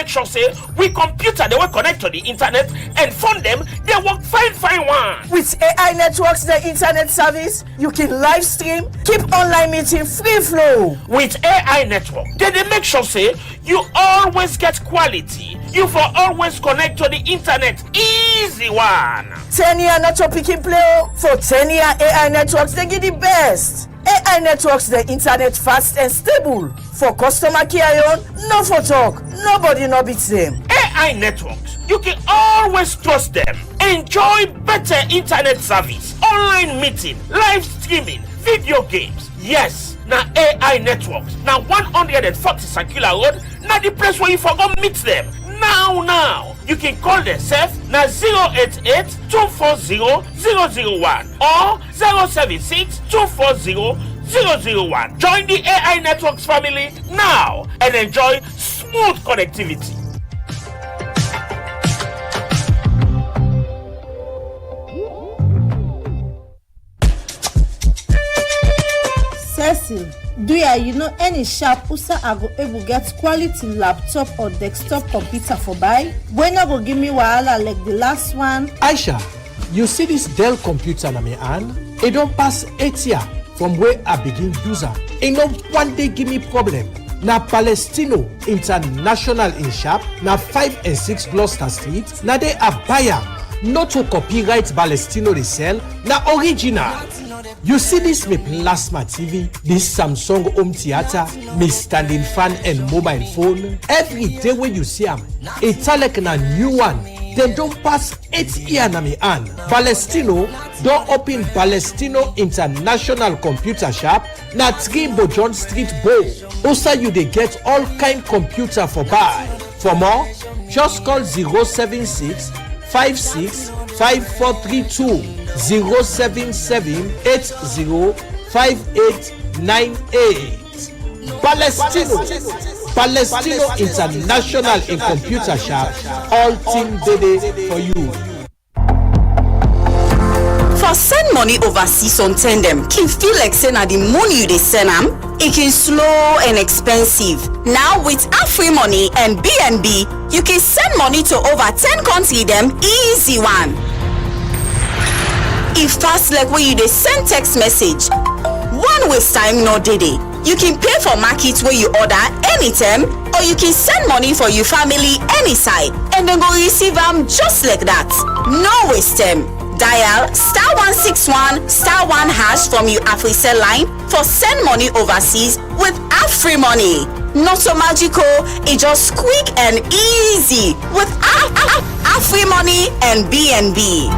make sure say we computer they will connect to the internet and phone them they work fine one. With AI networks, the internet service, you can live stream, keep online meeting free flow. With AI network, they make sure say you always get quality. You for always connect to the internet. Easy one. 10-year network picking play for 10-year AI networks, they get the best. AI networks, the internet fast and stable. For customer care, no for talk. Nobody no beats them. AI networks, you can always trust them. Enjoy better internet service, online meeting, live streaming, video games. Yes, now AI networks. Now 140 Circular Road, now the place where you forgot meet them. Now, you can call themselves now 088-240-001 or 076-240-001. Join the AI Networks family now and enjoy smooth connectivity. Cecil, do you know any sharp usa I go able get quality laptop or desktop computer for buy? When I go give me wahala like the last one? Aisha, you see this Dell computer na me hand? It don't pass 8 years from where I begin user. It no one day give me problem. Na Palestino International in shop, na 5 and 6 Gloucester Street, na they are buyer. Not to copyright Palestino they sell, na original. You see this me plasma TV, this Samsung home theater, me standing fan and mobile phone. Every day when you see them, it's like a new one. They don't pass 8 years na me hand. Palestino don't open Palestino International Computer Shop na 3 Bojon Street Bow. Also you they get all kind computer for buy. For more, just call 076 56 5432 077805898. Palestino International in Computer Shop. All team day for you. For send money overseas on Tandem, can feel like send the money you they send them. It can slow and expensive. Now with Free Money and BNB, you can send money to over 10 countries them easy one. If fast like when you they send text message, one waste time no day. You can pay for market where you order anytime, or you can send money for your family any side and then go receive them just like that. No waste time. Dial *161*1# from your AfriCell line for send money overseas with Free Money. Not so magical, it just quick and easy with Free Money and BNB.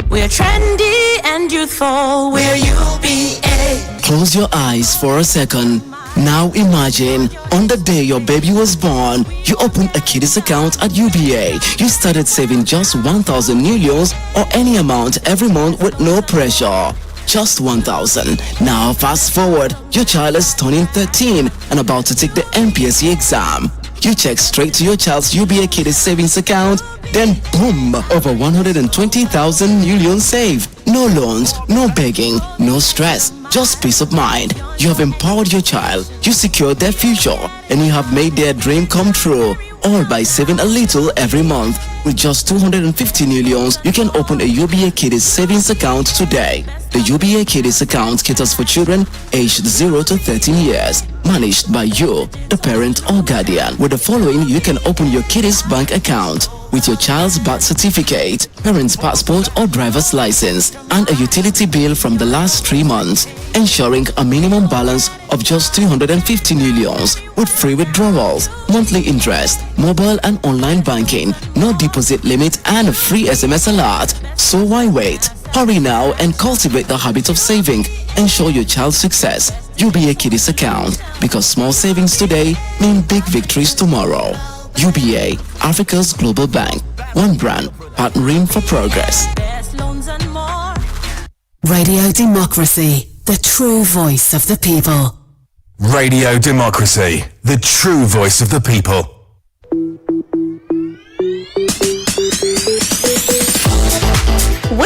We're trendy and youthful. We're UBA. Close your eyes for a second. Now imagine, on the day your baby was born, you opened a kiddies account at UBA. You started saving just 1,000 euros or any amount every month with no pressure. Just 1,000. Now fast forward, your child is turning 13 and about to take the MPSC exam. You check straight to your child's UBA Kiddies savings account, then boom, over 120,000 euros saved. No loans, no begging, no stress, just peace of mind. You have empowered your child, you secured their future, and you have made their dream come true. All by saving a little every month. With just 250 millions, you can open a UBA Kiddies savings account today. The UBA Kiddies account caters for children aged 0 to 13 years. Managed by you, the parent or guardian. With the following, you can open your kiddies bank account with your child's birth certificate, parent's passport or driver's license, and a utility bill from the last 3 months, ensuring a minimum balance of just 250 millions with free withdrawals, monthly interest, mobile and online banking, no deposit limit, and a free SMS alert. So why wait? Hurry now and cultivate the habit of saving. Ensure your child's success. UBA Kiddies account, because small savings today mean big victories tomorrow. UBA, Africa's global bank. One brand, partnering for progress. Radio Democracy, the true voice of the people. Radio Democracy, the true voice of the people.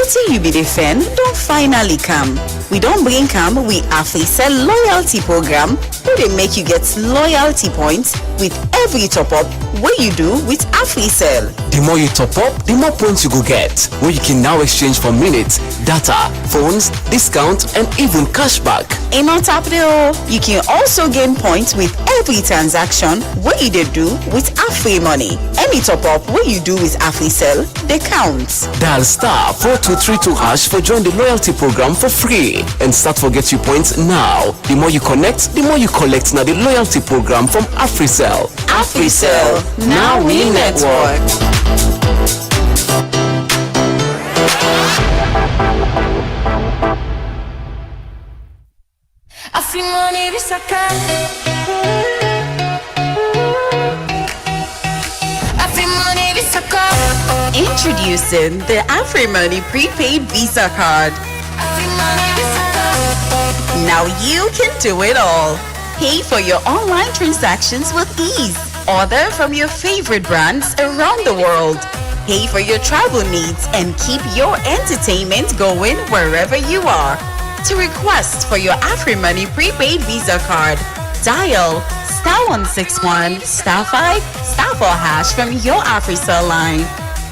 Wetin you be the fan don finally come. We don't bring come, we AfriCell loyalty program where they make you get loyalty points with every top up what you do with AfriCell. The more you top up, the more points you go get, where you can now exchange for minutes, data, phones, discount, and even cashback. And on top though, you can also gain points with every transaction what you dey do with AfriMoney. Any top up what you do with AfriCell, they count. Dial star 4232 hash for join the loyalty program for free and start for get you points now. The more you connect, the more you collect. Now the loyalty program from AfriCell. AfriCell, now we network. AfriMoney Visa Card. AfriMoney Visa Card. Introducing the AfriMoney prepaid Visa card. AfriMoney Visa Card. Now you can do it all. Pay for your online transactions with ease. Order from your favorite brands around the world. Pay for your travel needs and keep your entertainment going wherever you are. To request for your AfriMoney prepaid Visa card, dial *161 *5 *4 hash from your AfriCell line.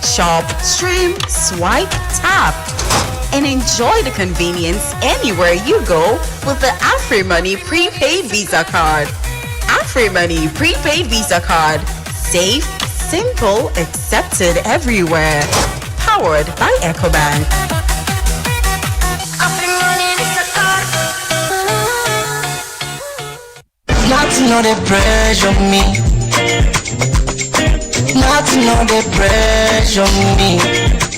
Shop, stream, swipe, tap, and enjoy the convenience anywhere you go with the AfriMoney prepaid Visa card. AfriMoney prepaid Visa card. Safe, simple, accepted everywhere. Powered by EcoBank. AfriMoney Visa Card. Nothing on the pressure me. Nothing on the pressure me.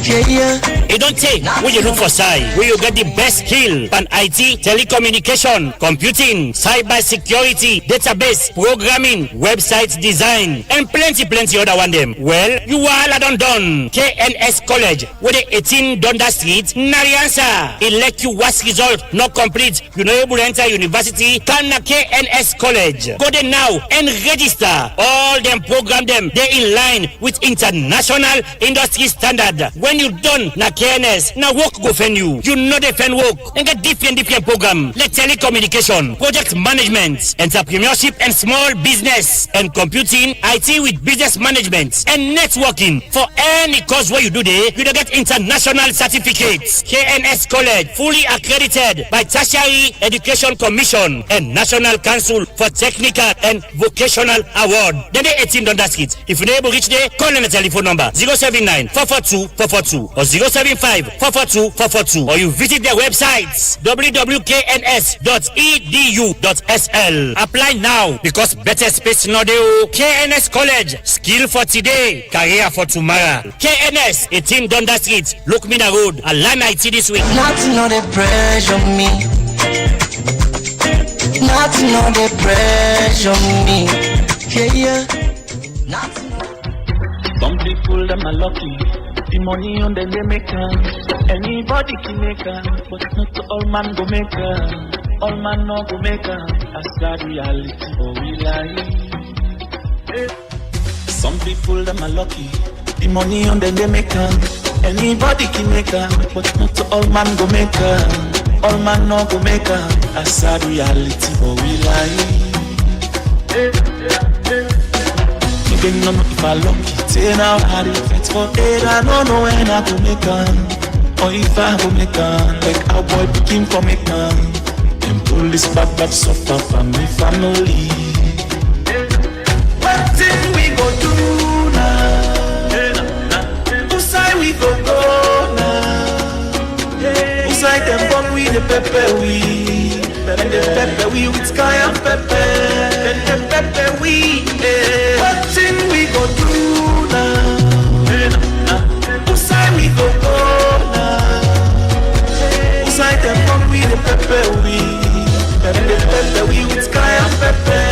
Yeah. It don't take when you look for side where you get the best skill on IT, telecommunication, computing, cyber security, database, programming, website design, and plenty other one them. Well, you all are done. KNS College, where the 18 Donda Street, Nariansa. Elect you was result not complete. You know able to enter university. Come na KNS College. Go there now and register. All them program them. They in line with international industry standard. When you done na KNS, na work go fend you. You know the fan work. And get different program. Like telecommunication, project management, entrepreneurship and small business, and computing, IT with business management, and networking. For any course where you do there, you don't get international certificates. KNS College, fully accredited by Tertiary Education Commission and National Council for Technical and Vocational Award. Then they 18 Donda Street. If you're able to reach there, call them a telephone number 079 442 442 or 075 442 442, or you visit their websites www.kns.edu.sl. Apply now because better space no dey. KNS College, skill for today, career for tomorrow. KNS 18 Donda Street, look me the road, and learn IT this week. Nothing on the pressure me. Nothing on the pressure me. Yeah. Nothing. Some people them are lucky. The money on them they make anybody can make but not all man go make all man no go make that's the reality for we life. Some people them are lucky. The money on them they make anybody can make but not all man go make all man no go make that's the reality for we life. Don't know if I lucky, say now how it fits for it. I don't know when I go make or if I go make like our boy became for make and pull this bad suffer for me family. What thing we go do now? Who side we go now? Who side them born with the pepper we? And the pepper we with sky and pepper. And the pepper we. What thing we go do now? Who side we go now? Who side them come with the pepper we? And the pepper we with sky and pepper.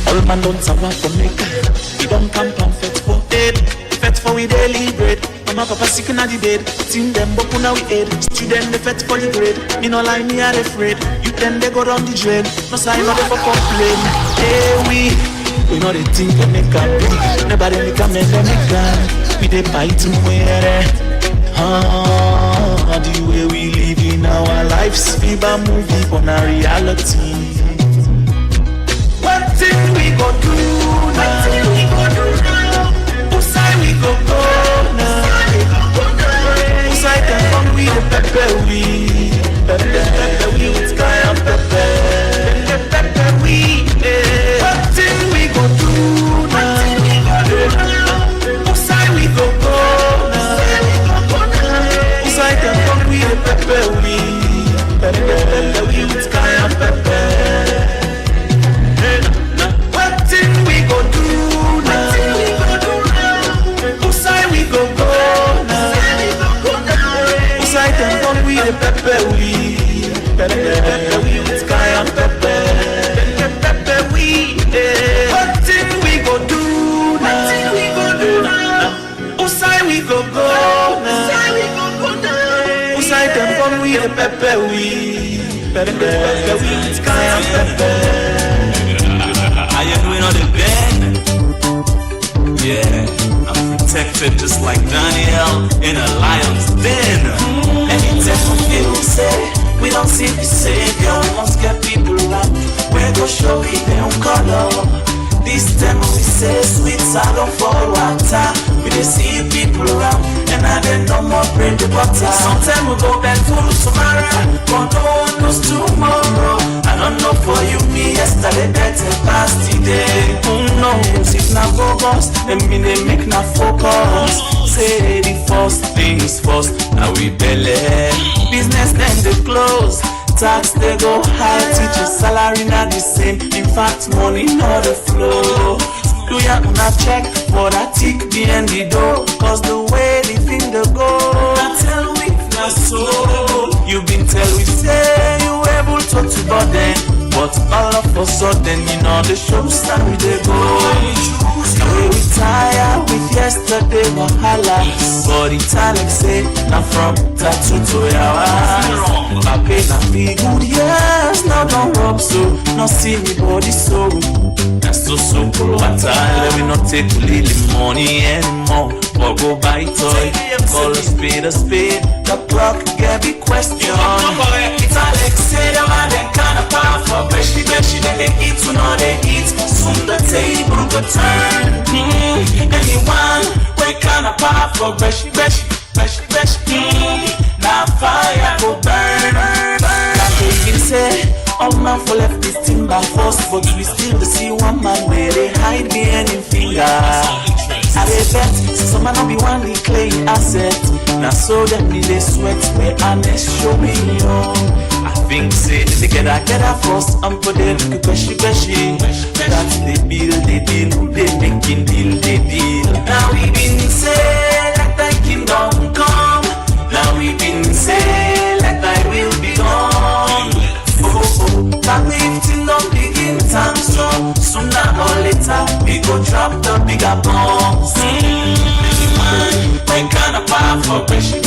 All man don't survive for make. We don't come from fetch for aid. Fetch for we daily bread. Mama papa sick na the bed. Team them but now we aid. Student they fetch for the grade. Me no lie me are afraid. You then they go down the drain. No sign no they for complain. Hey we know they think they make a big. Nobody make a man they make a. we dey fight where the way we live in our lives, fever movie on a reality. What thing we go do now? Whose side we go now? Whose side them come we the pepper we with sky and pepper we. What thing we go do now? Whose side we go now? Whose side them come we the pepper we with sky and pepper. What thing we go do now? Whose side we go now? Whose side them come we the pepper we with sky and pepper we. What thing we go do now? Whose side we go now? Whose side them come we the pepper we with sky and pepper. How you doing on the bed? Yeah, I'm protected just like Daniel in a lion's den. Anytime we feel say we don't see the savior, must get people right. We go show we them color. This time we say sweet Salon for water. We dey see people around and I dey no more bring the butter. Sometimes we go back full tomorrow, but no one knows tomorrow. I don't know for you, me yesterday better past today. Who knows if na bogus, then me they make na focus. Say the first things first, now we belly. Business then they close, tax they go high, teacher salary not the same. In fact, money not the flow. Do ya una check for that tick behind the door? Cause the way the thing they go, I tell we not so. You been tell we say you able to burden, but all of a sudden you know the show start with the go. We retire with yesterday wahala, but Italian say na from tattoo to yawa. I pay na big good years, now don't rub so, not see me body so. That's so cool, what time we not take little money anymore, or go buy toy, call a spade, the clock get big question. It's Alex say them and them kind of powerful, beshi they eat to know they eat, soon the table go turn. Anyone we kind of powerful, beshi now fire go burn. Like they can say, all man for left this thing by force, but we still see one man where they hide behind him finger. I dey bet, some man not be one the clay asset. Now so them be they sweat, where honest show me yo. I think say they get first and put them to beshi. That's the deal, they making deal. Now we been say let thy kingdom come. Now we been say let thy will be done. That lifting up begin time so sooner or later we go drop the bigger bombs. When kind of power for beshi.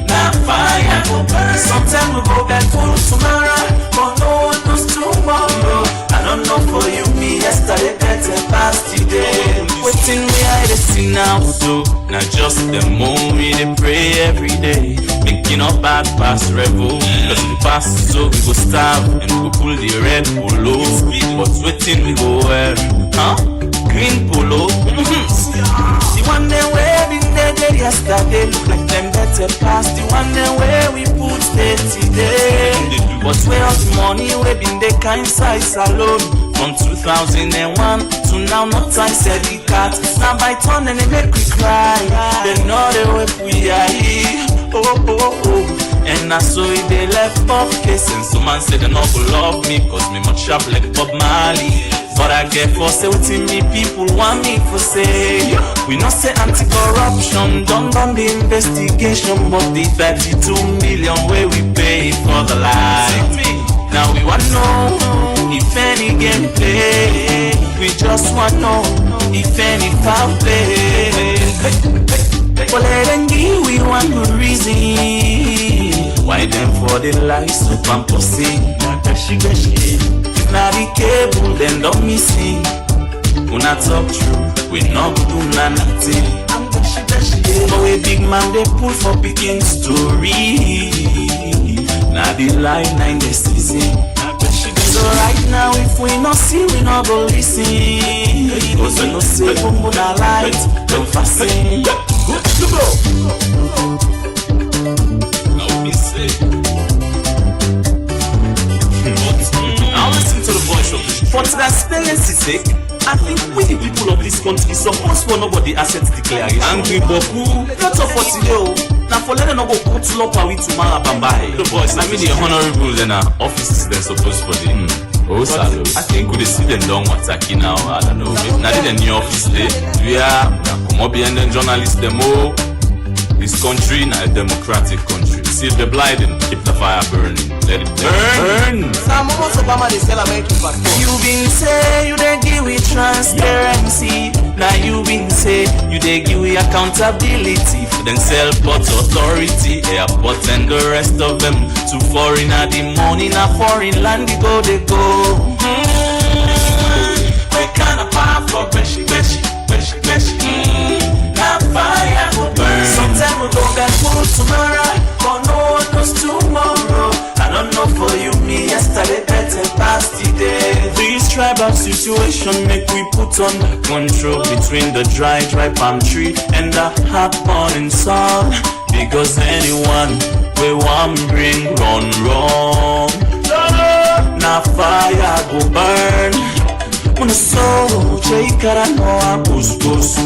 Now fire go burn. Sometimes we go back full tomorrow, but no one knows tomorrow. I don't know for you, me yesterday better past today. Waiting we hide the see now, so not just the moon we dey pray every day. Making up bad past rebel, cause we pass so we go starve and we go pull the red polo. But waiting we go wear, green polo. The one day where been there yesterday look like them better past. The one day where we put stay today. But where all the money we been there kind size alone. From 2001 to now, not I said the cat. Now by turn and they make we cry. They know the way we are here. Oh. And I saw it, they left off case. And some man said they not go love me, cause me much sharp like Bob Marley. But I get for say what me people want me for say. We not say anti-corruption, done the investigation. But the 32 million where we pay for the life. Now we want to know if any game play. We just want to know if any foul play. For letting we want good reason. Why them for the lies so pamposy? If not the cable, then don't miss it. Una talk true, we no go do nothing. But we big man they pull for picking story. Now the line 9 the season. So right now if we no see, we no go listen. Cause we no say boom boom a light, don't fasten. Good to go. Now we say. Now listen to the voice of the for transparency's sake. I think we the people of this country supposed to know about the assets declaration. Angry Boku, not of what you now for letting no go put up we tomorrow bambai. The boys, I mean the honorables in our offices they're supposed for the Salon. I think we see them down what's now. I don't know. Maybe not in the new office there. We are come up and then journalists them all. This country not a democratic country. See the blinding, keep the fire burning. Let it burn. Some of us Obama they sell American back. You been say you dey give with transparency. Now you been say you dey give with accountability. Then self-but authority, airport and the rest of them. To foreign at the money, na foreign land they go. We kinda power for beshi. Now fire will burn. Sometimes we go get food tomorrow, but no one knows tomorrow. I don't know for you, me yesterday better past today. This tribal situation make we put on control between the dry palm tree and the hot burning sun. Because anyone we want bring run wrong. Now fire go burn. Una so cheikara no abuscos.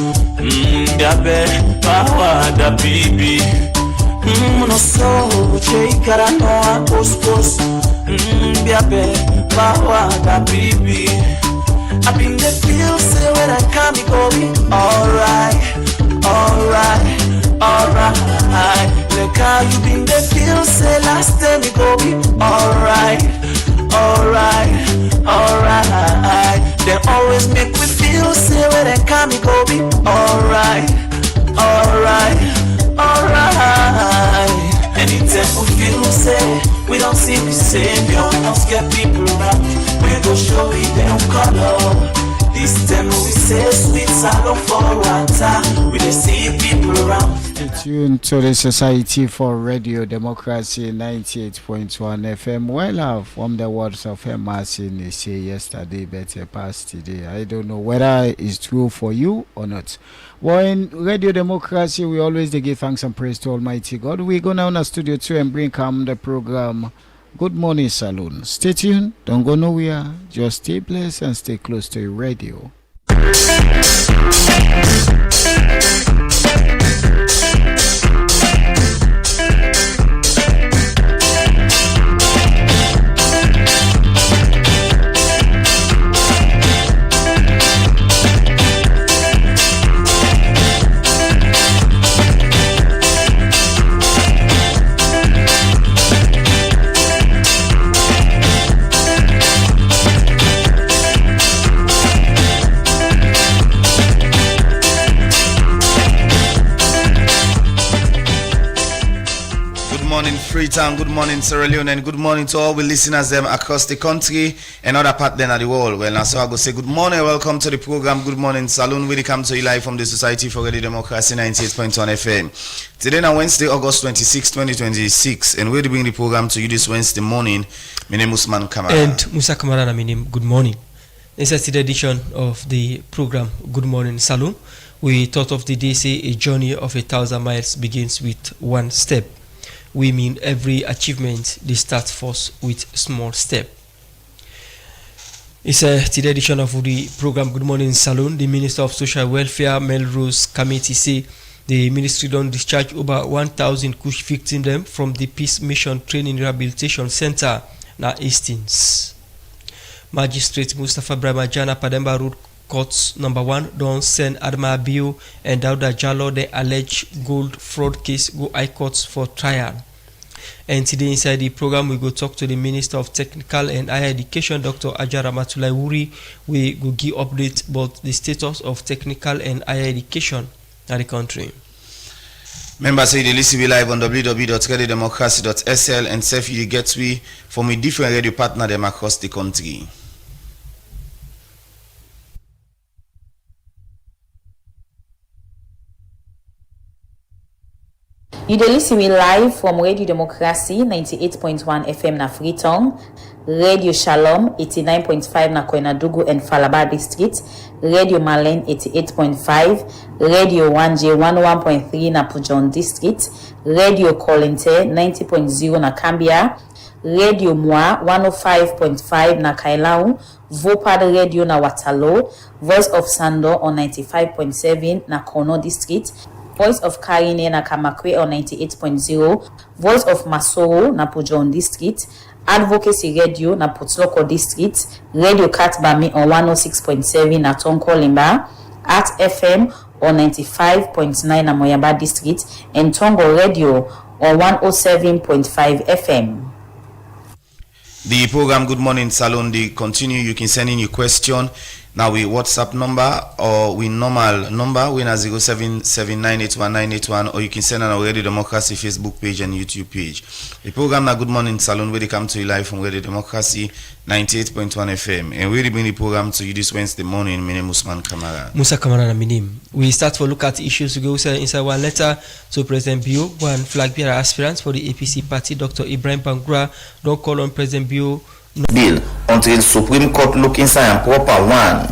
Gabe power da bibi. Una so cheikara no abuscos. Gabe power da bibi. I been the feel say when I come it go be alright. Like how you been the feel say last time it go be alright. They always make me feel say when they come it go be alright. Anytime we feel say we don't see the same, we don't scare people around. We go show it them color. This time we say sweet Salon for water. We just see people around. Stay tuned to the Society for Radio Democracy 98.1 FM. Well, from the words of Emerson, they say yesterday better past today. I don't know whether it's true for you or not. Well, in Radio Democracy, we always give thanks and praise to Almighty God. We go now in the studio 2 and bring home the program Good Morning Salon. Stay tuned, don't go nowhere, just stay blessed and stay close to your radio. Freetown, good morning Sierra Leone, and good morning to all the listeners them across the country and other part then of the world. Well, now so I go say good morning, welcome to the program Good Morning Salon. We come to you live from the Society for Radio Democracy 98.1 FM. Today now Wednesday, August 26, 2026, and we'll bring the program to you this Wednesday morning. My name is Usman Kamara. And Musa Kamara, my name. Good morning. This is the edition of the program Good Morning Salon. We thought of the day say a journey of 1,000 miles begins with one step. We mean every achievement they start first with small step. It's today's edition of the program Good Morning Salon. The Minister of Social Welfare, Melrose Committee, say the ministry don't discharge over 1,000 Kush victims them from the Peace Mission Training Rehabilitation Center na Hastings. Magistrate Mustafa Brahmajana Pademba Road Courts number 1 don't send Adma Abiu and Dauda Jallo the alleged gold fraud case go high courts for trial. And today inside the program we go talk to the Minister of Technical and Higher Education, Dr. Ajara Matulai Wuri. We go give update about the status of technical and higher education in the country. Members say they listen live on www.radiodemocracy.sl and self you get we from a different radio partner them across the country. You dey listen me live from Radio Democracy 98.1 FM na Freetown, Radio Salon 89.5 na Koinadugu and Falaba District, Radio Mornin 88.5, Radio 1J 101.3 na Pujon District, Radio Kolente 90.0 na Cambia, Radio Moi 105.5 na Kailau, Vopad Radio na Watalo, Voice of Sando on 95.7 na Kono District, Voice of Karine na Kamakwe on 98.0, Voice of Masoro na Pujon District, Advocacy Radio na Putloko District, Radio Katbami on 106.7 na Tonko Limba, Art FM on 95.9 na Moyamba District, and Tongo Radio on 107.5 FM. The program Good Morning Salon, they continue. You can send in your question. Now we WhatsApp number or we normal number, we na 0779819181, or you can send on our Radio Democracy Facebook page and YouTube page. The program na Good Morning Salon, where they come to you live from Radio Democracy 98.1 FM. And we bring the program to you this Wednesday morning. My name is Usman Kamara. Musa Kamara na minim. We start to look at issues to go inside one letter to President Bio, one flag bearer aspirant for the APC party, Dr. Ibrahim Bangura, don't call on President Bio bill until Supreme Court look inside and proper one.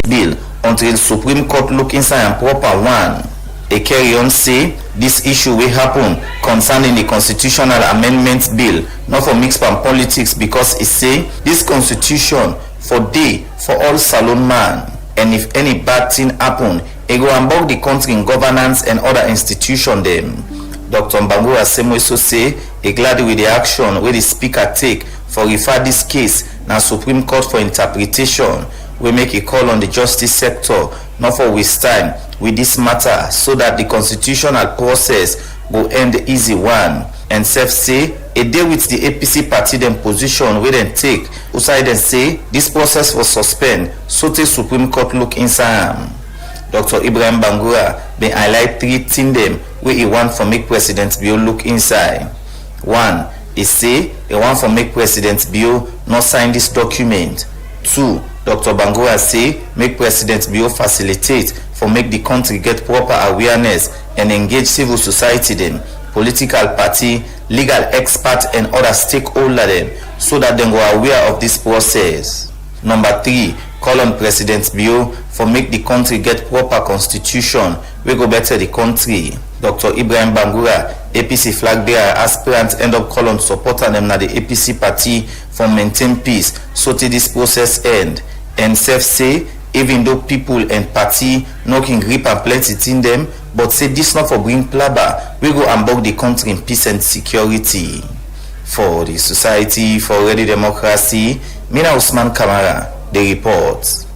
A bill until Supreme Court look inside and proper one. A carry on say this issue will happen concerning the constitutional amendments bill, not for mixed pan politics, because it say this constitution for day for all Salon man, and if any bad thing happen, it go among the country in governance and other institution them. Dr. Mbangura Semoiso say he glad with the action where the speaker take for refer this case now Supreme Court for interpretation. We make a call on the justice sector not for waste time with this matter so that the constitutional process will end easy one. And self say a day with the APC party them position where then take outside and say this process was suspend so the Supreme Court look inside. Dr. Ibrahim Bangura may highlight three things them where he want for make President Bio look inside. One, he say he want for make President Bio not sign this document. Two, Dr. Bangura say make President Bio facilitate for make the country get proper awareness and engage civil society them, political party, legal expert and other stakeholders them so that they go aware of this process. Number three, call on President Bio for make the country get proper constitution we go better the country. Dr. Ibrahim Bangura, APC flag bearer aspirant, end up calling supporter them na the APC party for maintain peace so till this process end. And self say even though people and party knocking grip and plenty in them, but say this not for bring plaba we go unbog the country in peace and security. For the Society for Radio Democracy, Mina Usman Kamara, the report.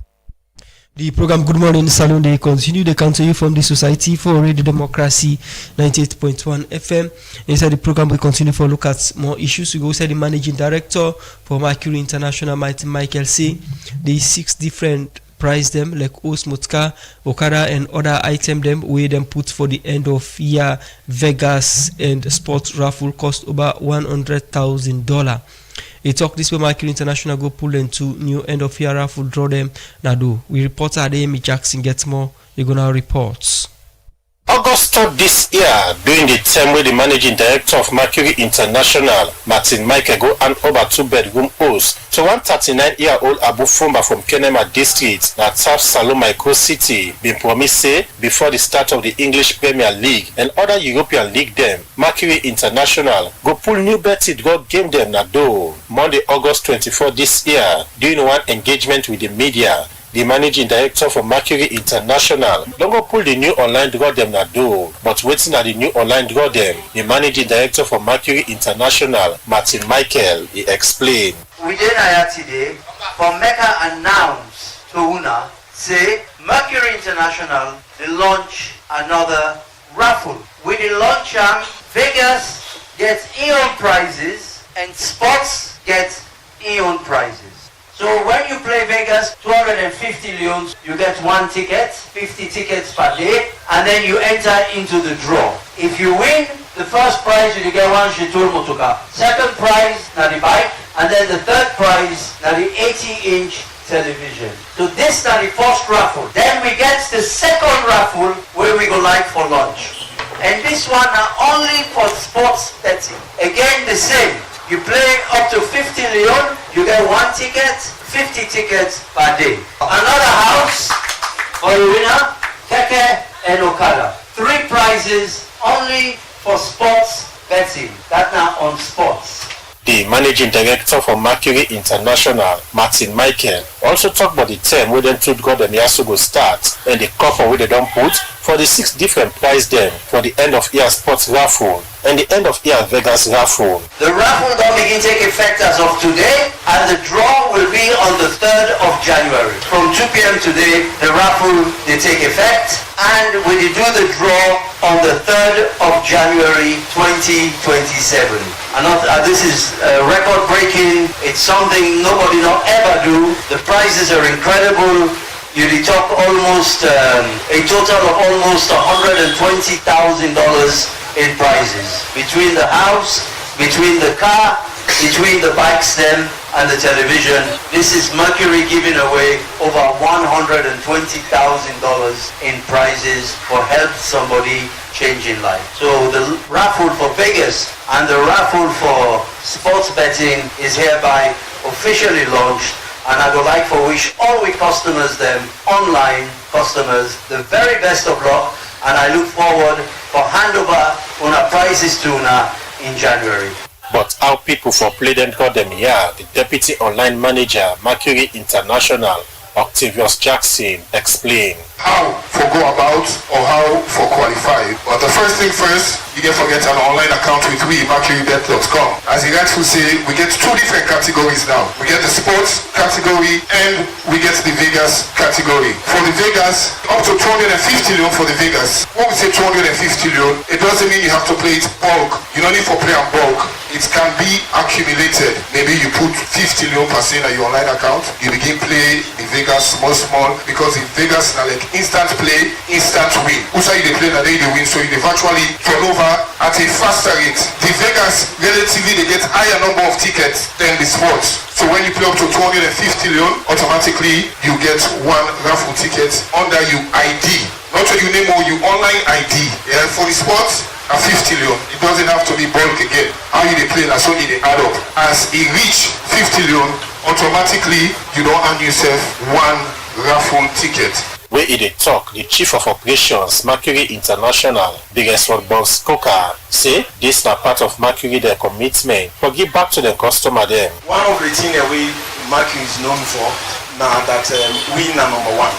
The program Good Morning Salon, they continue. They come to you from the Society for Radio Democracy 98.1 FM. Inside the program, we continue for look at more issues. We go inside the managing director for Mercury International, Michael say the 6 different price them like Osmotka, Okada and other item them where them put for the end of year Vegas and sports raffle cost over $100,000. He talk this way Mercury International go pull into new end of year raffle draw them Nadu. We reporter Amy Jackson gets more. You're gonna report. August 3rd this year, during the term where the managing director of Mercury International, Martin Michael, go hand over 2-bedroom house to 139-year-old Abu Fumba from Kenema District, at South Salon Micro City, been promised say before the start of the English Premier League and other European League them, Mercury International go pull new bets it go game them na do. Monday, August 24 this year, during one engagement with the media, the managing director for Mercury International don't go pull the new online draw them na do, but waiting at the new online draw them. The managing director for Mercury International, Martin Michael, he explained. We did here today for Mecca announce to Una say Mercury International they launch another raffle. With the launch Vegas gets Eon prizes and sports gets Eon prizes. So when you play Vegas, 250 leons, you get 1 ticket, 50 tickets per day, and then you enter into the draw. If you win, the first prize you get 1 Shitur Motoka. Second prize, na the bike, and then the third prize, na the 80-inch television. So this is the first raffle. Then we get the second raffle where we go live for lunch. And this one are only for sports betting. Again, the same. You play up to 50 Leone, you get 1 ticket, 50 tickets per day. Another house for the winner, Keke and Okada. 3 prizes only for sports betting. That now on sports. The managing director for Mercury International, Martin Michael, also talked about the term where them two got them go start and the couple where they don't put for the 6 different prize them for the end of year sports raffle and the end of year Vegas raffle. The raffle don't begin to take effect as of today, and the draw will be on the 3rd of January. From 2 p.m. today, the raffle they take effect, and we do the draw on the 3rd of January 2027. This is record-breaking. It's something nobody not ever do. The prizes are incredible. You talk almost a total of almost $120,000 in prizes between the house, between the car, between the bike stem and the television. This is Mercury giving away over $120,000 in prizes for help somebody changing life. So the raffle for Vegas and the raffle for sports betting is hereby officially launched. And I would like to wish all we customers, them online customers, the very best of luck. And I look forward for handover on our prizes to Una in January. But how people for play them got them here, the deputy online manager, Mercury International, Octavius Jackson, explained. How for go about or how for qualify. But the first thing first, you can forget an online account with mercurybet.com. As you rightfully say, we get 2 different categories now. We get the sports category and we get the Vegas category. For the Vegas, up to 250 Leone for the Vegas. When we say 250 Leone, it doesn't mean you have to play it bulk. You don't need to play on bulk. It can be accumulated. Maybe you put 50 Leone per se on your online account. You begin play the Vegas small, because in Vegas now like instant play, instant win. Also you play that they win, so you virtually turn over at a faster rate. The Vegas relatively they get higher number of tickets than the sports. So when you play up to 250 Leone, automatically you get 1 raffle ticket under your ID. Not your name or your online ID. Yeah, for the sports, a 50 Leone. It doesn't have to be bulk again. How you they play, that's only they add up. As it reach 50 Leone, automatically you don't earn yourself 1 raffle ticket. Where it talk, the chief of operations, Mercury International, biggest one boss Coca, say this na part of Mercury their commitment for give back to the customer them. One of the things that we Mercury is known for now that we are number 1.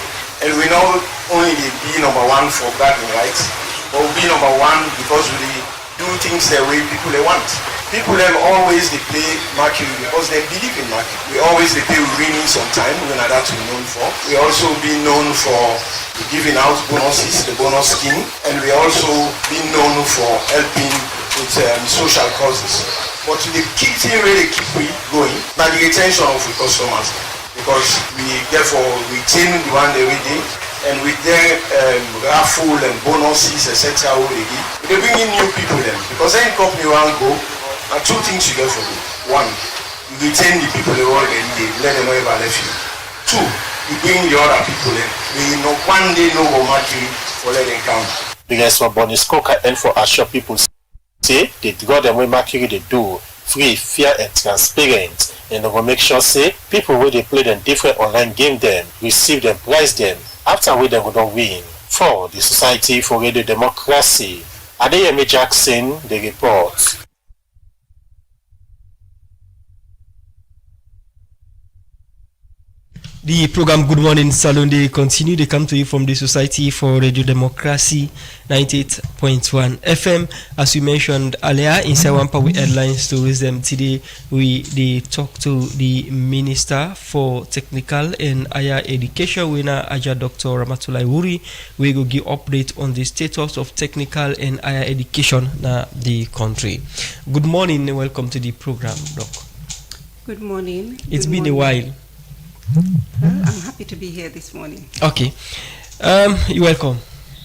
And we not only be number 1 for bragging rights, but we be number 1 because we do things the way people they want. People them always they play Mercury because they believe in Mercury. We always they play winning sometime, we know that we're known for. We also be known for giving out bonuses, the bonus scheme, and we also be known for helping with social causes. But the key thing really keep we going, now the retention of the customers, because we therefore retain the one that we did. And with their raffle and bonuses, etc., they bring in new people then. Because any company want to go, and 2 things you get from it. 1, you retain the people they already did, let them know about left you. 2, you bring the other people in. We know one day know what Mercury for let them come. Because for Bonnie Coca and for assure people say they got them way Mercury they do. Free, fair and transparent. And they will make sure say people where they play them different online game them, receive them, prize them. After we then go don't win. For the Society for Radio Democracy, Adeyemi Jackson, the report. The program Good Morning Salon, they continue. They come to you from the Society for Radio Democracy 98.1 FM. As we mentioned earlier, inside one part with headline stories, today they talk to the Minister for Technical and Higher Education, winner Aja Dr. Ramatulai Wuri. We go give update on the status of technical and higher education in the country. Good morning and welcome to the program, Doc. Good morning. It's been a while. I'm happy to be here this morning. Okay. You're welcome.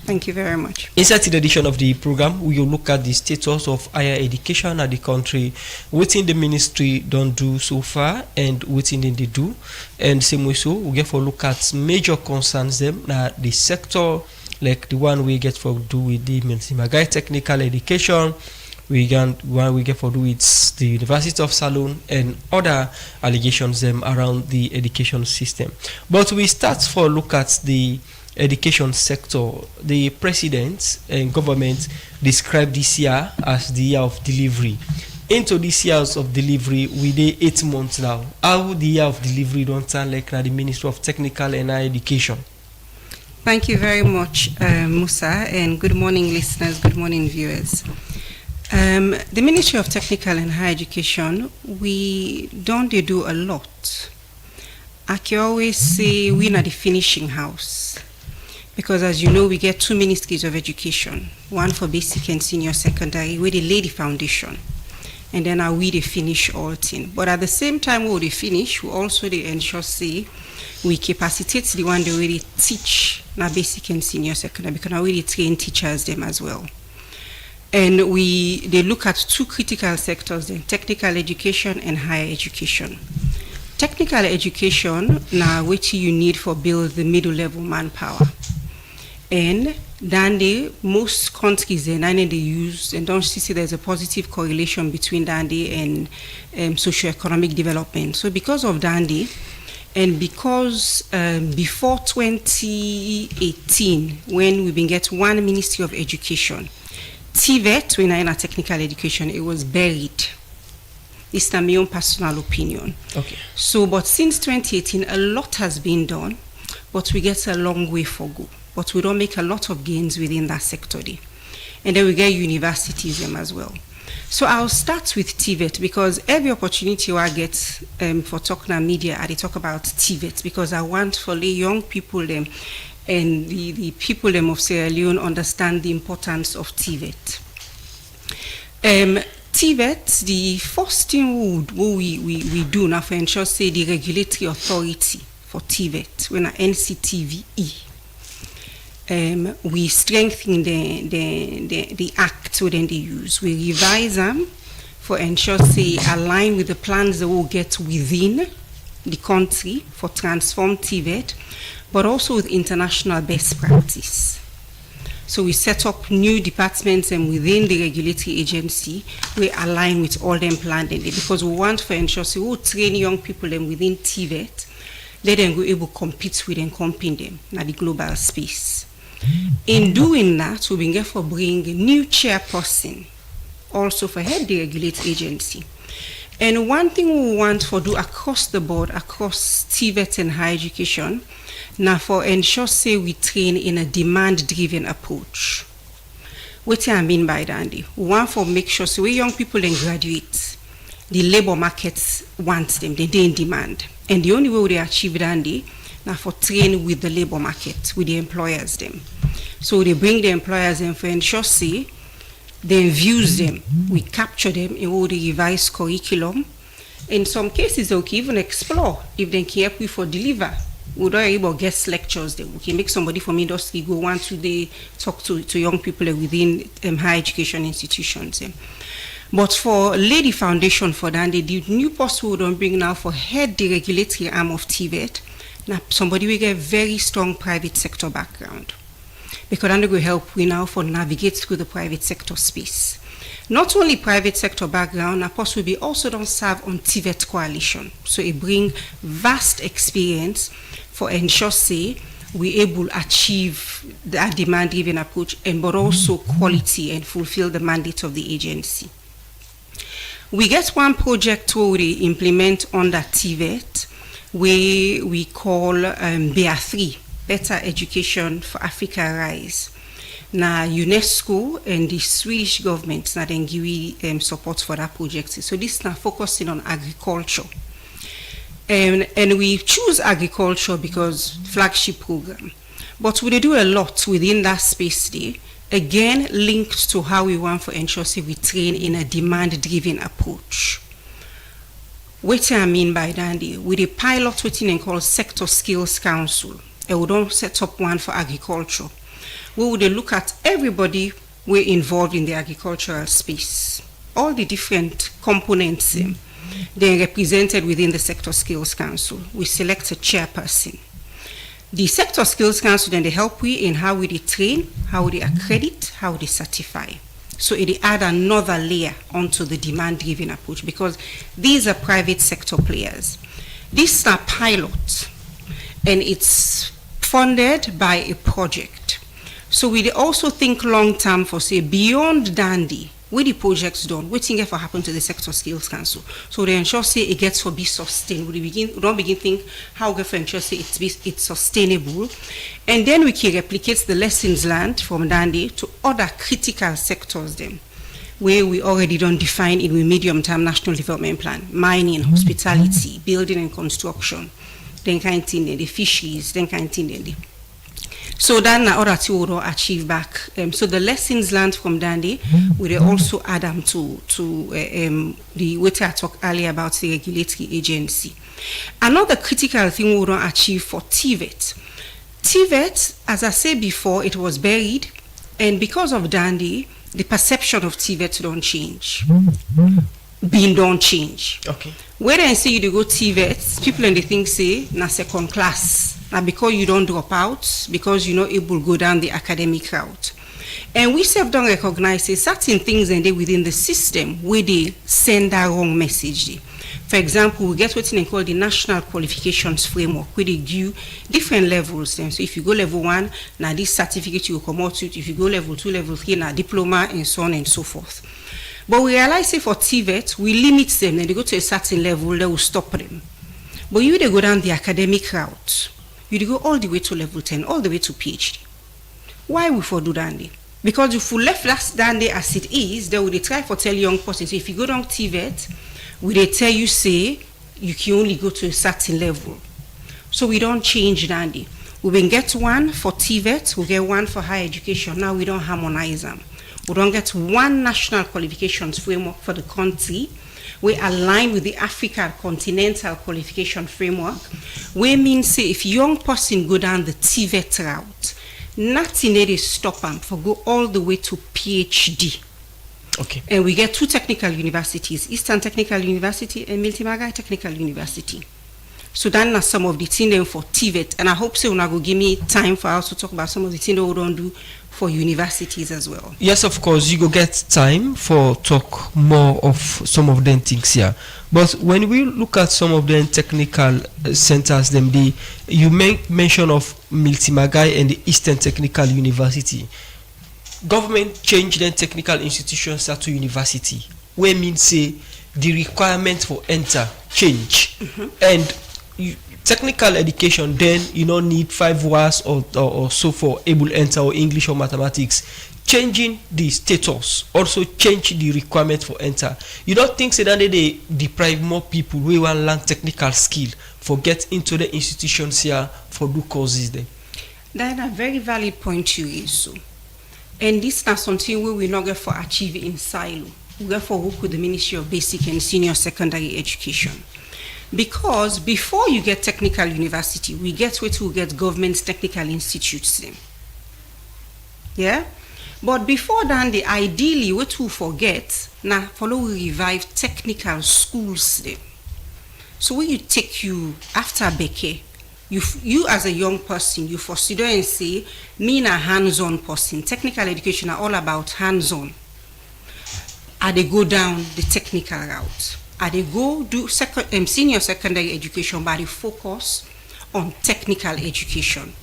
Thank you very much. Inside the edition of the program, we will look at the status of higher education at the country, what the ministry don't do so far and what they do. And same way so, we get for look at major concerns them that the sector like the one we get for do with the Magai Technical Education. We get one we get for do with the University of Salon and other allegations around the education system. But we start for look at the education sector. The president and government described this year as the year of delivery. Into this years of delivery, we did 8 months now. How the year of delivery don't sound like the Ministry of Technical and Higher Education? Thank you very much, Musa, and good morning, listeners. Good morning, viewers. The Ministry of Technical and Higher Education, we don't do a lot. I can always say we're not the finishing house. Because as you know, we get 2 ministries of education, one for basic and senior secondary, where they lay the foundation. And then we they finish all thing. But at the same time we they finish, we also they ensure say we capacitate the one they already teach na basic and senior secondary, because now we train teachers them as well. And they look at 2 critical sectors then, technical education and higher education. Technical education now what you need for build the middle level manpower. And then most countries they use, and don't see there's a positive correlation between Dande and socioeconomic development. So because of Dande, and because before 2018, when we been get 1 Ministry of Education, TVET, when in a technical education, it was buried. It's my own personal opinion. Okay. So, but since 2018, a lot has been done, but we get a long way for go. But we don't make a lot of gains within that sector. And then we get universities as well. So I'll start with TVET, because every opportunity I get for talking on media, I talk about TVET, because I want for the young people them and the people them of Sierra Leone understand the importance of TVET. TVET, the first thing we do now for ensure say the regulatory authority for TVET, when a NCTVE. We strengthen the act within the use. We revise them for ensure say align with the plans that we'll get within the country for transform TVET, but also with international best practice. So we set up new departments and within the regulatory agency, we align with all them planned because we want for ensure so we'll train young people and within TVET, let them go able to compete with and compete them in the global space. In doing that, we've been for bring a new chairperson also for head the regulatory agency. And one thing we want for do across the board, across TVET and higher education, now for ensure say we train in a demand-driven approach. What I mean by that, we want for make sure so we young people then graduate, the labor markets want them, they in demand. And the only way they achieve that now for train with the labor market, with the employers them. So they bring the employers in for ensure say, they views them, we capture them in all the revised curriculum. In some cases, they can even explore if they can help you for deliver. We don't able guest lectures them. We can make somebody from industry go one today talk to young people within higher education institutions. But for lay the foundation for that, the new post we don't bring now for head the regulatory arm of TVET. Now somebody will get very strong private sector background, because that will help we now for navigate through the private sector space. Not only private sector background, now post will be also don't serve on TVET coalition, so it bring vast experience for ensure say we able achieve that demand-driven approach and but also quality and fulfill the mandate of the agency. We get one project where we implement under TVET, where we call BEA3, Better Education for Africa Rise. Now UNESCO and the Swedish government now then give support for that project. So this now focusing on agriculture. And we choose agriculture because flagship program. But we do a lot within that space there, again linked to how we want for ensure we train in a demand-driven approach. What I mean by that, with a pilot within called Sector Skills Council, and we don't set up one for agriculture. We would look at everybody we're involved in the agricultural space, all the different components they're represented within the Sector Skills Council. We select a chairperson. The Sector Skills Council then they help we in how we dey train, how we dey accredit, how we dey certify. So it add another layer onto the demand-driven approach because these are private sector players. This is a pilot, and it's funded by a project. So we also think long-term for say beyond Dandy, where the project's done, what thing ever happen to the Sector Skills Council? So they ensure say it gets to be sustained. We don't begin think how we ensure say it's sustainable, and then we can replicate the lessons learned from Dandy to other critical sectors them, where we already don't define in the medium-term national development plan: mining, hospitality, building and construction, then kind of thing, the fisheries, then kind of thing. So then other two will achieve back. So the lessons learned from Dandy, we also add them to the what I talked earlier about the regulatory agency. Another critical thing we don't achieve for TVET. TVET, as I said before, it was buried, and because of Dandy, the perception of TVET don't change. Being don't change. Okay. When I say you go TVET, people and they think say na second class. Now because you don't drop out, because you're not able to go down the academic route. And we self don't recognize say certain things and they within the system where they send that wrong message. For example, we get what they call the National Qualifications Framework, where they give different levels. So if you go level 1, now this certificate you will come out with. If you go level 2, level 3, now diploma, and so on and so forth. But we realize say for TVET, we limit them, and they go to a certain level, they will stop them. But you they go down the academic route. You go all the way to level 10, all the way to PhD. Why we for do Dandy? Because if we left last Dandy as it is, they will try for tell young person. So if you go down TVET, we they tell you say you can only go to a certain level. So we don't change Dandy. We will get one for TVET, we get one for higher education. Now we don't harmonize them. We don't get one national qualifications framework for the country. We align with the African Continental Qualification Framework. We mean say if young person go down the TVET route, nothing they stop them for go all the way to PhD. Okay. And we get two technical universities, Eastern Technical University and Miltimagai Technical University. So that's some of the things for TVET. And I hope so now go give me time for us to talk about some of the things that we don't do for universities as well. Yes, of course, you go get time for talk more of some of them things here. But when we look at some of them technical centers, you make mention of Miltimagai and the Eastern Technical University. Government changed them technical institutions to university, where means say the requirement for enter change. And technical education, then you don't need 5 hours or so for able enter or English or mathematics. Changing the status also change the requirement for enter. You don't think say that they deprive more people who want to learn technical skill for get into the institutions here for do courses there? That's a very valid point you raise. So. And this is something we will not get for achieve in silo. We get for work with the Ministry of Basic and Senior Secondary Education. Because before you get technical university, we get government technical institutes them. Yeah? But before that, ideally what we forget, now follow we revive technical schools them. So when you take you after Beke, you as a young person, you consider and say, me a hands-on person. Technical education are all about hands-on. And they go down the technical route. And they go do senior secondary education, but they focus on technical education.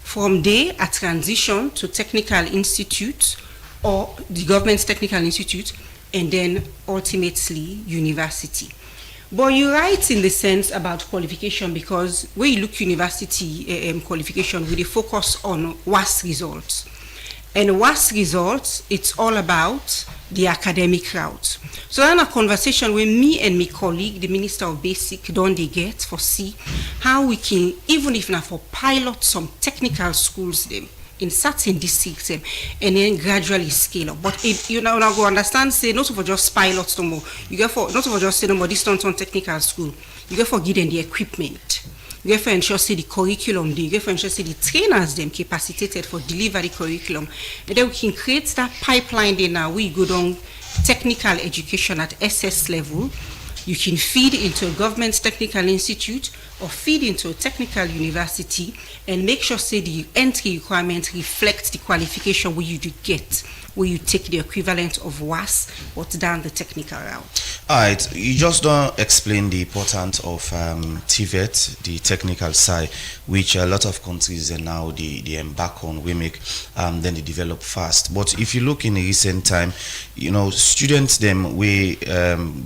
From there, a transition to technical institute or the government's technical institute, and then ultimately university. But you're right in the sense about qualification, because when you look university qualification, we focus on WAS results. And WAS results, it's all about the academic route. So then a conversation with me and my colleague, the Minister of Basic, don't they get for see how we can, even if not for pilot some technical schools them in certain districts and then gradually scale up. But if you now go understand, say not for just pilots no more. You get for not for just say no more distance on technical school. You get for give them the equipment. You get for ensure say the curriculum, you get for ensure say the trainers them capacitated for deliver the curriculum. And then we can create that pipeline there now. We go down technical education at SS level, You can feed into a government technical institute or feed into a technical university and make sure say the entry requirement reflects the qualification where you do get, where you take the equivalent of WAS but down the technical route. All right, you just don't explain the importance of TVET, the technical side, which a lot of countries and now they embark on, we make, then they develop fast. But if you look in the recent time, you know, students them we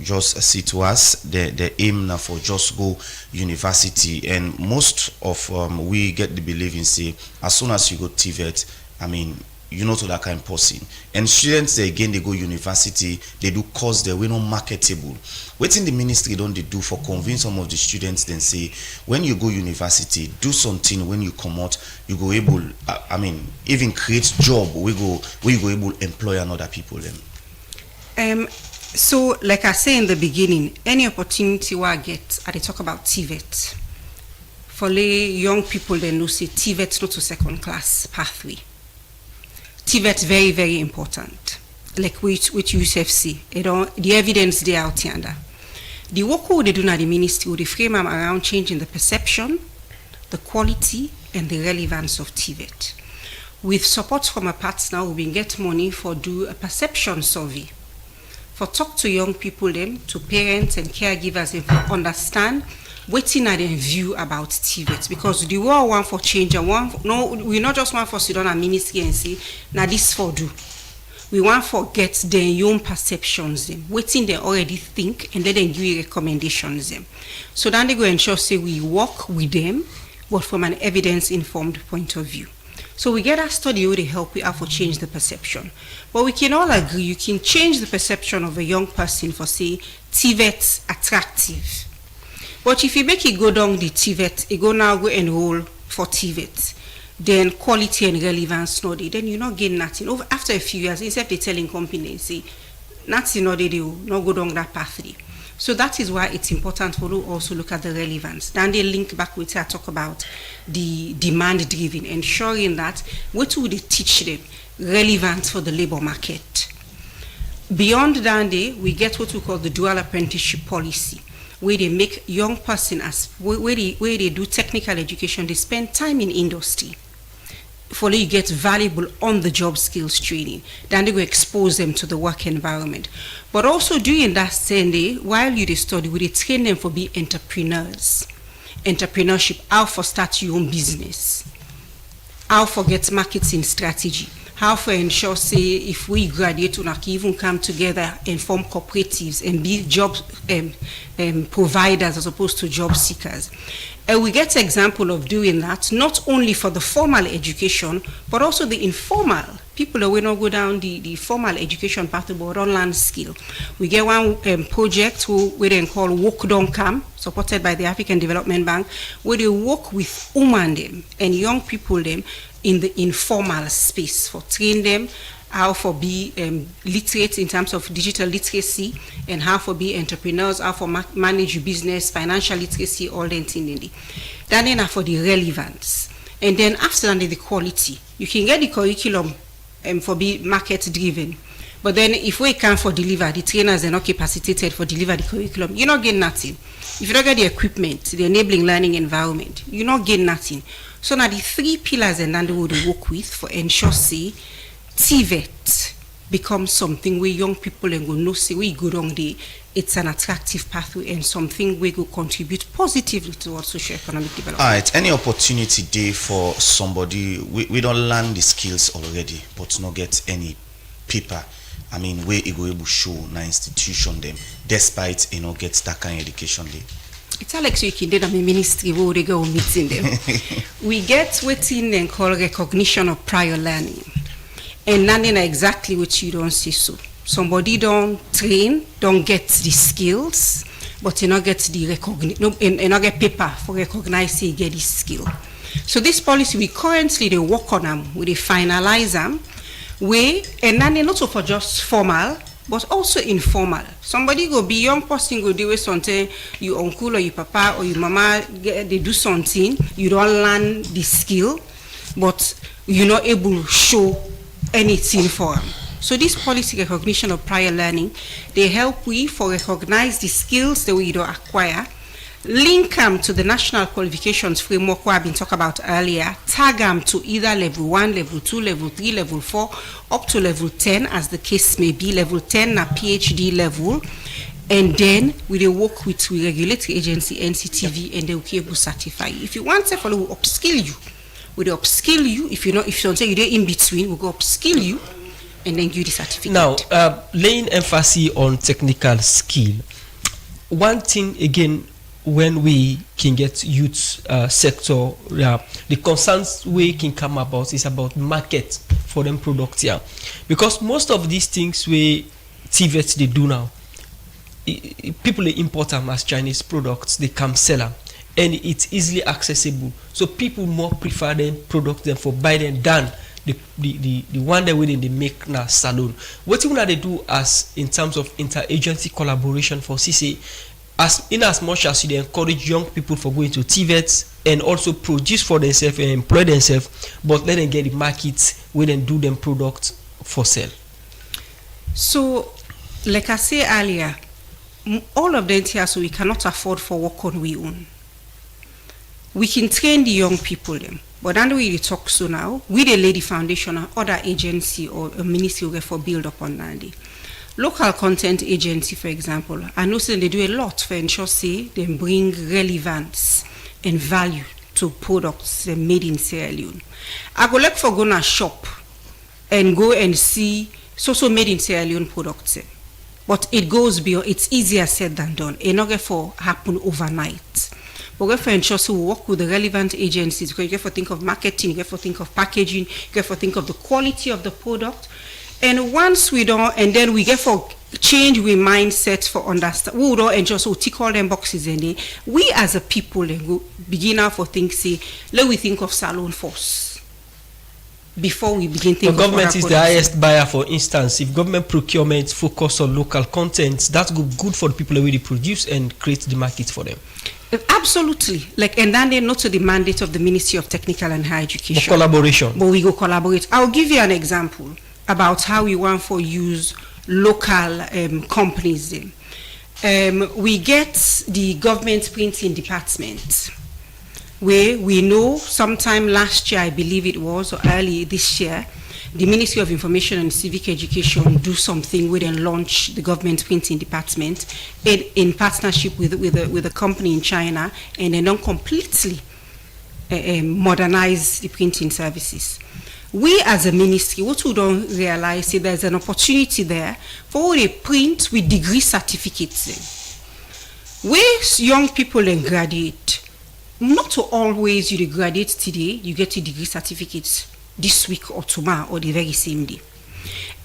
just see to us, they aim now for just go university, and most of we get the belief in say as soon as you go TVET, I mean, you know, to that kind of person. And students, they again, they go university, they do course they we not marketable. What in the ministry don't they do for convince some of the students then say, when you go university, do something when you come out, you go able, I mean, even create job, where you go able employ another people then. So, like I say in the beginning, any opportunity where I get, I talk about TVET. For young people, they know say TVET not to second class pathway. TVET very, very important. Like which USFC, the evidence they out yonder. The work they do at the ministry, they frame them around changing the perception, the quality, and the relevance of TVET. With support from a partner, we can get money for do a perception survey. For talk to young people them, to parents and caregivers, and for understand waiting at them view about TVET, because the world want for change and we not just want for sit down and ministry and say now this for do. We want for get their own perceptions them, waiting they already think, and then they give you recommendations them. So then they go ensure say we work with them, but from an evidence informed point of view. So we get a study where they help we out for change the perception. But we can all agree you can change the perception of a young person for say TVET attractive. But if you make it go down the TVET, you go enroll for TVET, then quality and relevance no dey, then you not gain nothing. After a few years, instead they telling companies say nothing no dey, not go down that pathway. So that is why it's important for you also look at the relevance. Then they link back with I talk about the demand driven, ensuring that what would they teach them relevant for the labor market. Beyond that, we get what we call the dual apprenticeship policy, where they make young person as where they do technical education, they spend time in industry. For you get valuable on the job skills training, then they will expose them to the work environment. But also during that same day, while you study, we train them for be entrepreneurs. Entrepreneurship, how for start your own business, how for get marketing strategy, how for ensure say if we graduate we can even come together and form cooperatives and be job providers as opposed to job seekers. And we get example of doing that not only for the formal education but also the informal people that will not go down the formal education path but online skill. We get one project we then call Walk Down Camp, supported by the African Development Bank, where they work with women them and young people them in the informal space for train them how for be literate in terms of digital literacy and how for be entrepreneurs, how for manage your business, financial literacy, all that thing. Then for the relevance. And then after that, the quality. You can get the curriculum for be market driven. But then if we can't for deliver, the trainers are not capacitated for deliver the curriculum, you're not getting nothing. If you don't get the equipment, the enabling learning environment, you're not getting nothing. So now the three pillars and then they would work with for ensure say TVET becomes something where young people and go know say we go down there, it's an attractive pathway and something we go contribute positively towards socio-economic development. All right, any opportunity there for somebody, we don't learn the skills already, but not get any paper. I mean, where it go able show na institution them, despite get that kind of education there. It's like so you can do that in ministry where they go meeting them. We get what in and call recognition of prior learning. And nothing exactly what you don't see so. Somebody don't train, don't get the skills, but you not get the recognition, and not get paper for recognize you get the skill. So this policy we currently they work on them, we they finalize them, and then not so for just formal, but also informal. Somebody go be young person go do something, your uncle or your papa or your mama they do something, you don't learn the skill, but you're not able to show anything for them. So this policy recognition of prior learning, they help we for recognize the skills that we don't acquire, link them to the national qualifications framework where I've been talking about earlier, tag them to either level 1, level 2, level 3, level 4, up to level 10 as the case may be, level 10 na PhD level, and then we will work with the regulatory agency NCTV and they will be able to certify you. If you want to follow, we'll upskill you. We'll upskill you. If you don't say you're in between, we'll go upskill you and then give you the certificate. Now, laying emphasis on technical skill, one thing again, when we can get youth sector, the concerns we can come about is about market for them products here. Because most of these things we TVET they do now, people they import them as Chinese products, they come sell them, and it's easily accessible. So people more prefer them product them for buy them than the one that we they make na Salon. What you wanna they do as in terms of interagency collaboration for CC, as much as you encourage young people for going to TVET and also produce for themselves and employ themselves, but let them get the market where they do them products for sale. So, like I said earlier, all of them here, so we cannot afford for work on we own. We can train the young people them, but then we talk so now, we the lay the foundation or other agency or a ministry will for build up on that. Local content agency, for example, I know they do a lot for ensure say they bring relevance and value to products made in Sierra Leone. I go like for go na shop and go and see so made in Sierra Leone products. But it goes beyond, it's easier said than done. It not get for happen overnight. But we for ensure so we work with the relevant agencies because you get for think of marketing, you get for think of packaging, you get for think of the quality of the product. And once we don't, and then we get for change we mindset for understand, we don't enjoy so tick all them boxes in there. We as a people we begin out for things say, let we think of Salon first before we begin thinking of government is the highest buyer. For instance, if government procurement focus on local content, that's good for the people that really produce and create the market for them. Absolutely. Like, and then they not to the mandate of the Ministry of Technical and Higher Education. For collaboration. But we go collaborate. I'll give you an example about how we want for use local companies. We get the government printing department, where we know sometime last year, I believe it was, or early this year, the Ministry of Information and Civic Education do something where they launch the government printing department in partnership with a company in China, and they don't completely modernize the printing services. We as a ministry, what we don't realize is there's an opportunity there for a print with degree certificates. Where young people then graduate, not to always you graduate today, you get your degree certificates this week or tomorrow or the very same day.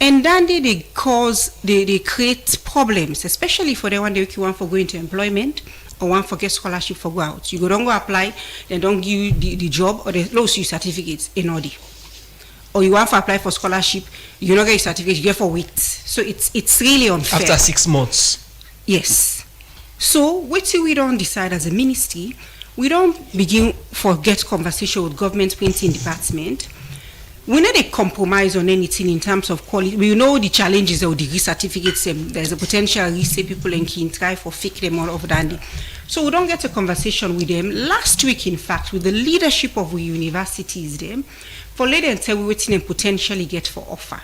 And then they create problems, especially for the one that you want for going to employment or one for get scholarship for go out. You don't go apply, they don't give you the job or they lose you certificates in order. Or you want to apply for scholarship, you don't get your certificate, you get for wait. So it's really unfair. After 6 months. Yes. So wait till we don't decide as a ministry, we don't begin forget conversation with government printing department. We not a compromise on anything in terms of quality. We know the challenges of degree certificates. There's a potential risk people and can try for fake them all over dandy. So we don't get a conversation with them. Last week, in fact, with the leadership of the universities, them for let them tell we what they potentially get for offer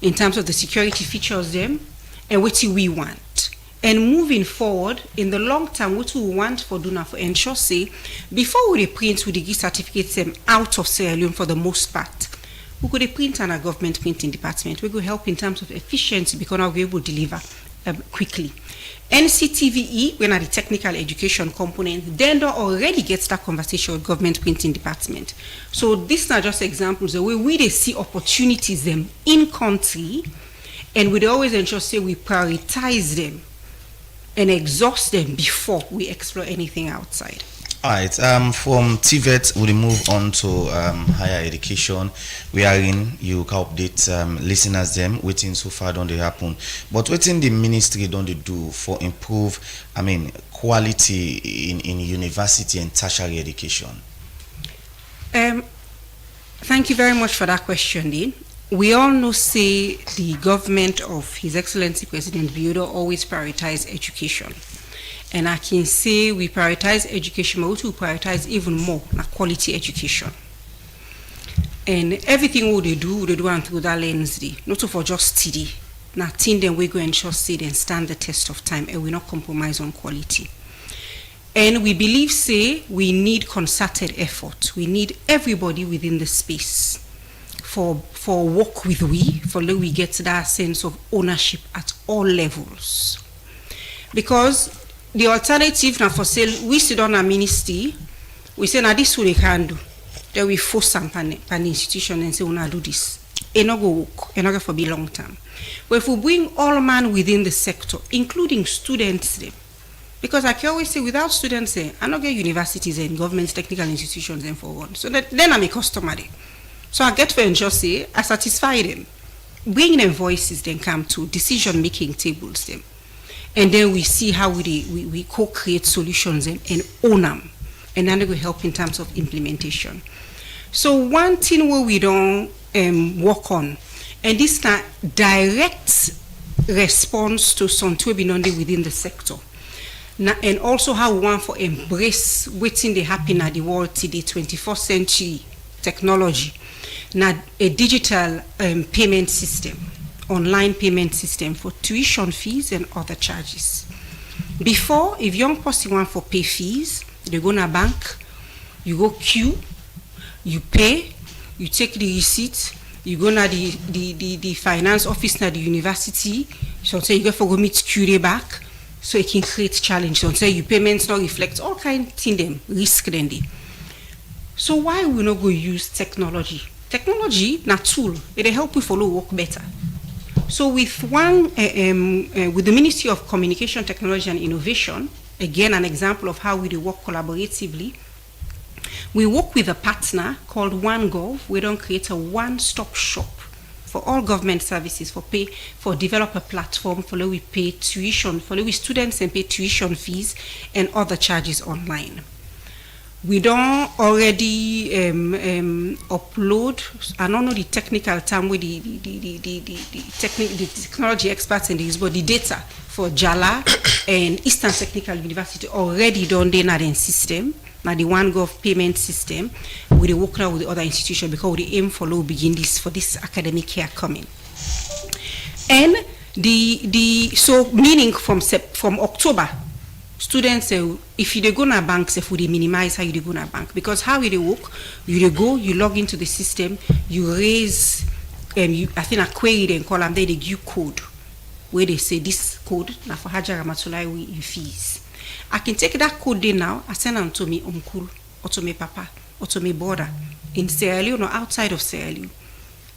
in terms of the security features them and what we want. And moving forward, in the long term, what we want for do now for ensure say, before we print with degree certificates them out of Sierra Leone for the most part, we could print on a government printing department. We could help in terms of efficiency because now we're able to deliver quickly. NCTVE, when at the technical education component, then already gets that conversation with government printing department. So these are just examples of where we see opportunities them in country, and we always ensure say we prioritize them and exhaust them before we explore anything outside. All right. From TVET, we move on to higher education. We are in. You can update listeners them. Waiting so far don't they happen, but waiting the ministry don't they do for improve? Quality in university and tertiary education. Thank you very much for that question, Dean. we all know say the government of His Excellency President Biodo always prioritize education. And I can say we prioritize education, but we prioritize even more quality education. And everything what they do and through that lens, not for just TD. Now, then we go and just sit and stand the test of time, and we not compromise on quality. And we believe, say, we need concerted effort. We need everybody within the space for work with we, for let we get that sense of ownership at all levels. Because the alternative now for sale, we sit on a ministry, we say, now this what they can do. Then we force some pan institution and say, we not do this. It not go work, it not go for be long term. But if we bring all man within the sector, including students, them, because I can always say, without students, I not get universities and government technical institutions and for one. So that, then I'm a customer. So I get to and just say, I satisfy them. Bring them voices, then come to decision-making tables, them. And then we see how we co-create solutions and own them. And then they will help in terms of implementation. So one thing where we don't work on, and this is a direct response to something within the sector. Now, and also how we want for embrace waiting they happen at the world today, 21st century technology. Now a digital payment system, online payment system for tuition fees and other charges. Before, if young person want for pay fees, they go to bank, you go queue, you pay, you take the receipt, you go to the finance office at the university, so say you go for go meet queue back. So it can create challenge. So say your payments not reflect all kind of thing them, risk then they. So why we not go use technology? Technology na tool, it help we follow work better. So with with the Ministry of Communication, Technology and Innovation, again an example of how we do work collaboratively, we work with a partner called OneGov. We don't create a one-stop shop for all government services, for develop a platform, for we pay tuition, for we students and pay tuition fees and other charges online. We don't already upload, I don't know the technical term with the technology experts in this, but the data for JALA and Eastern Technical University already done in that system. Now the OneGov payment system, we work now with the other institution because we aim for begin this for this academic year coming. And so meaning from October, students if you go to banks, if we minimize how you go to bank, because how you work, you go, you log into the system, you raise I think a query then call them, they give you code where they say this code now for Hajar Ramatulai you fees. I can take that code there now, I send them to me uncle, or to me papa, or to me brother in Sierra Leone or outside of Sierra Leone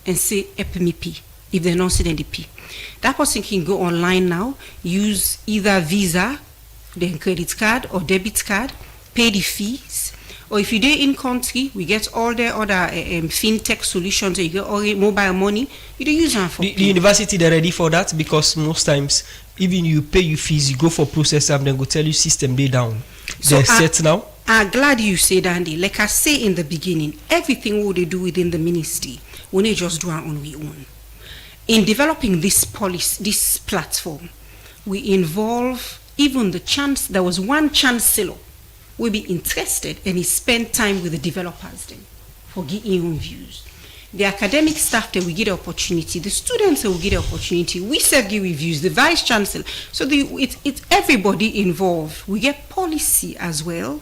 and say EPMP if they're not sending the P. That person can go online now, use either Visa, then credit card or debit card, pay the fees. Or if you're in country, we get all the other fintech solutions, you get all mobile money, you don't use them for the university, they're ready for that because most times, even you pay your fees, you go for process and then go tell you system they down. So they're set now. I'm glad you say that, Andy. Like I say in the beginning, everything what they do within the ministry, we need just do our own we own. In developing this policy, this platform, we involve even the chance, there was one chancellor will be interested and he spent time with the developers then for giving own views. The academic staff that we get the opportunity, the students that will get the opportunity, we serve give reviews, the vice chancellor. So it's everybody involved. We get policy as well.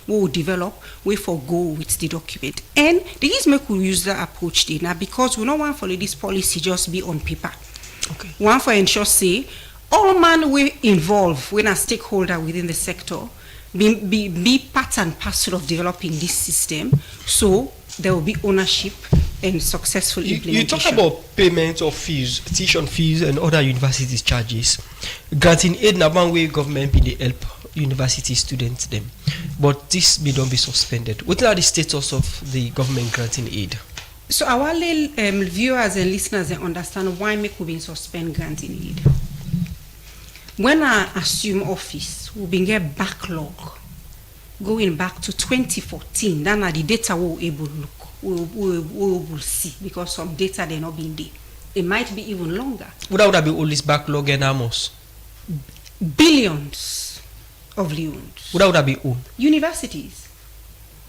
We will develop, we forgo with the document. And the reason we use that approach there now because we don't want for this policy just be on paper. Okay. We want for ensure say all man we involved when a stakeholder within the sector be part and parcel of developing this system, so there will be ownership and successful implementation. You talk about payment of fees, tuition fees and other universities charges. Granting aid na one way government be the help university students them, but this may don't be suspended. What are the status of the government granting aid? So our viewers and listeners understand why we be suspend granting aid. When I assume office, we've been get backlog going back to 2014. Then the data we were able to look. we will see, because some data they're not being there. It might be even longer. Would that be all this backlog and Amos? Billions of loans. Would that be all? Universities.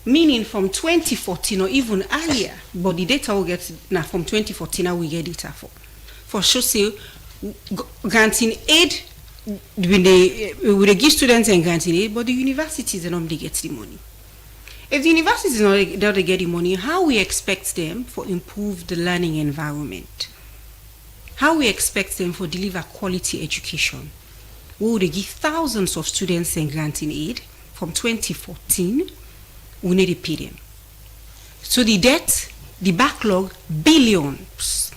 Meaning from 2014 or even earlier, but the data we get now from 2014 now we get data for sure. Say granting aid when they give students and granting aid, but the universities normally get the money. If the universities don't get the money, how we expect them for improve the learning environment? How we expect them for deliver quality education? We would give thousands of students and granting aid from 2014. We need to pay them. So the debt, the backlog, billions.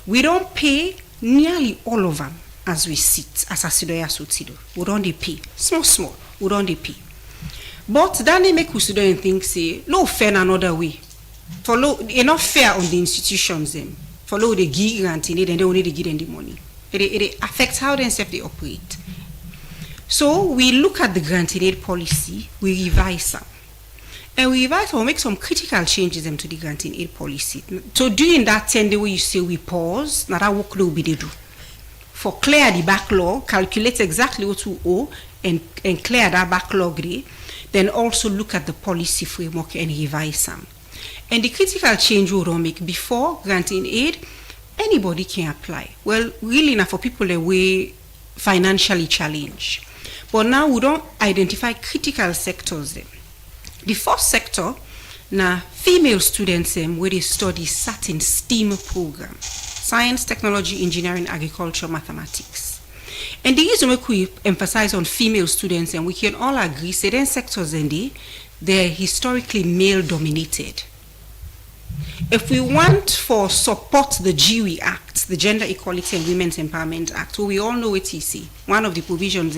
We don't pay nearly all of them as we sit, as a Sidoya Sotido. We don't pay. Small. We don't pay. But then they make us and think, say, no fair another way. Follow enough fair on the institutions them. Follow the give granting it and they only give them the money. It affects how they operate. So we look at the granting aid policy, we revise them. And we revise or make some critical changes to the granting aid policy. So during that 10 day where you say we pause, now that work will be they do. For clear the backlog, calculate exactly what we owe and clear that backlog there, then also look at the policy framework and revise them. And the critical change we will make before granting aid, anybody can apply. Well, really now for people that we financially challenged. But now we don't identify critical sectors there. The first sector, now female students where they study certain STEAM program, science, technology, engineering, agriculture, mathematics. And the reason we emphasize on female students, and we can all agree, certain sectors they're historically male dominated. If we want for support the GWE Act, the Gender Equality and Women's Empowerment Act, we all know what you see. One of the provisions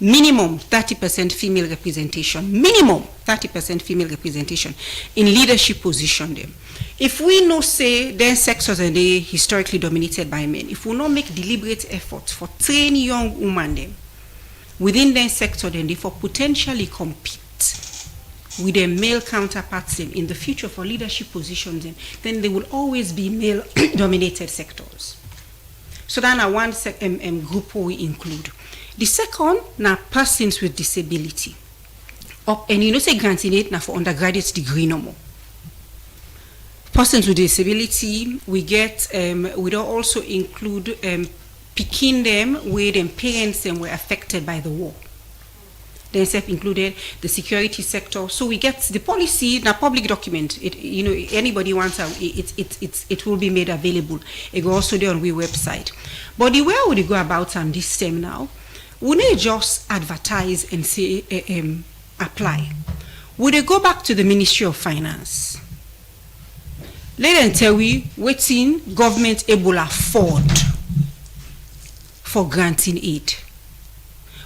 minimum 30% female representation, minimum 30% female representation in leadership position them. If we know say then sectors and they historically dominated by men, if we not make deliberate efforts for train young women them within their sector, then they for potentially compete with their male counterparts in the future for leadership positions, then they will always be male-dominated sectors. So that's one group we include. The second, now persons with disability. And you know, say granting it now for undergraduate degree no more. Persons with disability, we get, we don't also include picking them where their parents were affected by the war. They included the security sector. So we get the policy, now public document. Anybody wants it will be made available. It will also be on we website. But the way would you go about this term now? Would they just advertise and say apply? Would they go back to the Ministry of Finance? Let them tell we waiting government able afford for granting aid.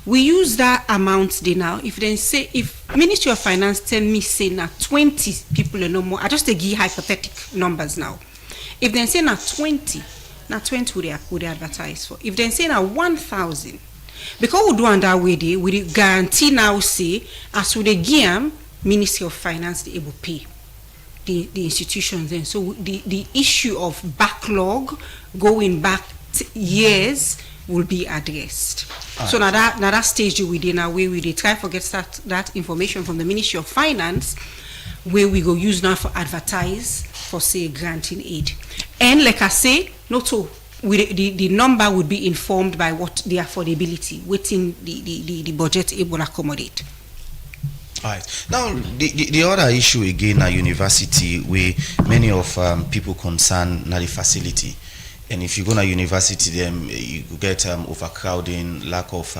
We use that amount there now. If they say, if Ministry of Finance tell me say now 20 people or no more, I just give hypothetical numbers now. If they say now 20 would they advertise for. If they say now 1,000, because we do on that way there, we guarantee now say as we give Ministry of Finance they able pay the institutions then. So the issue of backlog going back years will be addressed. So now that stage we did now where we try to get that information from the Ministry of Finance, where we go use now for advertise for say granting aid. And like I say, not so the number would be informed by what the affordability within the budget able accommodate. All right. Now the other issue again at university where many of people concerned now the facility. And if you go to university, then you get overcrowding, lack of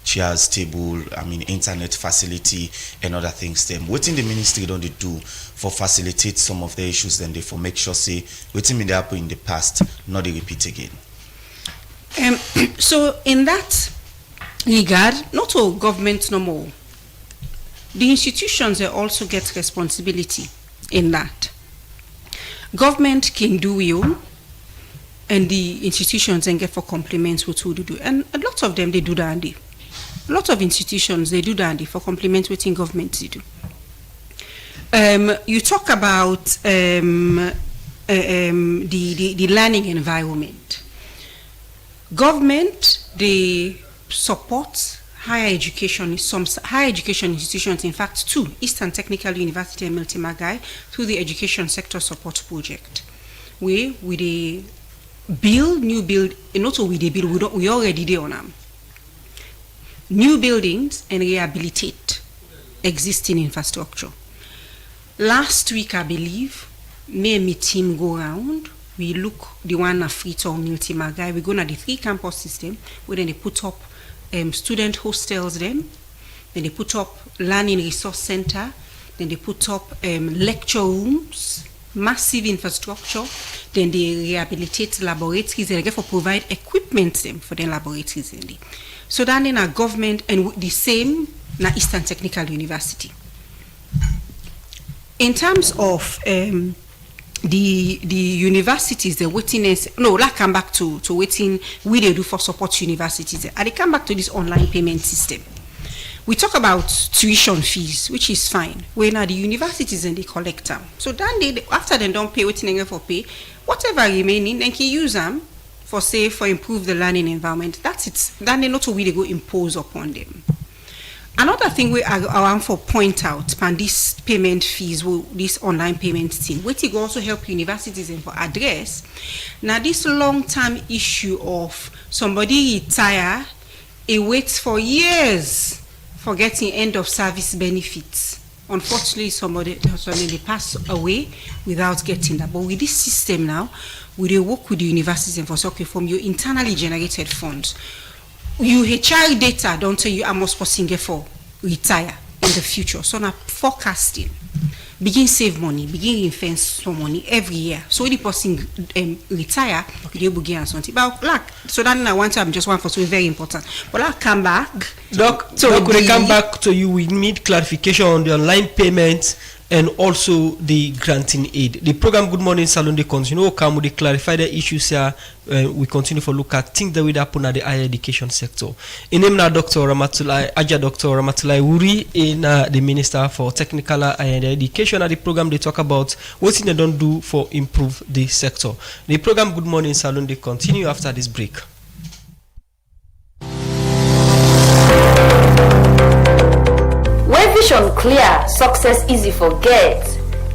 chairs, table, internet facility, and other things. Then, what in the ministry don't they do for facilitate some of the issues? Then they for make sure say what in the happen in the past, not they repeat again. So in that regard, not all governments no more. The institutions also get responsibility in that. Government can do you. And the institutions then get for compliments what to do. And a lot of them, they do that. A lot of institutions, they do that for compliments what in government they do. You talk about the learning environment. Government, they support higher education, some higher education institutions, in fact, two, Eastern Technical University and Milton Magai, through the Education Sector Support Project. We build, new build, and not only they build, we already there on them. New buildings and rehabilitate existing infrastructure. Last week, I believe, me and my team go around. We look the one at Freetown, Milton Magai. We go to the 3 campus system where then they put up student hostels. Then they put up learning resource center. Then they put up lecture rooms, massive infrastructure. Then they rehabilitate laboratories and therefore provide equipment them for the laboratories. So then in our government and the same na Eastern Technical University. In terms of the universities, the waiting, no, let's come back to waiting we they do for support universities. And they come back to this online payment system. We talk about tuition fees, which is fine. When are the universities and they collect them. So then they after they don't pay, waiting for pay, whatever remaining, then can use them for say for improve the learning environment. That's it. Then they not we they go impose upon them. Another thing we I want for point out, and this payment fees, this online payment thing, which will also help universities and for address. Now this long-term issue of somebody retire, it waits for years for getting end of service benefits. Unfortunately, somebody they pass away without getting that. But with this system now, we work with the universities and for okay, from your internally generated funds. UHR data don't tell you how much person get for retire in the future. So now forecasting, begin save money, begin invest some money every year. So when the person retire, they will get something. But like, so then I want to just one for so very important. But I'll come back. Doc, so could I come back to you? We need clarification on the online payments and also the granting aid. The program Good Morning Salon, they continue come with the clarify the issues here. We continue to look at things that will happen at the higher education sector. In name now Dr. Ramatulai Wuri, in the Minister for Technical and Education. At the program they talk about what they don't do for improve the sector. The program Good Morning Salon, they continue after this break. When vision clear, success easy forget.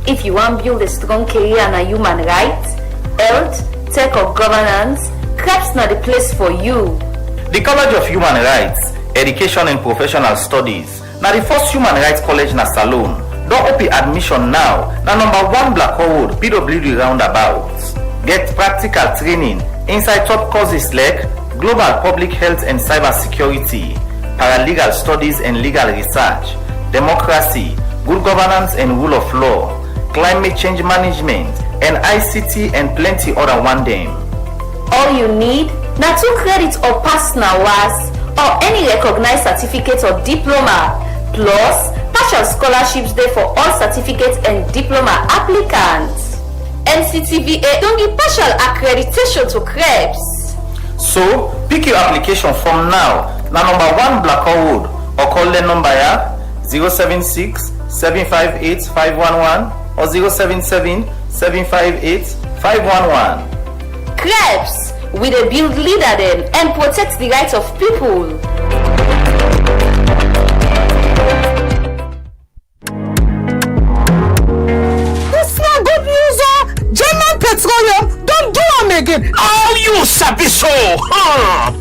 If you want build a strong career and a human rights, health, tech or governance, CREPS not the place for you. The College of Human Rights, Education and Professional Studies, now the first human rights college na Salon. Don't open admission now. Now number 1 Blackwell Road, PWD roundabout. Get practical training inside top courses like Global Public Health and Cyber Security, Paralegal Studies and Legal Research, Democracy, Good Governance and Rule of Law, Climate Change Management, and ICT and plenty other one them. All you need, now 2 credits or pass now was, or any recognized certificate or diploma, plus partial scholarships there for all certificates and diploma applicants. NCTVA don't give partial accreditation to CREPS. So, pick your application from now. Now number 1 Blackwell Road, or call the number 076-758-511 or 077-758-511. CREPS, we dey build leader them and protect the rights of people. This na good news, German Petroleum don't do am again. Oh, you sabi so,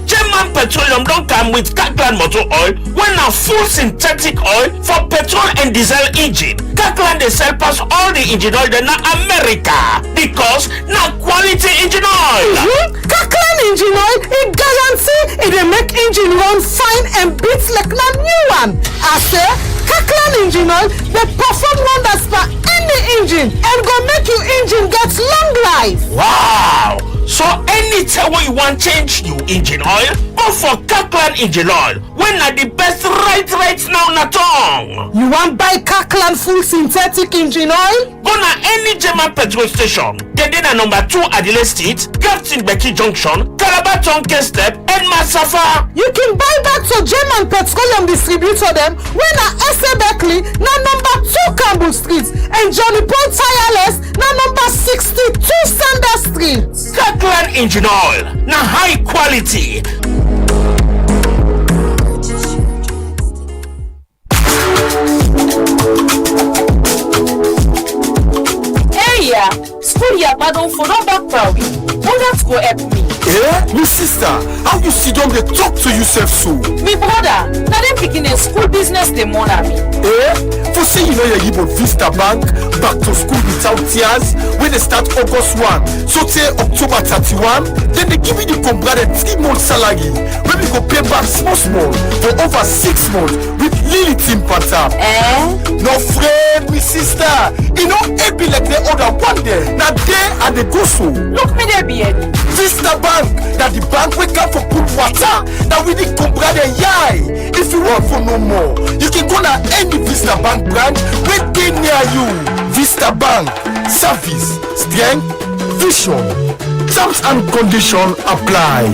German Petroleum don't come with Kirkland motor oil when a full synthetic oil for petrol and diesel engine. Kirkland they sell pass all the engine oil in America because na quality engine oil. Kirkland engine oil, it guarantee it dey make engine run fine and beat like na new one. I say Kirkland engine oil they perform wonders for any engine and go make your engine get long life. Wow! So anytime when you want change your engine oil, go for Kirkland engine oil. When are the best right now na tongue? You want buy Kirkland full synthetic engine oil? Go na any German petrol station. They did a number 2 Adelaide Street, Captain Becky Junction, Calabar Tonke Step, and Masafa. You can buy back to German Petroleum Distributor them when na SA Beckley na number 2 Campbell Street and Johnny Paul Tireless na number 62 Sanders Street. Kirkland engine oil, na high quality. Area, school ya pardon for no back proud. Mothers go help me. My sister, how you sit down they talk to yourself so? Me brother, now them picking a school business they mona me. For say you know you give Vista Bank back to school without tears when they start August 1. So say October 31, then they give you the completed 3 months salary. When we go pay back small for over 6 months with Lily Team Pantap. No friend, my sister. You know, it be like the other one day. Now they and they go so. Look me there be any. Vista Bank, that the bank we come for good water. That we need completed yai. If you want for no more, you can go to any Vista Bank branch waiting near you. Vista Bank, service, strength, vision. Terms and conditions apply.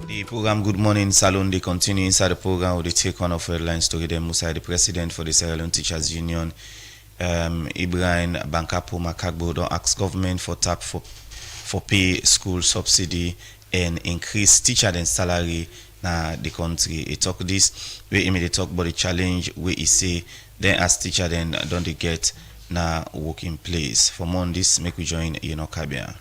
The program Good Morning Salon, they continue inside the program with the take on of headline story. Then Musa, the president for the Sierra Leone Teachers Union, Ibrahim Bankapo Makagbo, don't ask government for tap for pay school subsidy and increase teacher and salary na the country. He talk this we immediately talk about the challenge where he say then as teacher then don't they get na working place. For more on this, make we join Kabia.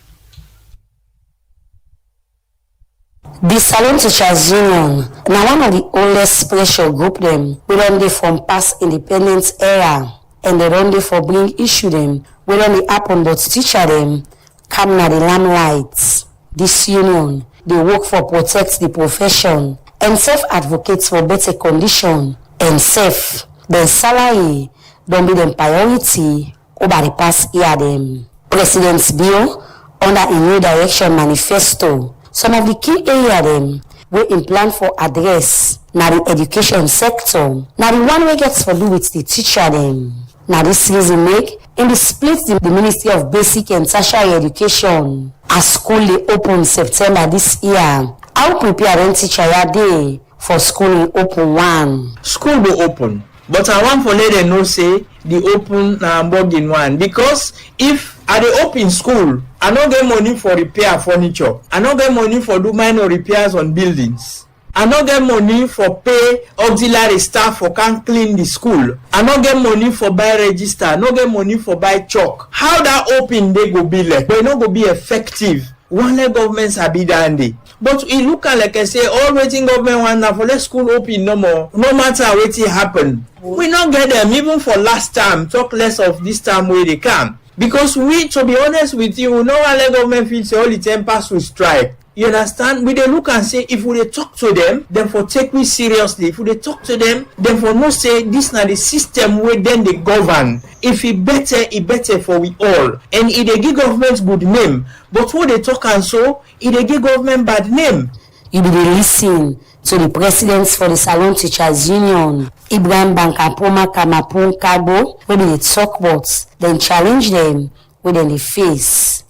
The Salon Teachers Union now one of the oldest special group them we don't dey from past independence era and they don't dey for bring issue them we don't dey happen but teacher them come na the limelight. This union they work for protect the profession and self-advocates for better condition and safe. Their salary don't be them priority over the past year them. President's bill under a new direction manifesto. Some of the key area them we implant for address now the education sector. Now the one we gets for do with the teacher them. Now this reason make in the split the Ministry of Basic and Tertiary Education as school they open September this year. How prepare them teacher day for school in open one? School will open, but I want for let them know say the open na in one because if at the open school, I don't get money for repair furniture. I don't get money for do minor repairs on buildings. I don't get money for pay auxiliary staff for can clean the school. I don't get money for buy register. I don't get money for buy chalk. How that open they go be like? But not go be effective. One leg governments are be dandy. But it look like I say all waiting government want now for let school open no more. No matter what it happen. We not get them even for last time. Talk less of this time where they come. Because we, to be honest with you, no one government feels say all the 10 pass will strike. You understand? We they look and say if we they talk to them, then for take me seriously. If we they talk to them, then for no say this na the system where then they govern. If it better for we all. And if they give government good name, but what they talk and so, if they give government bad name. You be listen to the presidents for the Salon Teachers Union, Ibrahim Bankapoma Kamapun Kabo, when they talk about, then challenge them within the face.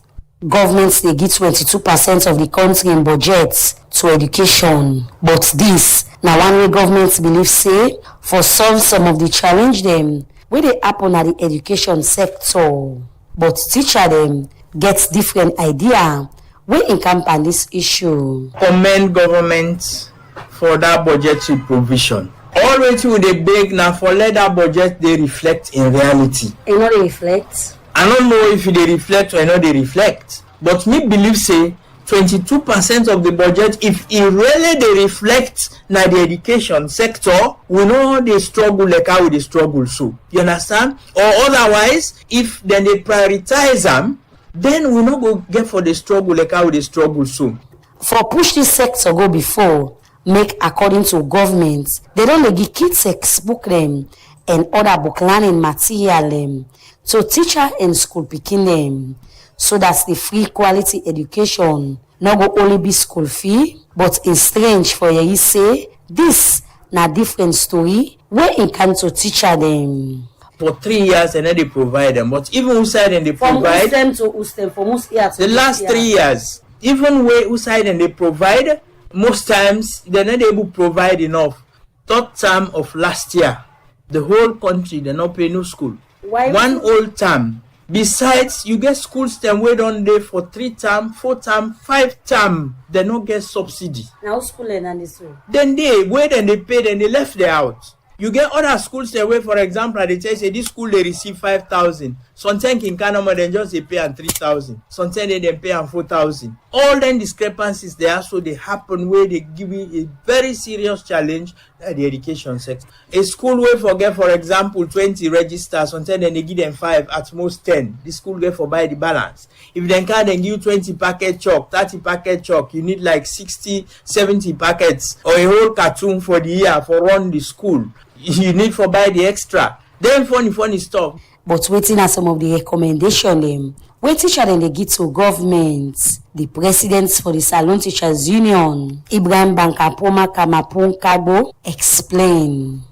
Governments they give 22% of the country in budget to education. But this, now one way governments believe say, for some of the challenge them, where they happen at the education sector. But teacher them gets different idea where encompass this issue. Commend government for that budgetary provision. Already with the big now for let that budget they reflect in reality. You know they reflect? I don't know if they reflect or not they reflect. But me believe say 22% of the budget, if it really they reflect na the education sector, we know they struggle like how they struggle so. You understand? Or otherwise, if then they prioritize them, then we no go get for the struggle like how they struggle so. For push this sector go before, make according to government, they don't give kids textbook them and other book learning material to teacher and school pikin them, so that the free quality education not go only be school fee, but it's strange for you say this na different story where it can to teacher them. For 3 years and then they provide them, but even outside and they provide from the last 3 years, even where outside and they provide, most times they're not able to provide enough. Third term of last year, the whole country they not pay no school. One whole term. Besides, you get schools them wait on there for 3 term, 4 term, 5 term. They not get subsidy. Now school and this way. Then they wait and they paid and they left there out. You get other schools there where, for example, they tell you this school they receive 5,000. Sometimes in Canada they just they pay and 3,000. Sometimes they pay and 4,000. All then discrepancies there, so they happen where they give you a very serious challenge at the education sector. A school where forget, for example, 20 registers, sometimes then they give them 5, at most 10. The school get for buy the balance. If they can then give you 20 packet chalk, 30 packet chalk, you need like 60, 70 packets or a whole cartoon for the year for run the school. You need for buy the extra. Then funny stuff. But waiting at some of the recommendation them, where teacher then they get to government, the presidents for the Salon Teachers Union, Ibrahim Bankapoma Kamapon Kabo, explain.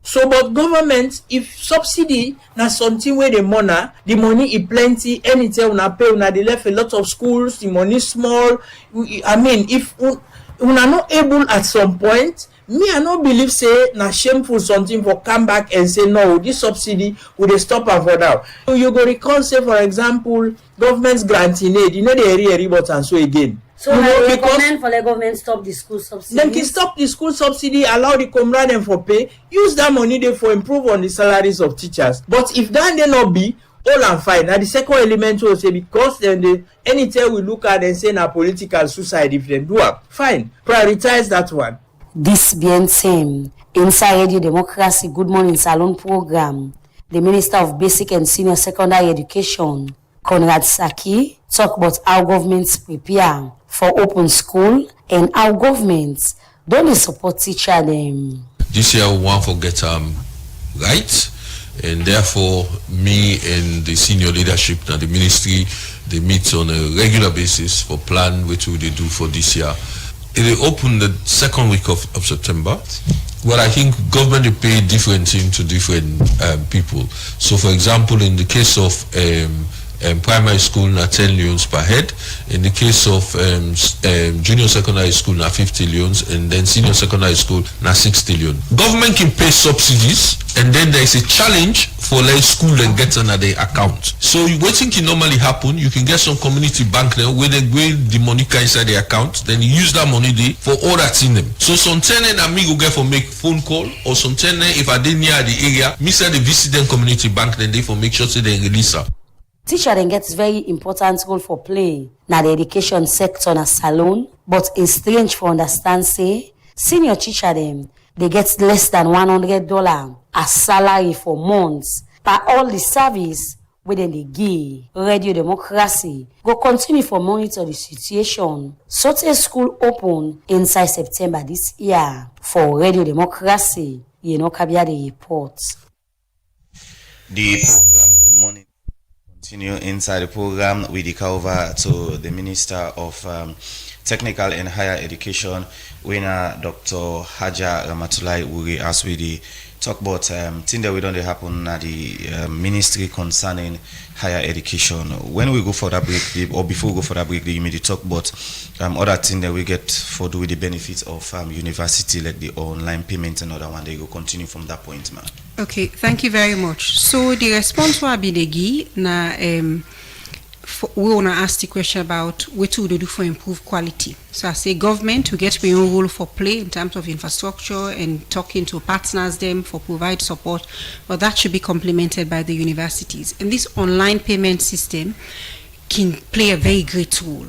So, but government, if subsidy na something where the money is plenty, anytime una pay, una they left a lot of schools, the money small. I mean, if una not able at some point, me I not believe say na shameful something for come back and say no, this subsidy will they stop and for now. So you go recall say for example government's granting aid, you know the area but and so again. So I recommend for the government stop the school subsidy. Then can stop the school subsidy, allow the comrade them for pay, use that money there for improve on the salaries of teachers. But if that they not be all and fine. Now the second element will say because then the anytime we look at and say na political suicide if they do it, fine. Prioritize that one. This being same, inside Radio Democracy Good Morning Salon program, the Minister of Basic and Senior Secondary Education, Conrad Saki, talk about how governments prepare for open school and how governments don't support teacher them. This year we want to get right, and therefore me and the senior leadership and the ministry, they meet on a regular basis for plan what will they do for this year. It will open the second week of September. Well, I think government will pay different things to different people. So, for example, in the case of primary school, na 10 leones per head. In the case of junior secondary school, na 50 leones, and then senior secondary school, na 60 leones. Government can pay subsidies, and then there is a challenge for like school and get another account. So what think can normally happen? You can get some community bank there where they go the money inside the account, then you use that money there for all that's in them. So sometimes I me go get for make phone call, or sometimes if I did near the area, me say the visit them community bank, then they for make sure they release her. Teacher then gets very important role for play na the education sector na Salon, but it's strange for understand say senior teacher them they get less than $100 as salary for months by all the service within the give. Radio Democracy go continue for monitor the situation. Sote school open inside September this year. For Radio Democracy, you know Kabia the report. The program Good Morning continue inside the program. We take over to the Minister of Technical and Higher Education, winner Dr. Haja Ramatulai Wuri, as we talk about things that we don't happen at the ministry concerning higher education. When we go for that break, or before we go for that break, you may talk about other things that we get for do with the benefits of university, like the online payment and other one. They go continue from that point, man. Okay, thank you very much. So the response will be the gi na we want to ask the question about what do they do for improved quality. So I say government to get their own role for play in terms of infrastructure and talking to partners them for provide support, but that should be complemented by the universities. And this online payment system can play a very great role.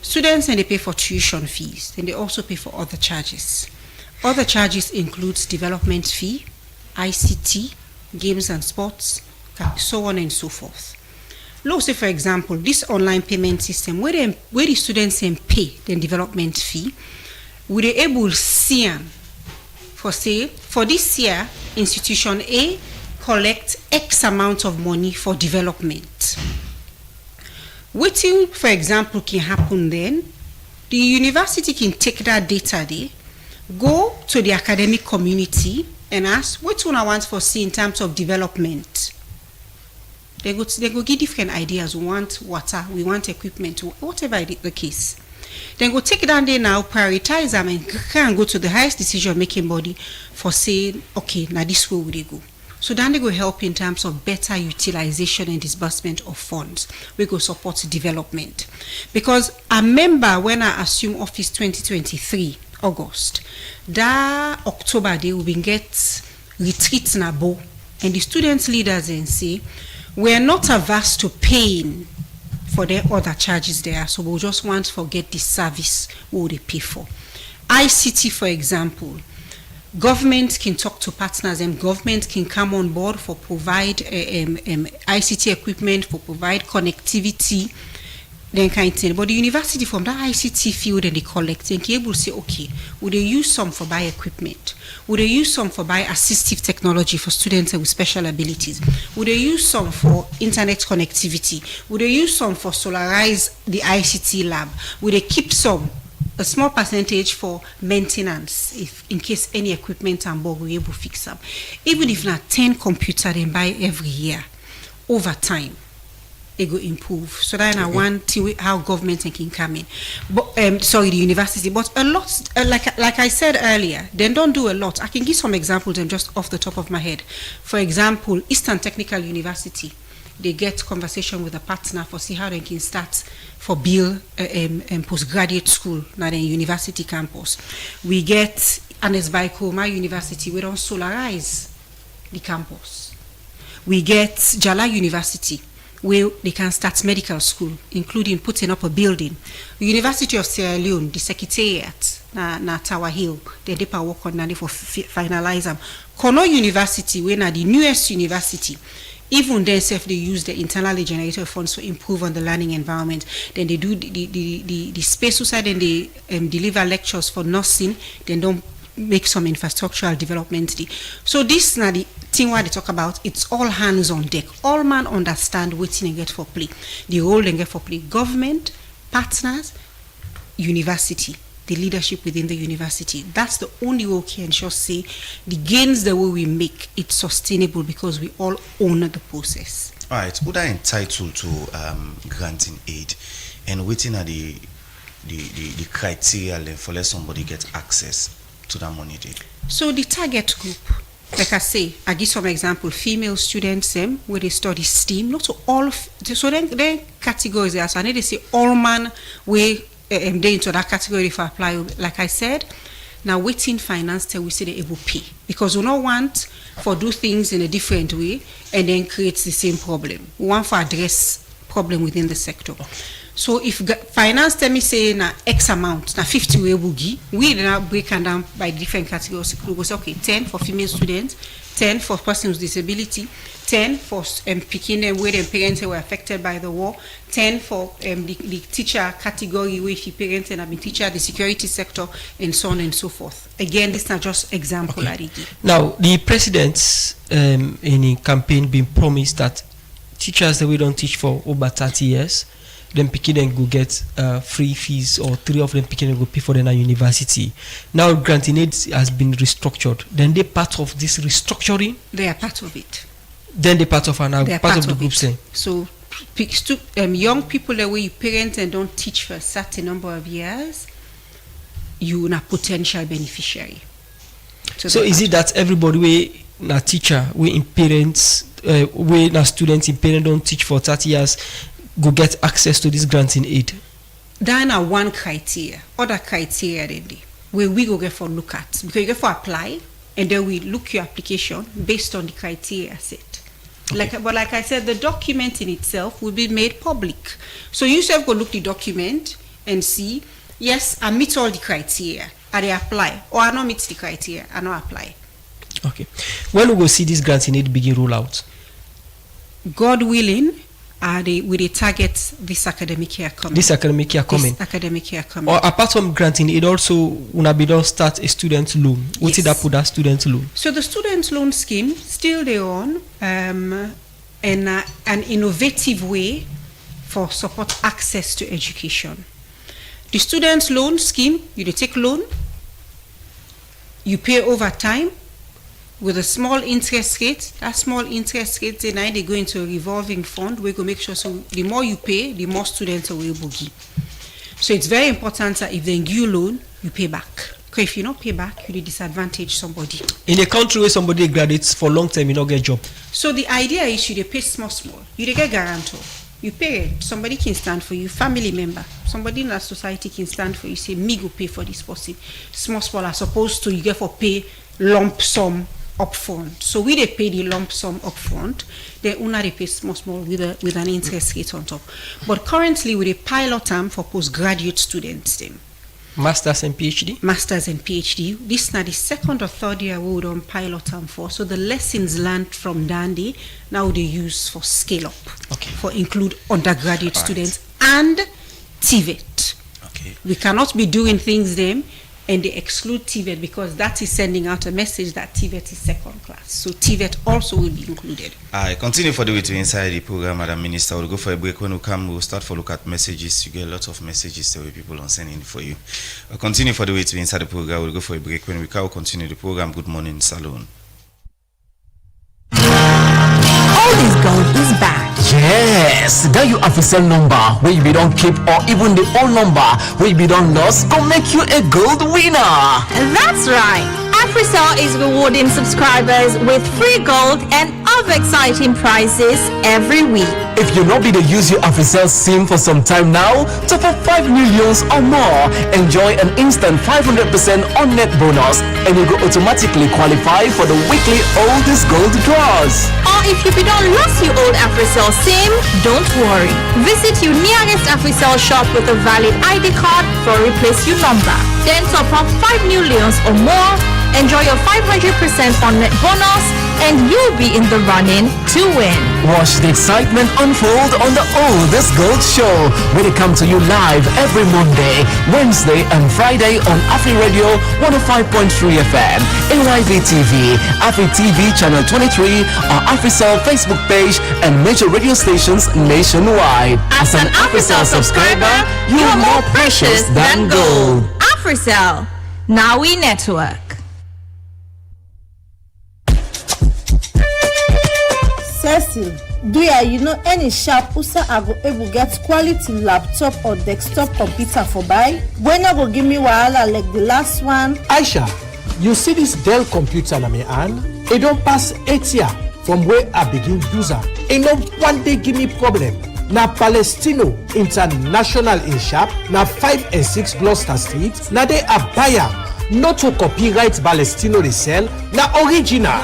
Students and they pay for tuition fees, then they also pay for other charges. Other charges includes development fee, ICT, games and sports, so on and so forth. Let's say, for example, this online payment system, where the students pay the development fee, we are able to see for say, for this year, institution A collect X amount of money for development. Waiting, for example, can happen then. The university can take that data there, go to the academic community and ask, what one I want for see in terms of development? They go give different ideas. We want water, we want equipment, whatever the case. Then go take it down there now, prioritize them, and can go to the highest decision-making body for saying, okay, now this way will they go. So then they go help in terms of better utilization and disbursement of funds. We go support development. Because I remember when I assumed office 2023, August, that October they will be get retreats na bo, and the student leaders and say, we are not averse to paying for their other charges there, so we'll just want to forget the service what they pay for. ICT, for example, government can talk to partners and government can come on board for provide ICT equipment, for provide connectivity, then kind of thing. But the university from that ICT field and they collect and can able to say, okay, would they use some for buy equipment? Would they use some for buy assistive technology for students with special abilities? Would they use some for internet connectivity? Would they use some for solarize the ICT lab? Would they keep some, a small percentage for maintenance if in case any equipment and bug we're able to fix them? Even if not 10 computers they buy every year, over time, it will improve. So that I want to how government can come in. But the university. But a lot, like I said earlier, they don't do a lot. I can give some examples just off the top of my head. For example, Eastern Technical University, they get conversation with a partner for see how they can start for build postgraduate school now the university campus. We get Anes Baiko, my university, we don't solarize the campus. We get Jala University, where they can start medical school, including putting up a building. University of Sierra Leone, the secretariat, na Tower Hill, they work on for finalize them. Kono University, where na the newest university, even then they use the internally generated funds to improve on the learning environment. Then they do the space side and they deliver lectures for nursing, then don't make some infrastructural development. So this now the thing what they talk about, it's all hands on deck. All man understand what they get for play. The role they get for play. Government, partners, university, the leadership within the university. That's the only way we can just say the gains the way we make it sustainable because we all own the process. All right, who are entitled to granting aid and waiting at the criteria for let somebody get access to that money there? So the target group, like I say, I give some example, female students where they study STEAM, not to all so then categories there. So I need to say all man we they into that category if I apply. Like I said, now waiting finance till we say they able pay. Because we don't want for do things in a different way and then creates the same problem. We want for address problem within the sector. So if finance tell me say na X amount, na 50 we will give, we now break them down by different categories. We go say okay, 10 for female students, 10 for persons with disability, 10 for picking them where their parents were affected by the war, 10 for the teacher category where if your parents have been teacher, the security sector, and so on and so forth. Again, this is not just example. Okay. Now, the president's in a campaign been promised that teachers that we don't teach for over 30 years, then picking and go get free fees, or 3 of them picking and go pay for the university. Now granting aid has been restructured. Then they part of this restructuring. They are part of it. Then they part of an part of the group saying. So young people the way you parent and don't teach for a certain number of years, you are a potential beneficiary. So is it that everybody we na teacher, we in parents, we na students in parents don't teach for 30 years, go get access to this granting aid? That are one criteria. Other criteria then where we go get for look at, because you get for apply and then we look your application based on the criteria set. Okay. Like I said, the document in itself will be made public. So you self go look the document and see, yes, I meet all the criteria. I they apply, or I not meet the criteria, I not apply. Okay. When we go see this granting aid begin roll out? God willing, will they target this academic year coming? This academic year coming. Or apart from granting, it also be done start a student loan. What did I put that student loan? So the student loan scheme still they on an innovative way for support access to education. The student loan scheme, you take loan, you pay over time with a small interest rate. That small interest rate, then they go into a revolving fund. We go make sure so the more you pay, the more students are able to give. So it's very important that if they give you loan, you pay back. Because if you don't pay back, you disadvantage somebody. In a country where somebody graduates for long time, you don't get a job. So the idea is you pay small. You get guarantor. You pay, somebody can stand for you, family member, somebody in that society can stand for you, say, me go pay for this person. Small, as opposed to you get for pay lump sum upfront. So we they pay the lump sum upfront, then una they pay small with an interest rate on top. But currently with a pilot term for postgraduate students then. Masters and PhD? Masters and PhD. This is now the second or third year we would on pilot term for. So the lessons learned from Dandy now they use for scale up. Okay. For include undergraduate students and TVET. Okay. We cannot be doing things them and they exclude TVET because that is sending out a message that TVET is second class. So TVET also will be included. I continue for the way to inside the program, Madam Minister. We'll go for a break. When we come, we'll start for look at messages. You get a lot of messages the way people are sending for you. We'll continue for the way to inside the program. We'll go for a break. When we come, we'll continue the program. Good morning, Salon. All this gold is back. Yes, that your official number where you be don't keep or even the old number where you be don't lost go make you a gold winner. That's right. AfriCell is rewarding subscribers with free gold and other exciting prizes every week. If you not be to use your AfriCell SIM for some time now, top up 5 millions or more, enjoy an instant 500% on net bonus, and you go automatically qualify for the weekly oldest gold draws. Or if you don't lose your old AfriCell SIM, don't worry. Visit your nearest AfriCell shop with a valid ID card for replace your number. Then top up 5 millions or more, enjoy your 500% on net bonus, and you'll be in the running to win. Watch the excitement unfold on the oldest gold show when it comes to you live every Monday, Wednesday and Friday on Afri Radio 105.3 FM, AYV TV, Afri TV channel 23, our AfriCell Facebook page, and major radio stations nationwide. As an AfriCell subscriber, you are more precious than gold. AfriCell, now we network. Cecil, do you know any sharp usa I go able get quality laptop or desktop computer for buy? When I go give me wahala like the last one? Aisha, you see this Dell computer na me hand? It don't pass 8 years from where I begin user. It no one day give me problem. Na Palestino International in shop, na 5 and 6 Gloucester Street, na they are buyer. Not to copyright Palestino they sell, na original.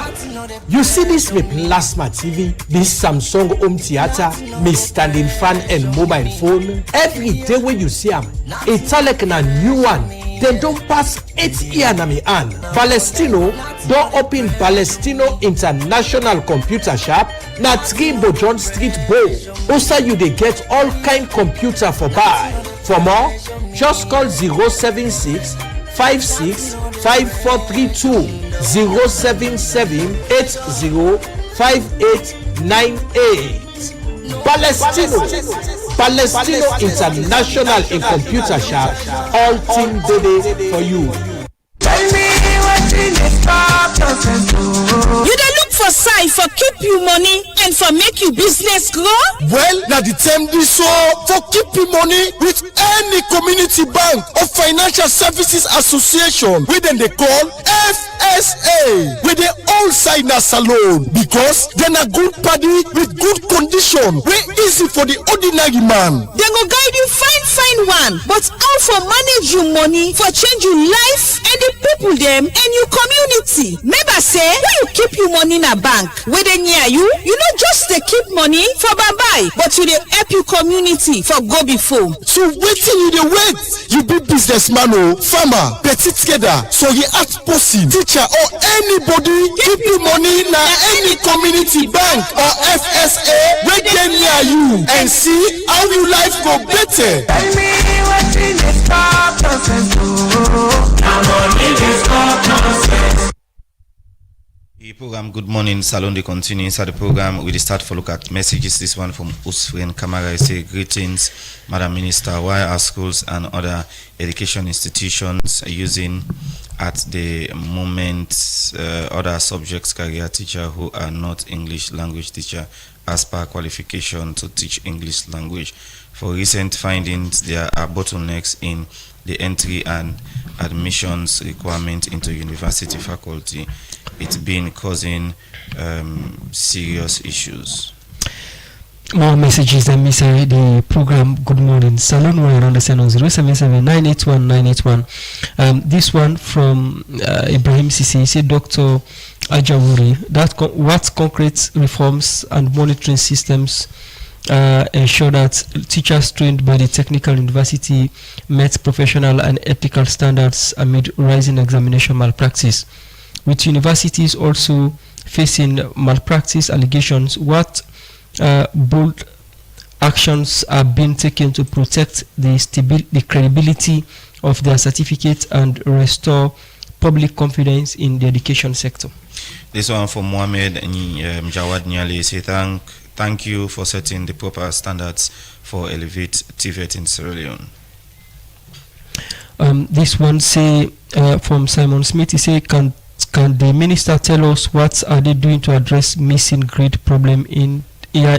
You see this me plasma TV, this Samsung home theater, me standing fan and mobile phone. Every day when you see them, it's like a new one. They don't pass 8 years na me hand. Palestino don't open Palestino International Computer Shop na 3 Bojon Street Bow. Also you they get all kind computer for buy. For more, just call 076 56 5432 077805898. Palestino International in Computer Shop. All things they for you. Tell me what in the you dey look for side for keep you money and for make you business grow? Well, na the term be so for keep you money with any community bank or financial services association wey dem dey call FSA wey dey all side na Salon because dem na good party with good condition wey easy for the ordinary man. Dem go guide you fine one, but how for manage your money for change your life and the people dem and your community. Remember say when you keep your money in a bank wey dey near you, you no not just dey keep money for bye but you dey help your community for go before. So wetin you dey wait? You be businessman o, farmer, petty trader, sorry art person, teacher or anybody, keep your money na any community bank or FSA wey dey near you and see how your life go better. Tell me wetin dey stop nonsense o. Na money dey stop nonsense. The program Good Morning Salon, they continue inside the program. We start for look at messages. This one from Usfren Kamara. I say, greetings, Madam Minister. Why are schools and other education institutions using at the moment other subjects career teacher who are not English language teacher as per qualification to teach English language? For recent findings, there are bottlenecks in the entry and admissions requirement into university faculty. It's been causing serious issues. More messages than me say the program Good Morning Salon. We're on the send on 077-981-981. This one from Ibrahim Sisi. He said, Dr. Ajawuri, what concrete reforms and monitoring systems ensure that teachers trained by the technical university met professional and ethical standards amid rising examination malpractice? With universities also facing malpractice allegations, what bold actions are being taken to protect the credibility of their certificate and restore public confidence in the education sector? This one from Mohammed Jawad Nyali. Say thank you for setting the proper standards for Elevate TVET in Sierra Leone. This one say from Simon Smith. He say, can the minister tell us what are they doing to address missing grade problem in year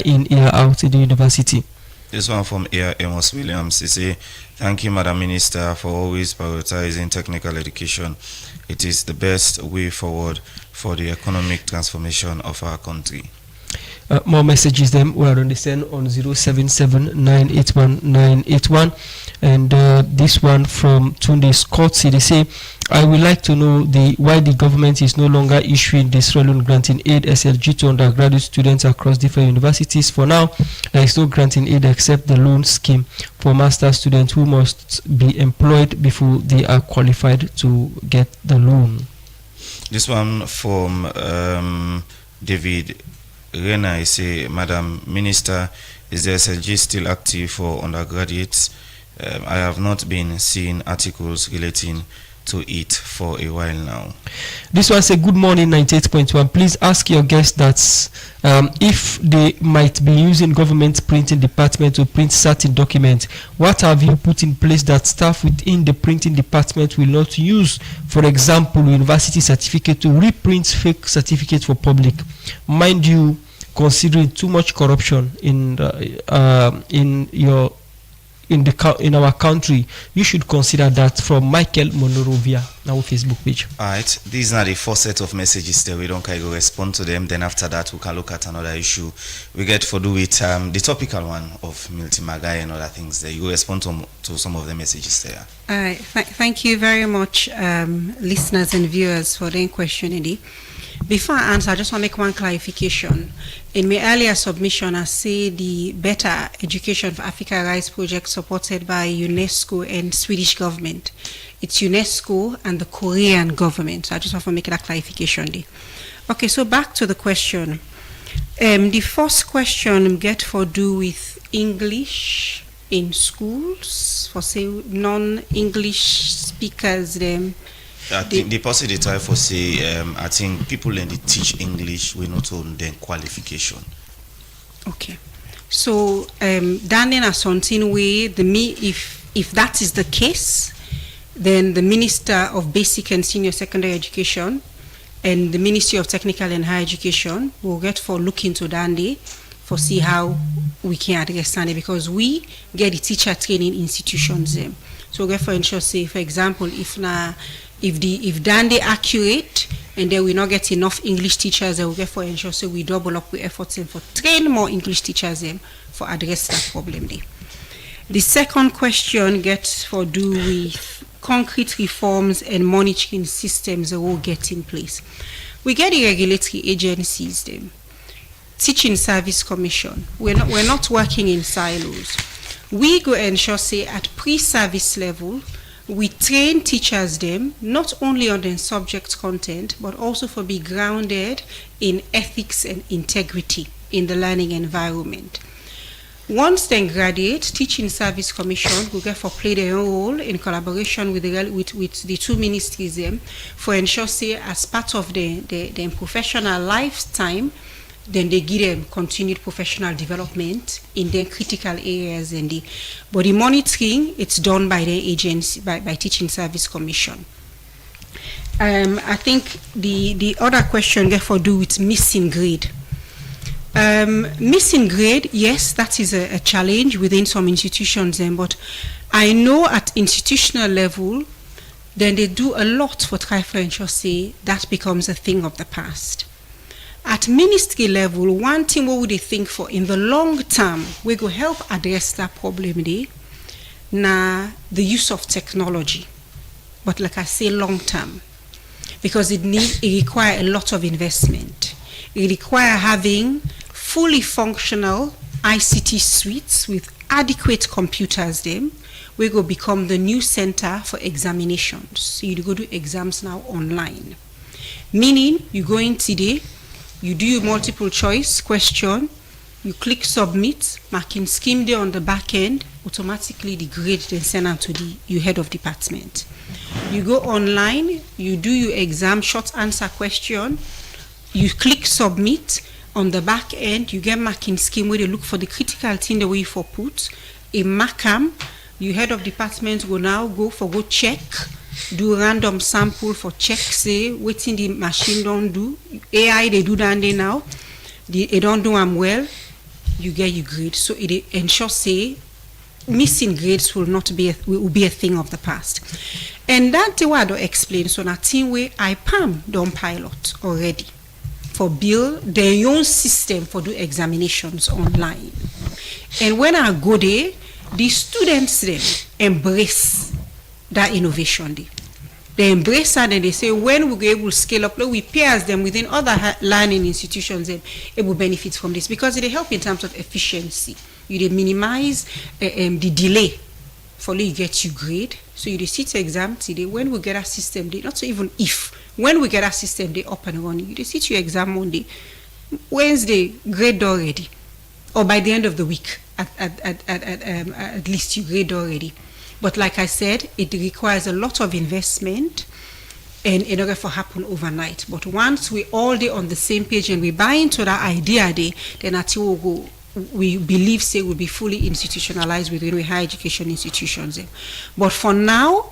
out in the university? This one from Amos Williams. He say, thank you, Madam Minister, for always prioritizing technical education. It is the best way forward for the economic transformation of our country. More messages them we are on the send on 077-981-981, and this one from Tunde Scott. They say, I would like to know why the government is no longer issuing the Sierra Leone granting aid SLG to undergraduate students across different universities. For now, there is no granting aid except the loan scheme for master students who must be employed before they are qualified to get the loan. This one from David Rena. I say, Madam Minister, is the SLG still active for undergraduates? I have not been seeing articles relating to it for a while now. This one say, good morning 98.1. Please ask your guests that if they might be using government printing department to print certain documents, what have you put in place that staff within the printing department will not use? For example, university certificate to reprint fake certificate for public. Mind you, considering too much corruption in our country, you should consider that. From Michael Monorovia, our Facebook page. Alright, these are the first set of messages there. We don't go respond to them. Then after that, we can look at another issue. We get for do with the topical one of Milty Magai and other things there. You respond to some of the messages there. Alright, thank you very much, listeners and viewers, for the question. Before I answer, I just want to make one clarification. In my earlier submission, I say the Better Education for Africa Rights project supported by UNESCO and Swedish government. It's UNESCO and the Korean government. So I just want to make that clarification there. Okay, so back to the question. The first question get for do with English in schools, for say non-English speakers them. I think the possibility try for say I think people in the teach English will not own their qualification. Okay, so then in a certain way, if that is the case, then the Minister of Basic and Senior Secondary Education and the Ministry of Technical and Higher Education will get for look into that for see how we can address that, because we get the teacher training institutions them. So get for ensure say, for example, if Dande accurate and then we not get enough English teachers, then we get for ensure so we double up with efforts and for train more English teachers for address that problem there. The second question gets for do with concrete reforms and monitoring systems that will get in place. We get the regulatory agencies them. Teaching Service Commission, we're not working in silos. We go ensure say at pre-service level, we train teachers them not only on the subject content, but also for be grounded in ethics and integrity in the learning environment. Once they graduate, Teaching Service Commission will get for play their own role in collaboration with the two ministries for ensure say as part of their professional lifetime, then they give them continued professional development in their critical areas but the monitoring it's done by the agency by Teaching Service Commission. I think the other question therefore do with missing grade. Missing grade, yes, that is a challenge within some institutions, but I know at institutional level, then they do a lot for try for ensure say that becomes a thing of the past. At ministry level, one thing what would they think for in the long term, we go help address that problem there, na the use of technology. But like I say, long term, because it require a lot of investment. It require having fully functional ICT suites with adequate computers them. We go become the new center for examinations. So you go do exams now online. Meaning you go in today, you do your multiple choice question, you click submit, marking scheme there on the back end, automatically the grade then send out to your head of department. You go online, you do your exam short answer question, you click submit, on the back end you get marking scheme where they look for the critical thing the way for put, a markam, your head of department will now go check, do random sample for check, say waiting the machine don't do, AI they do that now, they don't do them well, you get your grade. So it ensures say missing grades will be a thing of the past. And that the word I explain, so na thing where IPAM don't pilot already for build their own system for do examinations online. And when I go there, the students then embrace that innovation there. They embrace that and they say when we go able to scale up, we pairs them within other learning institutions and it will benefit from this because it help in terms of efficiency. You minimize the delay for you get your grade. So you sit exam today when we get a system, they not so even if when we get a system they up and running, you sit your exam Monday, Wednesday grade already, or by the end of the week at least you grade already. But like I said, it requires a lot of investment and in order for happen overnight. But once we all day on the same page and we buy into that idea then at we believe say will be fully institutionalized within higher education institutions. But for now,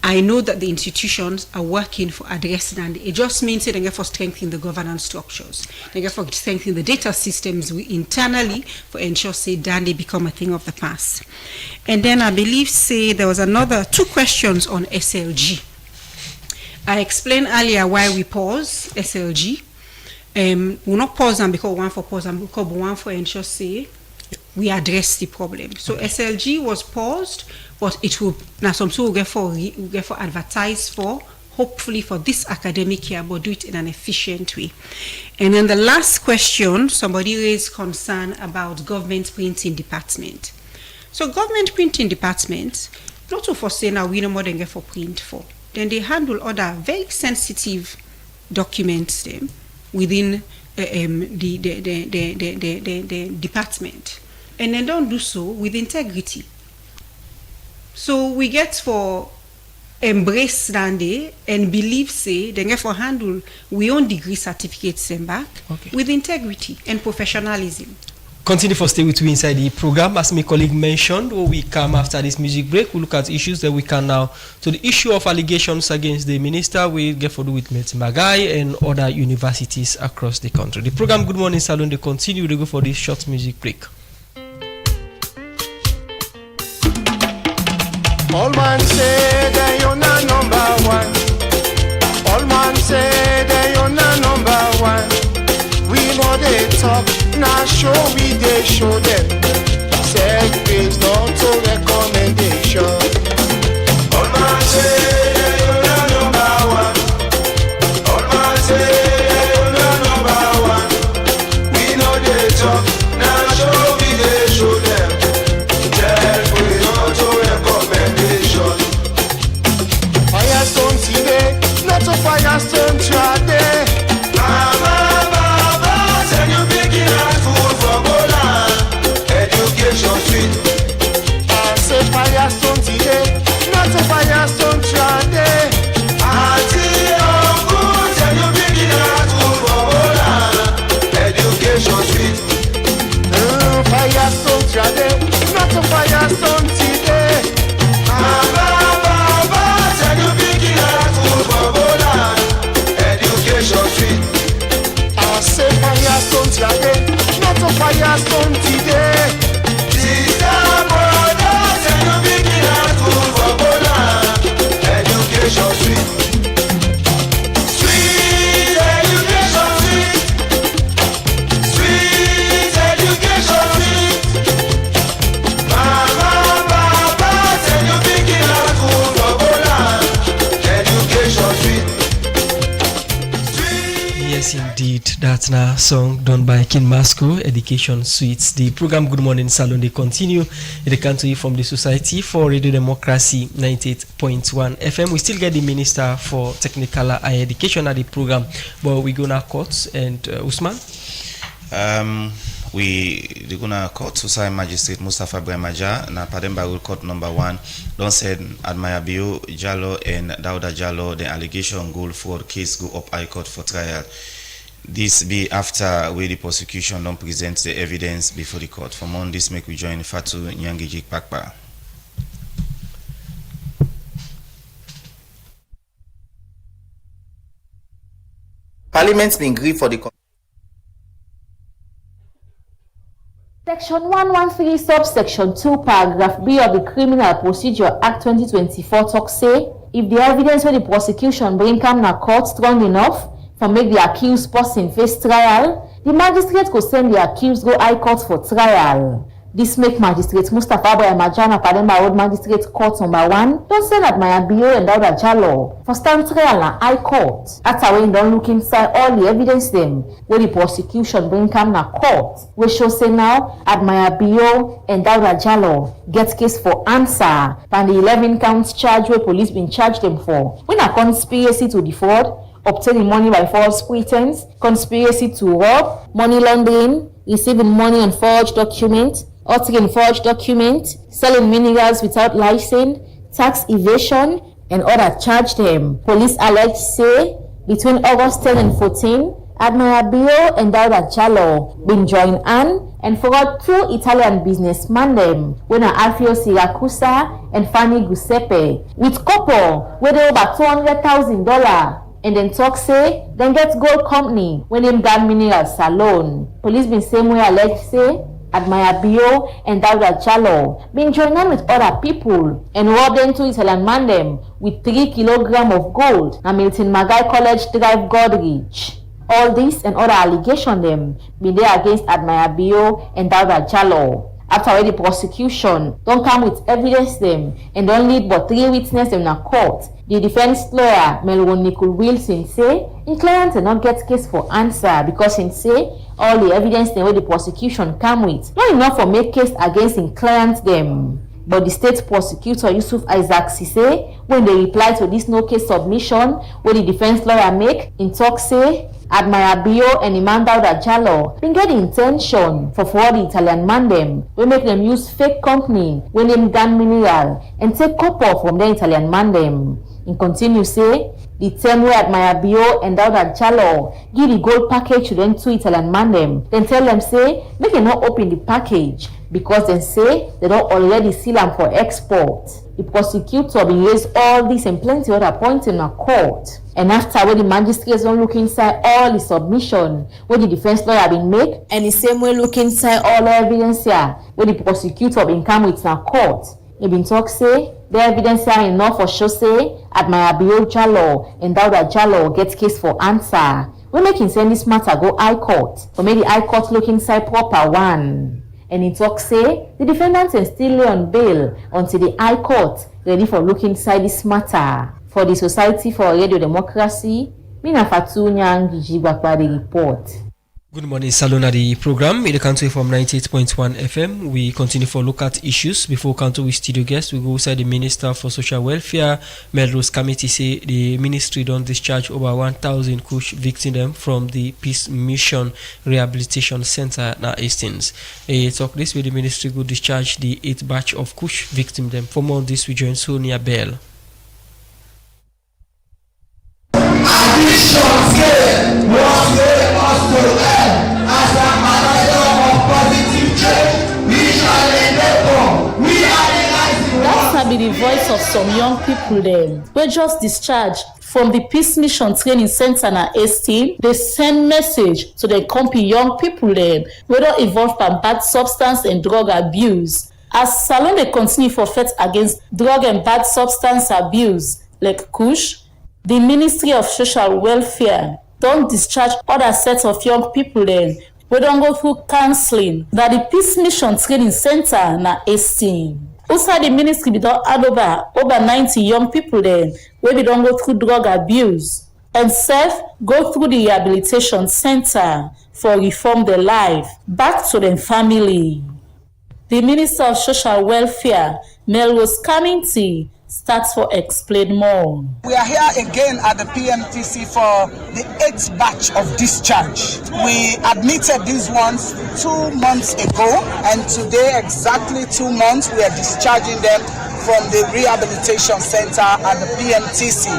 I know that the institutions are working for addressing, and it just means that they get for strengthening the governance structures. They get for strengthening the data systems internally for ensure say that they become a thing of the past. And then I believe say there was two questions on SLG. I explained earlier why we pause SLG. We'll not pause them because one for pause them, because one for ensure say we address the problem. So SLG was paused, but it will now some will get for advertise for hopefully for this academic year, but do it in an efficient way. And then the last question, somebody raised concern about government printing department. So government printing department, not to foresee now we no more than get for print for. Then they handle other very sensitive documents them within the department, and they don't do so with integrity. So we get for embrace Sunday and believe say they get for handle we own degree certificates them back with integrity and professionalism. Continue for stay with you inside the program. As my colleague mentioned, when we come after this music break, we look at issues that we can now. So the issue of allegations against the minister we get for do with Meti Magai and other universities across the country. The program Good Morning Salon, they continue to go for this short music break. All man say that you're not number one. All man say that you're not number one. We know they talk, now show we they show them. Set based on to recommendation. All man say that you're not number one. All man say that you're not number one. We know Firestone Trade. Mama, Baba, send you picking out food for Gola. Education sweet. I say Firestone today, not a Firestone Trade. Auntie, uncle, send you picking out food for Gola. Education sweet. Firestone Trade, not a Firestone today. Mama, Baba, send you picking out food for Gola. Education sweet. I say Firestone Trade, not a Firestone today. Sister, brother, send you picking out food for Gola. Education sweet. Sweet education sweet. Sweet education sweet. Mama, Baba, send you picking out food for Gola. Education sweet. Yes, indeed. That's a song done by King Masco, Education Suites. The program Good Morning Salon, they continue in the country from the Society for Radio Democracy 98.1 FM. We still get the Minister for Technical Higher Education at the program, but we go now courts and Usman. We gonna court Susai Magistrate Mustafa Bremaja na Pademba Rule Court number 1 don't said Admire Bio Jallo and Dauda Jallo the allegation gold fraud case go up High Court for trial. This be after where the prosecution don't present the evidence before the court. For more on this, make we join Fatu Nyangiji Pakpa. Parliament's been agreed for the Section 113, subsection 2, paragraph B of the Criminal Procedure Act 2024 talks say, if the evidence where the prosecution bring come na court strong enough for make the accused person face trial, the magistrate could send the accused go High Court for trial. This make Magistrate Mustafa Bremaja Pademba Road Magistrate Court number 1 don't send Admire Bio and Dauda Jallo for stand trial na High Court. After when don't look inside all the evidence them where the prosecution bring come na court, we show say now Admire Bio and Dauda Jallo get case for answer and the 11 counts charge where police been charged them for. When a conspiracy to defraud, obtaining money by false pretense, conspiracy to rob, money laundering, receiving money on forged document, altering forged document, selling minerals without license, tax evasion, and other charge them. Police allege say between August 10 and 14, Admire Bio and Dauda Jallo been joined and forgot 2 Italian businessmen them, when Alfio Siracusa and Fanny Giuseppe, with couple where they over $200,000. And then talk say, then get gold company when them got mineral Salon. Police been same way alleged say, Admire Bio and Dauda Jallo been joining with other people and robbed them 2 Italian man them with 3 kilograms of gold at Milton Magai College Drive, Godrich. All this and other allegation them been there against Admire Bio and Dauda Jallo. After the prosecution don't come with evidence them and don't lead but 3 witnesses in a court, the defense lawyer Melvin Nicole Wilson say in client did not get case for answer because he say all the evidence them where the prosecution come with not enough for make case against in client them. But the state prosecutor Yusuf Isaac say when they reply to this no case submission where the defense lawyer make in talk say Admire Bio and Iman Dauda Jallo been get the intention for the Italian man them we make them use fake company when them gun mineral and take couple from the Italian man them. In continue say the term where Admire Bio and Dauda Jallo give the gold package to them 2 Italian man them, then tell them say make them not open the package because then say they don't already seal them for export. The prosecutor been raised all this and plenty other points in a court. And after when the magistrates don't look inside all the submission where the defense lawyer been make and the same way look inside all the evidence here where the prosecutor been come with in a court, he been talk say the evidence here enough for sure say Admire Bio Jallo and Dauda Jallo get case for answer. We make him send this matter go High Court for make the High Court look inside proper one. And in talk say the defendants are still lay on bail until the High Court ready for look inside this matter. For the Society for Radio Democracy, Mina Fatu Nyangiji Bakwa the report. Good morning, Salon at the program in the country from 98.1 FM. We continue for look at issues. Before counter with studio guests, we go inside the Minister for Social Welfare, Melrose Committee, say the ministry don't discharge over 1,000 kush victims from the Peace Mission Rehabilitation Center at Hastings. Talk this with the ministry go discharge the 8th batch of kush victims. Them. For more on this, we join Sonia Bell. That be the voice of some young people then. We just discharged from the Peace Mission Training Center na Hastings. They send message to the company young people then, whether involved in bad substance and drug abuse. As Salon they continue for fight against drug and bad substance abuse like kush, the Ministry of Social Welfare don't discharge other sets of young people then. We don't go through counseling that the Peace Mission Training Center na Hastings. Also, the ministry we don't add over 90 young people then where we don't go through drug abuse and go through the rehabilitation center for reform their life back to their family. The Minister of Social Welfare, Melrose Committee, starts for explain more. We are here again at the PMTC for the 8th batch of discharge. We admitted these ones 2 months ago, and today, exactly 2 months, we are discharging them from the rehabilitation center at the PMTC.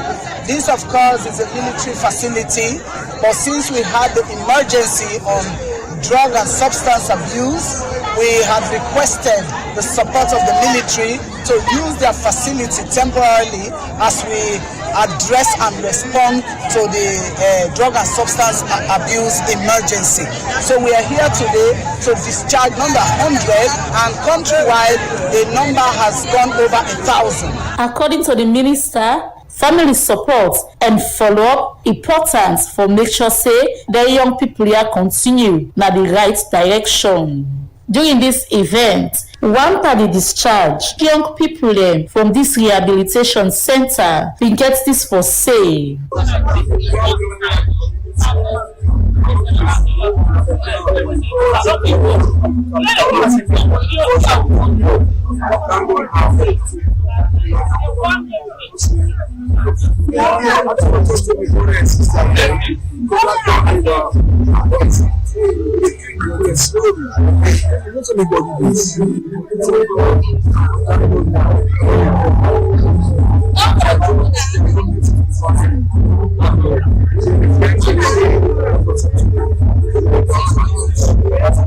This, of course, is a military facility, but since we had the emergency on drug and substance abuse, we have requested the support of the military to use their facility temporarily as we address and respond to the drug and substance abuse emergency. So we are here today to discharge number 100, and countrywide the number has gone over 1,000. According to the minister, family support and follow-up important for make sure say the young people here continue na the right direction. During this event, one party discharge young people from this rehabilitation center will get this for say.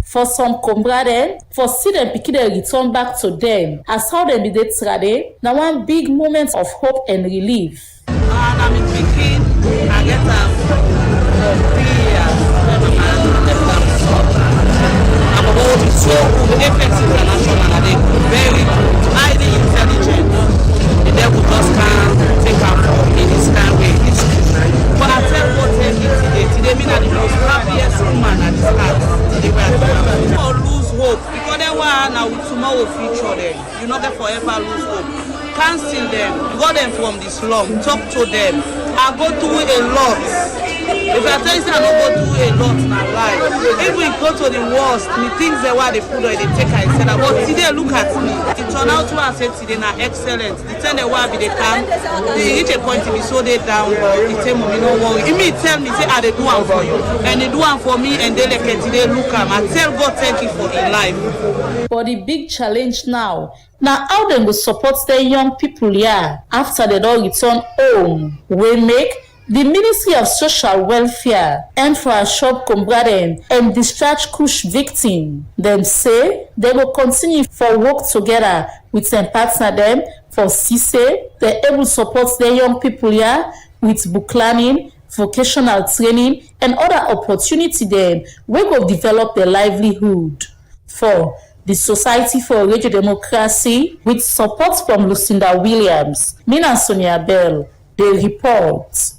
For some comrades, for see them pikin dem return back to them as how dem be dey trade, na one big moment of hope and relief. And I'm thinking, I get for 3 years. I'm about to show Apex International, and they're very highly intelligent. The devil just can't take out in this kind of way. But I tell what today mean that the most happiest woman at this house. Or lose hope because they want now tomorrow future them. You not there forever lose hope. Cancel them, got them from the slum, talk to them. I go through a lot. If I tell you I don't go through a lot in my life, if we go to the worst, the things that why they put on, they take I said, but today look at me. It turned out to I said today now excellent. The time they why they can, they reach a point to be so they down, but it tell me no worry. It me tell me say I they do one for you, and they do one for me, and they like it today look at. I tell God thank you for your life. But the big challenge now how them will support their young people here after they don't return home. We make the Ministry of Social Welfare and for a shop comrade and discharge kush victim. Them say they will continue for work together with them partner them for CISE. They able to support their young people here with book learning, vocational training, and other opportunity then we will develop their livelihood. For the Society for Radio Democracy, with support from Lucinda Williams, Mina Sonia Bell, they report.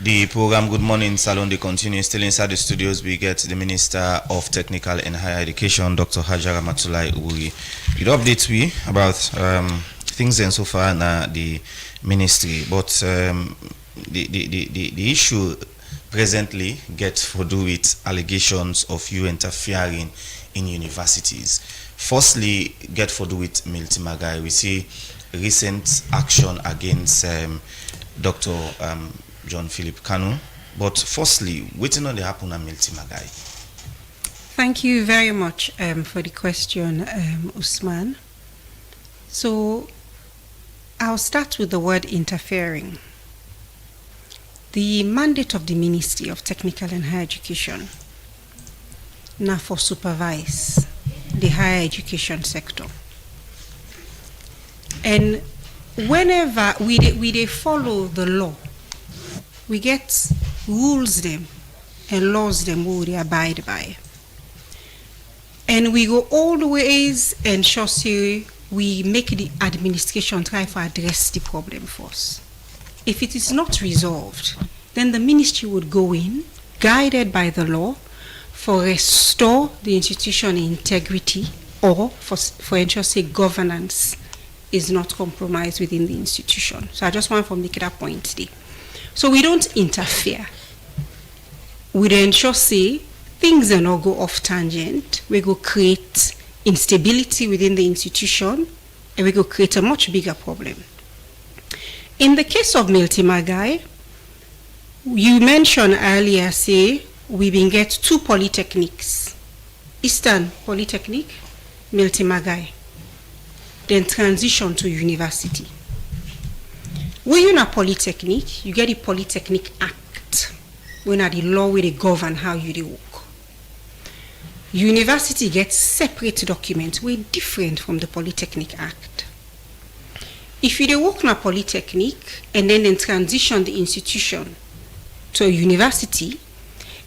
The program Good Morning Salon, they continue. Still inside the studios, we get the Minister of Technical and Higher Education, Dr. Hajara Matulai Uri. It updates we about things and so far in the ministry, but the issue presently get for do with allegations of you interfering in universities. Firstly, get for do with Milty Magai. We see recent action against Dr. John Philip Kanu. But firstly, waiting on the happen at Milty Magai. Thank you very much for the question, Usman. So I'll start with the word interfering. The mandate of the Ministry of Technical and Higher Education now for supervise the higher education sector. And whenever we follow the law, we get rules them and laws them we will abide by. And we go all the ways and sure say we make the administration try to address the problem for us. If it is not resolved, then the ministry would go in, guided by the law, for restore the institution integrity or for ensure say governance is not compromised within the institution. So I just want to make that point today. So we don't interfere. We ensure say things do not go off tangent. We go create instability within the institution and we go create a much bigger problem. In the case of Milty Magai, you mentioned earlier, say, we been get 2 polytechnics. Eastern Polytechnic, Milty Magai. Then transition to university. When you're in a polytechnic, you get the Polytechnic Act. When are the law where they govern how you work. University gets separate documents, way different from the Polytechnic Act. If you work in a polytechnic and then transition the institution to a university,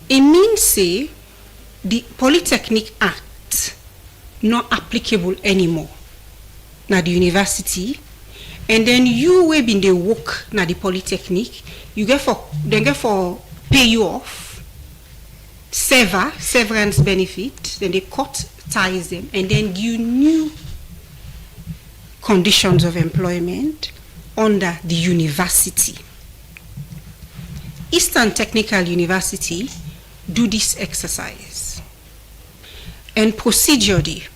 it means say the Polytechnic Act not applicable anymore na the university, and then you will be in the work na the polytechnic, you get for pay you off, severance benefit, then they cut ties them and then give new conditions of employment under the university. Eastern Technical University do this exercise. And procedurally,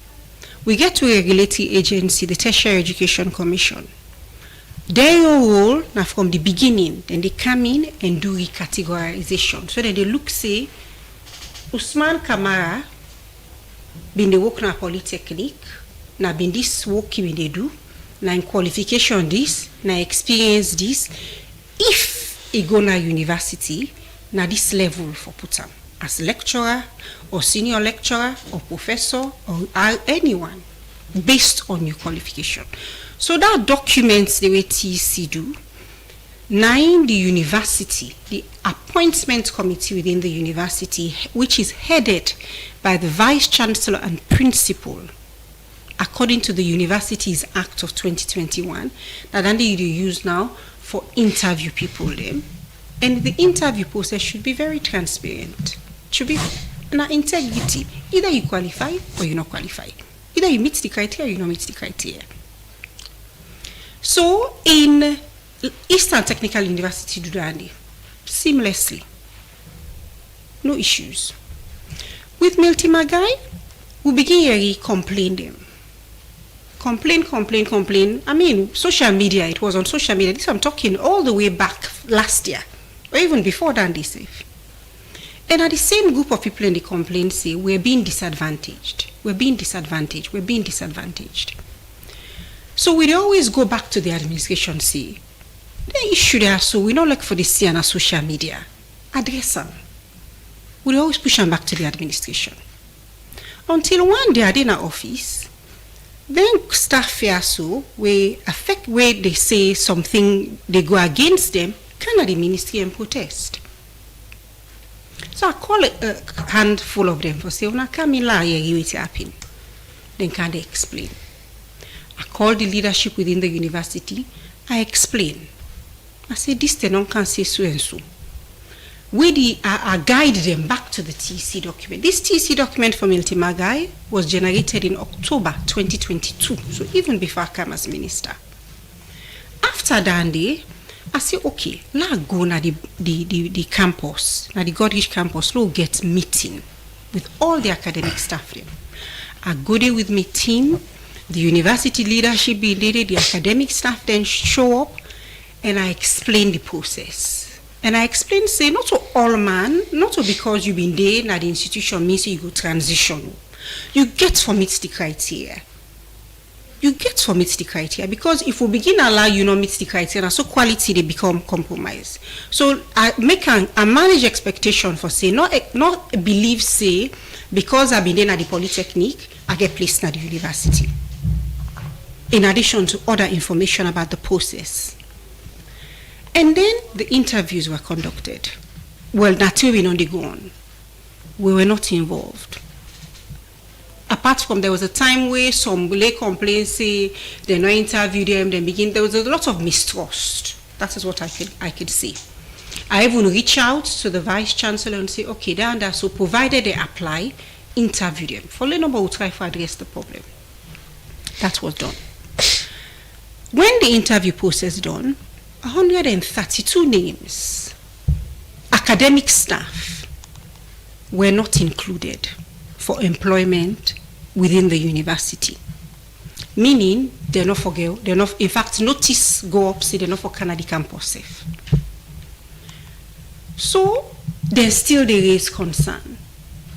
we get to a regulatory agency, the Tertiary Education Commission. Their role, now from the beginning, then they come in and do recategorization. So then they look, say, Usman Kamara, been the work na polytechnic, na been this work when they do, na in qualification this, na experience this. If he go na university, na this level for put am as lecturer or senior lecturer or professor or anyone based on your qualification. So that documents the way TC do. 9, the university, the appointment committee within the university, which is headed by the vice chancellor and principal, according to the Universities Act of 2021, that they use now for interview people them. And the interview process should be very transparent. Should be an integrity. Either you qualify or you not qualify. Either you meet the criteria or you don't meet the criteria. So in Eastern Technical University do that seamlessly. No issues. With Milty Magai, we begin to complain them. Complain. I mean, social media, it was on social media. This I'm talking all the way back last year, or even before that, they say. And at the same group of people in the complaint say, we're being disadvantaged. So we always go back to the administration, say, the issue there, so we don't like for the see on social media. Address them. We always push them back to the administration. Until one day, in our office, then staff here so we affect where they say something, they go against them, can the ministry and protest. So I call a handful of them for say, when I come in here, it happen. Then can they explain? I call the leadership within the university, I explain. I say, this they don't can say so and so. I guide them back to the TC document. This TC document for Milty Magai was generated in October 2022, so even before I came as minister. After that day, I say, okay, let's go na the campus, na the Godrich campus, let's get meeting with all the academic staff there. I go there with my team, the university leadership being there, the academic staff then show up, and I explain the process. And I explain, say, not to all man, not to because you've been there na the institution means you go transition. You get to meet the criteria. You get to meet the criteria, because if we begin allow you not meet the criteria, so quality they become compromised. So I manage expectation for say not believe say because I've been there at the polytechnic I get placed at the university. In addition to other information about the process, and then the interviews were conducted. Well, that's where we don't go on. We were not involved. Apart from there was a time where some lay complaints say they not interview them, then begin. There was a lot of mistrust. That is what I could say. I even reach out to the vice chancellor and say, okay, they're under, so provided they apply, interview them. For the number will try to address the problem. That was done. When the interview process done, 132 names, academic staff, were not included for employment within the university. Meaning, they're not for girl, they're not, in fact, notice go up, say they're not for Canada campus safe. So, there's still the raise concern.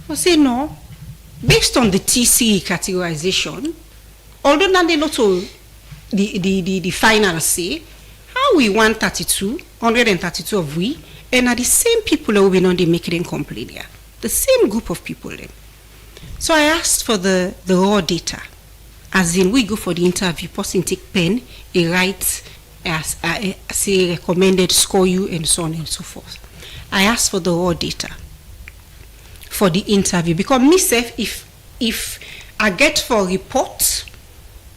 I say no, based on the TCE categorization, although not they not all the final say, how we 132 of we, and are the same people that will be not they making complaint here. The same group of people then. So I asked for the raw data, as in we go for the interview, person take pen, he writes, say recommended, score you, and so on and so forth. I asked for the raw data for the interview, because myself, if I get for report,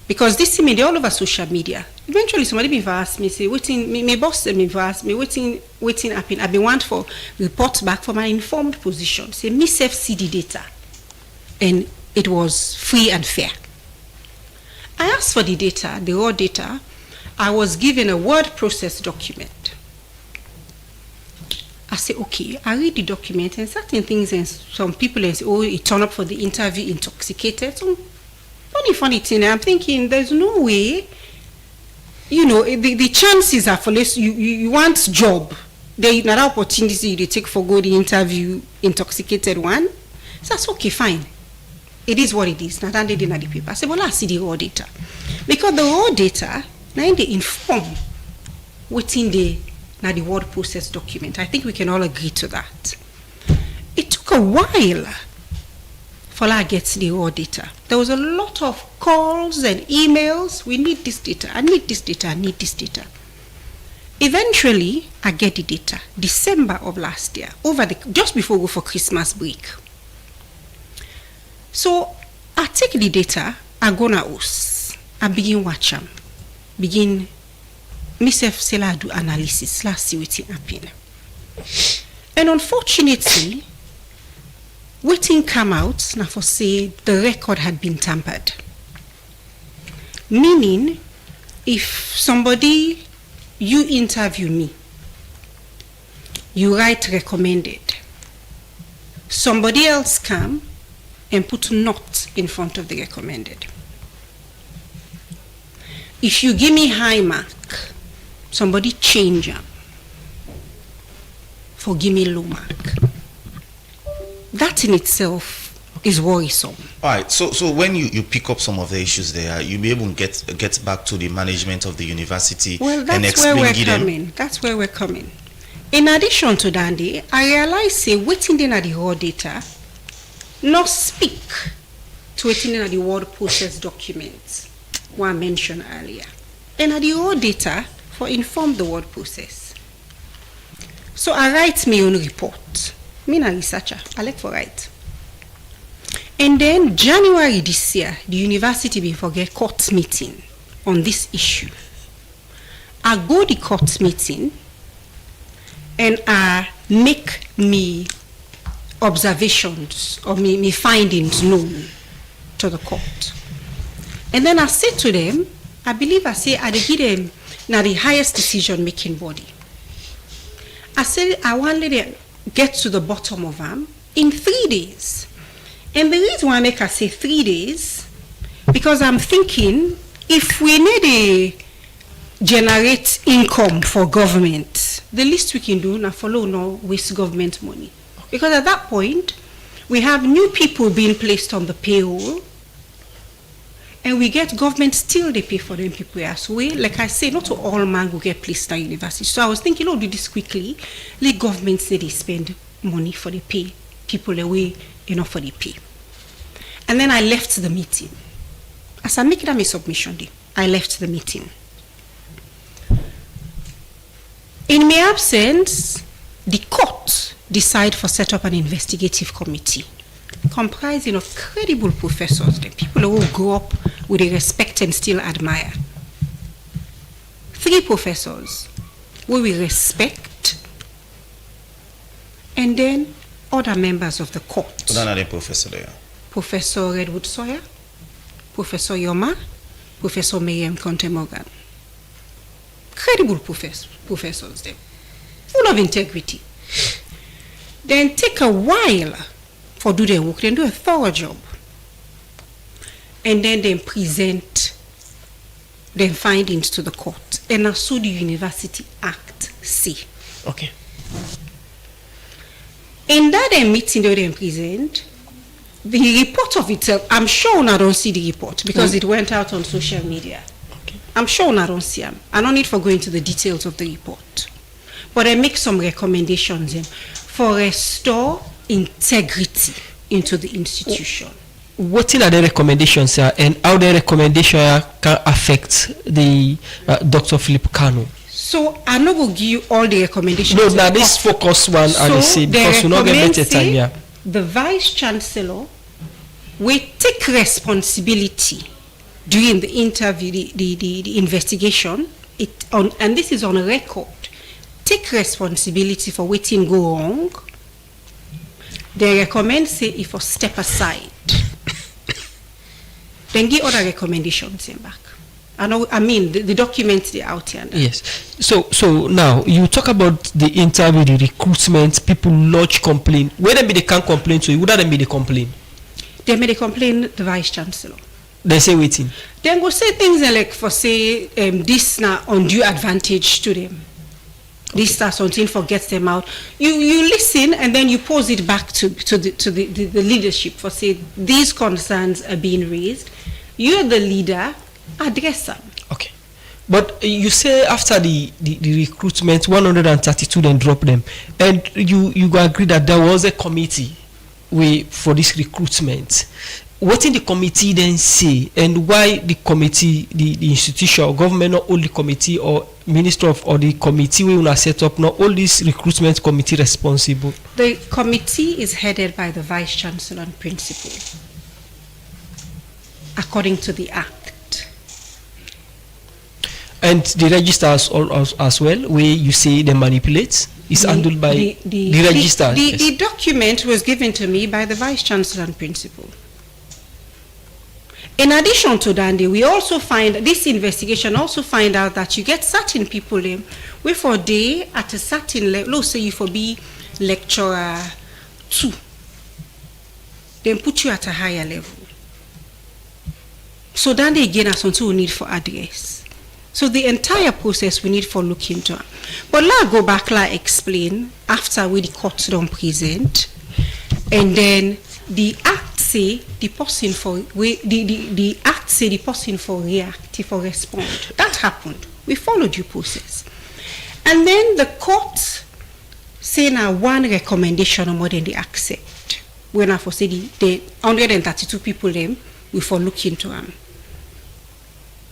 because this thing they all over social media. Eventually somebody be ask me, say, waiting, my boss me ask me, waiting happen. I be want for report back from an informed position. Say myself see the data. And it was free and fair. I asked for the data, the raw data. I was given a word process document. I say, okay, I read the document and certain things, and some people say, oh, it turned up for the interview intoxicated. So, funny thing, I'm thinking there's no way, you know, the chances are for less, you want job. They another opportunity they take for go the interview intoxicated one. So that's okay, fine. It is what it is. Now they didn't have the paper. I said, well, I see the raw data. Because the raw data, now they inform within the word process document. I think we can all agree to that. It took a while for I get the raw data. There was a lot of calls and emails. We need this data. I need this data. I need this data. Eventually, I get the data. December of last year, just before we go for Christmas break. So I take the data, I go na house, I begin watch them, begin myself say I do analysis, let's see what's happening. And unfortunately, waiting come out now for say the record had been tampered. Meaning, if somebody you interview me, you write recommended, somebody else come and put not in front of the recommended. If you give me high mark, somebody change them for give me low mark. That in itself is worrisome. All right, so when you pick up some of the issues there, you'll be able to get back to the management of the university and explain them. That's where we're coming. In addition to that, I realize say waiting in at the raw data, not speak to waiting in at the word process documents what I mentioned earlier. And at the raw data for inform the word process. So I write my own report. Me a researcher, I like for write. And then January this year, the university will forget court meeting on this issue. I go to the court meeting and I make me observations or me findings known to the court. And then I say to them, I believe I give them now the highest decision-making body. I said I wanted to get to the bottom of them in 3 days. And the reason why I make her say 3 days, because I'm thinking if we need to generate income for government, the least we can do now follow no waste government money. Because at that point, we have new people being placed on the payroll, and we get government still they pay for them people as well. Like I say, not all man will get placed at university. So I was thinking, do this quickly. Let government say they spend money for the pay people away enough for the pay. And then I left the meeting. As I make my submission day, I left the meeting. In my absence, the court decide for set up an investigative committee comprising of credible professors, the people who grew up with a respect and still admire. 3 professors who we respect, and then other members of the court. What are the professors there? Professor Redwood Sawyer, Professor Yoma, Professor Miriam Conte Morgan. Credible professors there, full of integrity. Then take a while for do their work, then do a thorough job. And then they present their findings to the court. And that's what the University Act say. Okay. In that meeting they present, the report of itself, I'm sure I don't see the report because it went out on social media. Okay. I'm sure I don't see them. I don't need for going to the details of the report. But I make some recommendations for restore integrity into the institution. What are the recommendations, and how the recommendation can affect the Dr. Philip Kano? So I'm not going to give you all the recommendations. No, now this focus one, I will say, because we not get better time here. The Vice Chancellor will take responsibility during the interview, the investigation, and this is on a record. Take responsibility for what go wrong. They recommend say if you step aside, then give other recommendations back. I mean the documents they out here now. Yes. So now you talk about the interview, the recruitment, people lodge complaint. Whether they can't complain to you, would that be the complaint? They may complain the Vice Chancellor. They say waiting. Then go say things like for say this now undue advantage to them. This starts something for gets them out. You listen and then you pose it back to the leadership for say these concerns are being raised. You're the leader, address them. Okay. But you say after the recruitment 132 then drop them, and you agree that there was a committee for this recruitment. What did the committee then say, and why the committee, the institution or government, not only committee or minister of or the committee we will set up, not all this recruitment committee responsible? The committee is headed by the Vice Chancellor and Principal, according to the Act. And the registers as well, where you say they manipulate, is handled by the register. The document was given to me by the Vice Chancellor and Principal. In addition to that, we also find this investigation also find out that you get certain people where for a day at a certain level, let's say you for be lecturer 2, then put you at a higher level. So then they again as something we need for address. So the entire process we need for look into. But let's go back, let's explain after we the court don't present, and then the Act say the person for the Act say the person for react, for respond. That happened. We followed due process, and then the court say now one recommendation or more than they accept. When I for say the 132 people we for look into them.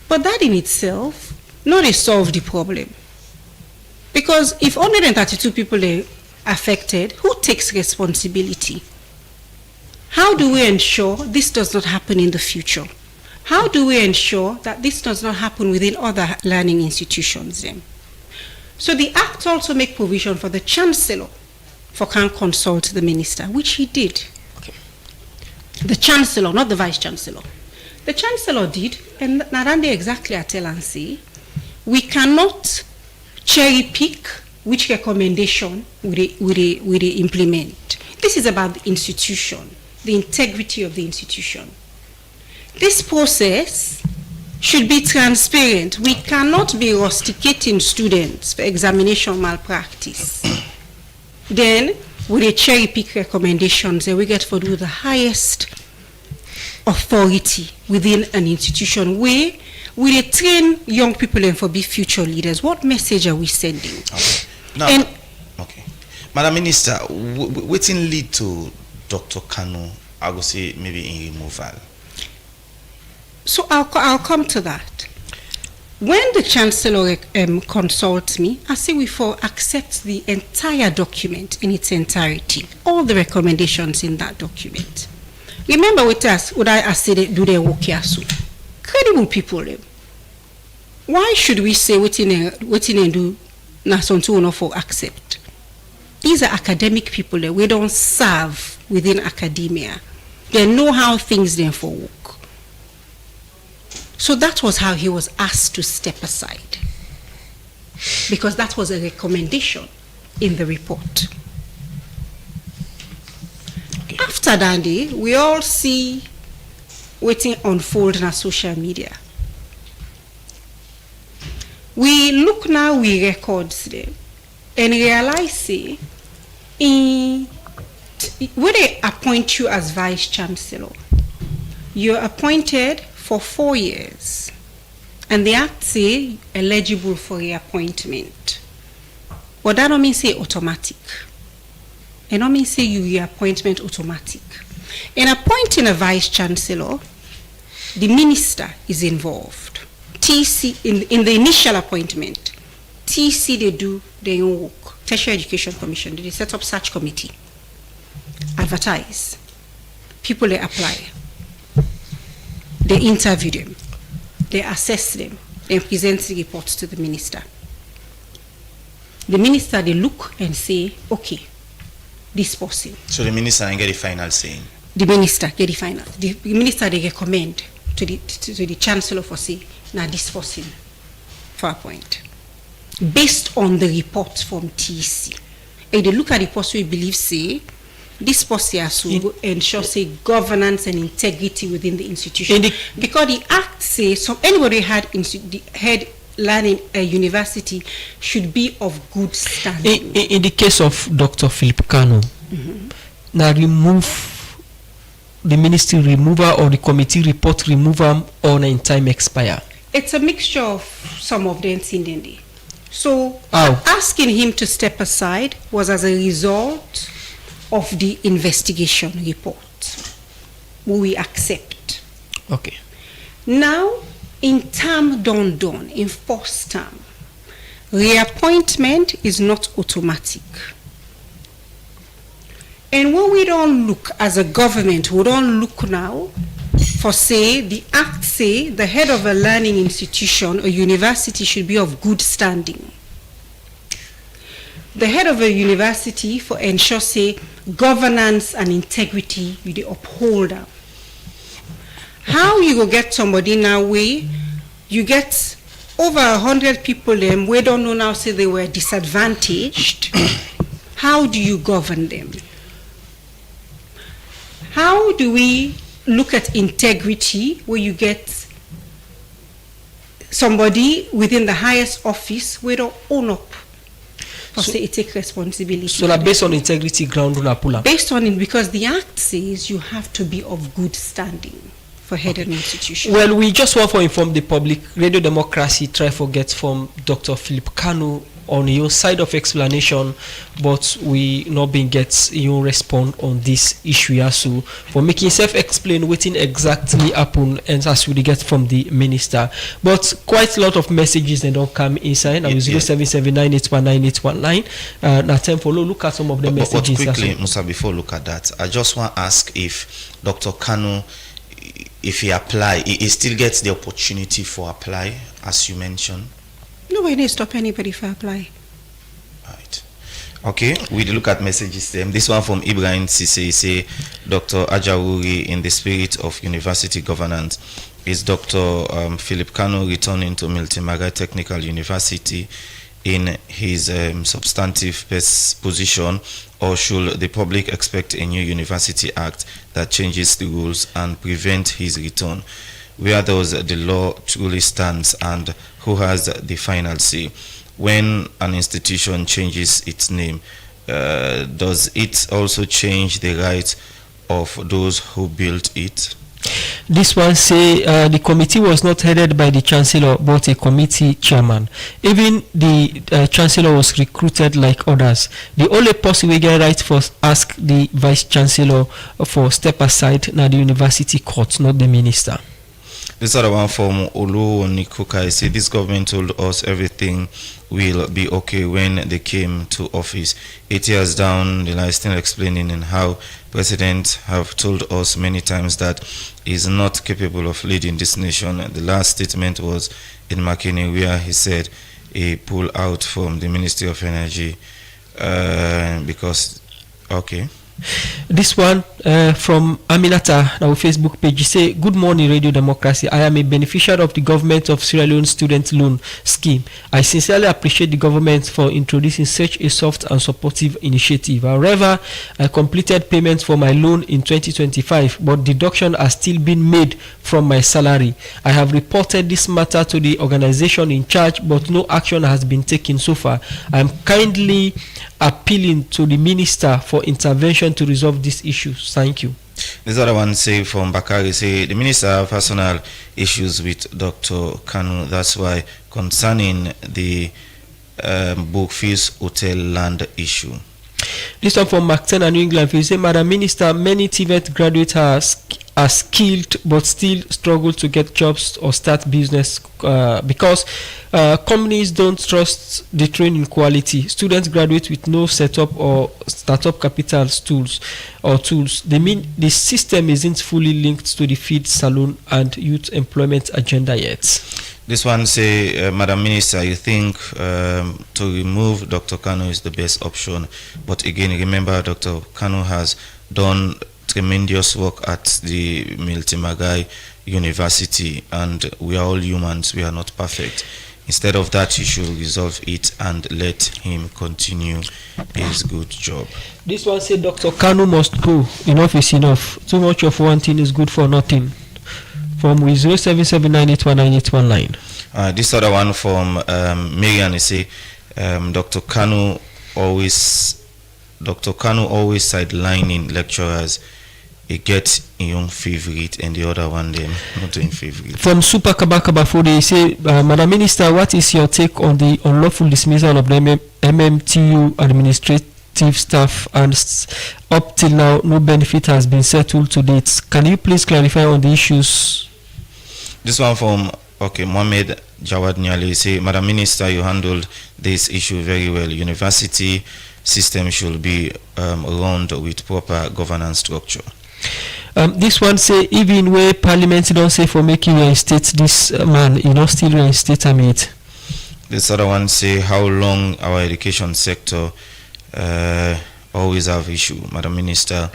But that in itself not solve the problem, because if 132 people are affected, who takes responsibility? How do we ensure this does not happen in the future? How do we ensure that this does not happen within other learning institutions then? So the Act also make provision for the Chancellor for can consult the Minister, which he did. Okay. The Chancellor, not the Vice Chancellor. The Chancellor did, and Narande exactly I tell and say, we cannot cherry pick which recommendation we implement. This is about the institution, the integrity of the institution. This process should be transparent. We cannot be rusticating students for examination malpractice. Then, with a cherry pick recommendations, we get for do the highest authority within an institution where we train young people and for be future leaders. What message are we sending? Okay. Now, Madam Minister, what in lead to Dr. Kanu, I would say maybe in removal? So I'll come to that. When the Chancellor consults me, I say we for accept the entire document in its entirety, all the recommendations in that document. Remember with us, would I say do their work here so? Credible people. Why should we say what in do na something for accept? These are academic people. We don't serve within academia. They know how things then for work. So that was how he was asked to step aside, because that was a recommendation in the report. Okay. After that day, we all see waiting unfold on social media. We look now, we records them, and realize, say, when they appoint you as Vice Chancellor, you're appointed for 4 years, and the act say eligible for reappointment. But that don't mean say automatic. It don't mean say you reappointment automatic. In appointing a Vice Chancellor, the minister is involved. TC in the initial appointment, TC they do their own work. Tertiary Education Commission, they set up search committee, advertise, people they apply. They interview them, they assess them, and present the reports to the minister. The minister, they look and say, okay, this person. So the minister can get the final say? The minister get the final. The minister, they recommend to the chancellor for say, now this person for appoint. Based on the report from TC. And they look at the person we believe say, this policy has to ensure say governance and integrity within the institution. Because the act says so anybody had learning a university should be of good standing. In the case of Dr. Philip Kanu, now remove the ministry remover or the committee report remover on in time expire. It's a mixture of some of them in the So asking him to step aside was as a result of the investigation report, we accept. Okay. Now, in term done, in first term, reappointment is not automatic. And when we don't look as a government, we don't look now for say, the act say the head of a learning institution or university should be of good standing. The head of a university for ensure say governance and integrity you the upholder. How you go get somebody now where you get over 100 people them we don't know now say they were disadvantaged. How do you govern them? How do we look at integrity where you get somebody within the highest office where don't own up? So say it take responsibility. So that based on integrity ground on pull up. Based on it, because the act says you have to be of good standing for head of an institution. Well, we just want to inform the public. Radio Democracy try to get from Dr. Philip Kanu on your side of explanation, but we not been get your respond on this issue also for making self-explain what exactly happened and as we get from the minister. But quite a lot of messages they don't come inside. Now 0779819819. Now time for look at some of the messages. But quickly, Musa, before look at that, I just want to ask if Dr. Kanu, if he apply, he still gets the opportunity for apply, as you mentioned. Nobody stop anybody for apply. Right. Okay, we look at messages. This one from Ibrahim Sise say, Dr. Ajawuri, in the spirit of university governance, is Dr. Philip Kano returning to Miltimaga Technical University in his substantive position, or should the public expect a new University Act that changes the rules and prevent his return? Where does the law truly stands, and who has the final say? When an institution changes its name, does it also change the rights of those who built it? This one say the committee was not headed by the chancellor but a committee chairman. Even the chancellor was recruited like others. The only person we get right for ask the vice chancellor for step aside now the university court, not the minister. This other one from Olu Nikuka, I say this government told us everything will be okay when they came to office. 8 years down the line, still explaining in how president have told us many times that he is not capable of leading this nation. The last statement was in Makini, where he said he pulled out from the Ministry of Energy because, okay. This one from Aminata, our Facebook page. You say, good morning, Radio Democracy. I am a beneficiary of the government of Sierra Leone student loan scheme. I sincerely appreciate the government for introducing such a soft and supportive initiative. However, I completed payments for my loan in 2025, but deduction has still been made from my salary. I have reported this matter to the organization in charge, but no action has been taken so far. I am kindly appealing to the minister for intervention to resolve these issues. Thank you. This other one say from Bakari, say the minister have personal issues with Dr. Kanu. That's why concerning the Bookfields Hotel land issue. This one from Mark 10 and New England. He say, Madam Minister, many TVET graduates are skilled but still struggle to get jobs or start business because companies don't trust the training quality. Students graduate with no setup or startup capital tools. They mean the system isn't fully linked to the feed, salon and youth employment agenda yet. This one say, Madam Minister, you think to remove Dr. Kanu is the best option, but again, remember Dr. Kanu has done tremendous work at the Miltimagai University, and we are all humans, we are not perfect. Instead of that, you should resolve it and let him continue his good job. This one said Dr. Kanu must go. Enough is enough. Too much of one thing is good for nothing. From 0779819819. This other one from Marian is say Dr. Kanu always sidelining lecturers. He gets a young favorite and the other one them not doing favorite. From Super Kabakaba, they say, Madam Minister, what is your take on the unlawful dismissal of the MMTU administrative staff, and up till now no benefit has been settled to date? Can you please clarify on the issues? This one from Mohammed Jawad Nyali say, Madam Minister, you handled this issue very well. University system should be run with proper governance structure. This one say, even where Parliament don't say for making reinstate this man, still reinstate him it. This other one say, how long our education sector always have issue. Madam Minister,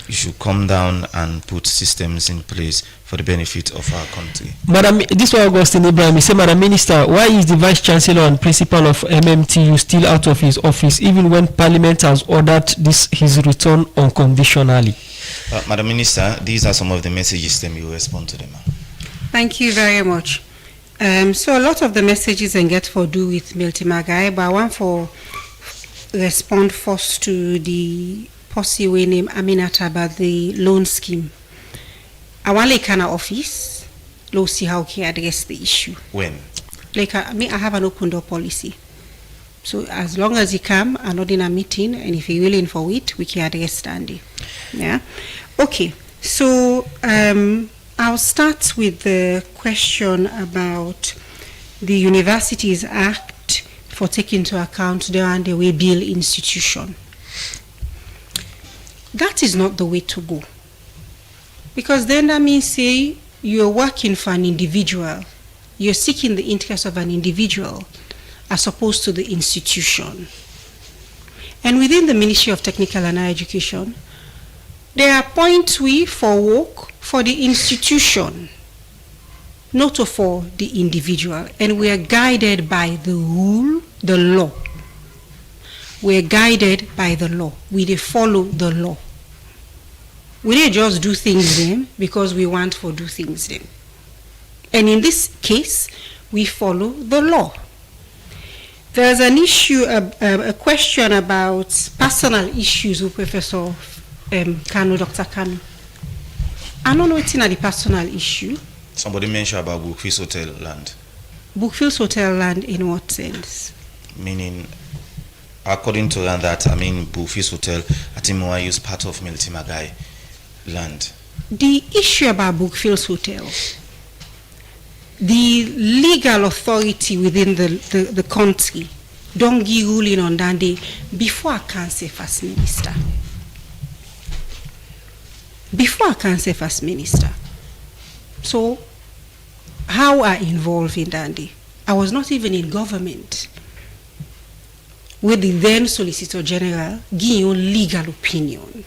you should come down and put systems in place for the benefit of our country. Madam, this one Augustine Ibrahim, he said, Madam Minister, why is the Vice Chancellor and Principal of MMTU still out of his office even when Parliament has ordered his return unconditionally? Madam Minister, these are some of the messages, then we will respond to them. Thank you very much. So a lot of the messages and get for do with Miltimagai, but I want for respond first to the posse we name Aminata about the loan scheme. I want like an office, let's see how can address the issue. When? Like I have an open door policy. So as long as you come and not in a meeting, and if you're willing for it, we can address standing. Yeah. Okay. So I'll start with the question about the Universities Act for taking into account the underway bill institution. That is not the way to go. Because then that means, say, you're working for an individual. You're seeking the interest of an individual as opposed to the institution. And within the Ministry of Technical and Higher Education, there are points we for work for the institution, not for the individual. And we are guided by the rule, the law. We are guided by the law. We dey follow the law. We dey just do things then because we want to do things then. And in this case, we follow the law. There's an issue, a question about personal issues with Professor Kanu, Dr. Kanu. I don't know what's in the personal issue. Somebody mentioned about Brookfields Hotel land. Brookfields Hotel land in what sense? Meaning, according to that, I mean, Brookfields Hotel, I think I use part of Meltimagai land. The issue about Brookfields Hotel, the legal authority within the country don't give ruling on that day before I can say first minister. Before I can say first minister. So, how I involved in that day? I was not even in government. With the then Solicitor General give your legal opinion.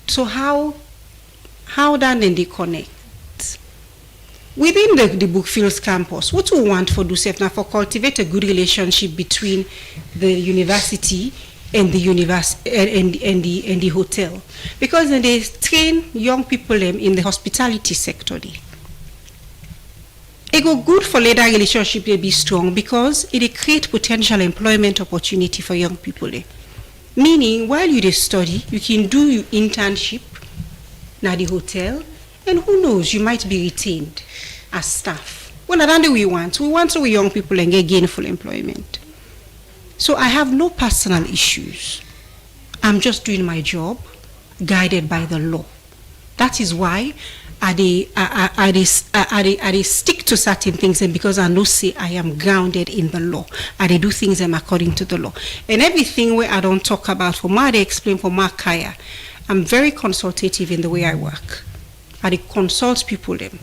So how then they connect? Within the Brookfields campus, what we want for do now for cultivate a good relationship between the university and the and the hotel, because then they train young people in the hospitality sector. It go good for later relationship to be strong because it create potential employment opportunity for young people. Meaning, while you study, you can do your internship na the hotel, and who knows, you might be retained as staff. Well, that's what we want. We want our young people and get gainful employment. So I have no personal issues. I'm just doing my job, guided by the law. That is why I stick to certain things, and because I know say I am grounded in the law, I do things according to the law. And everything where I don't talk about, for my explain for my kaya, I'm very consultative in the way I work. I consult people them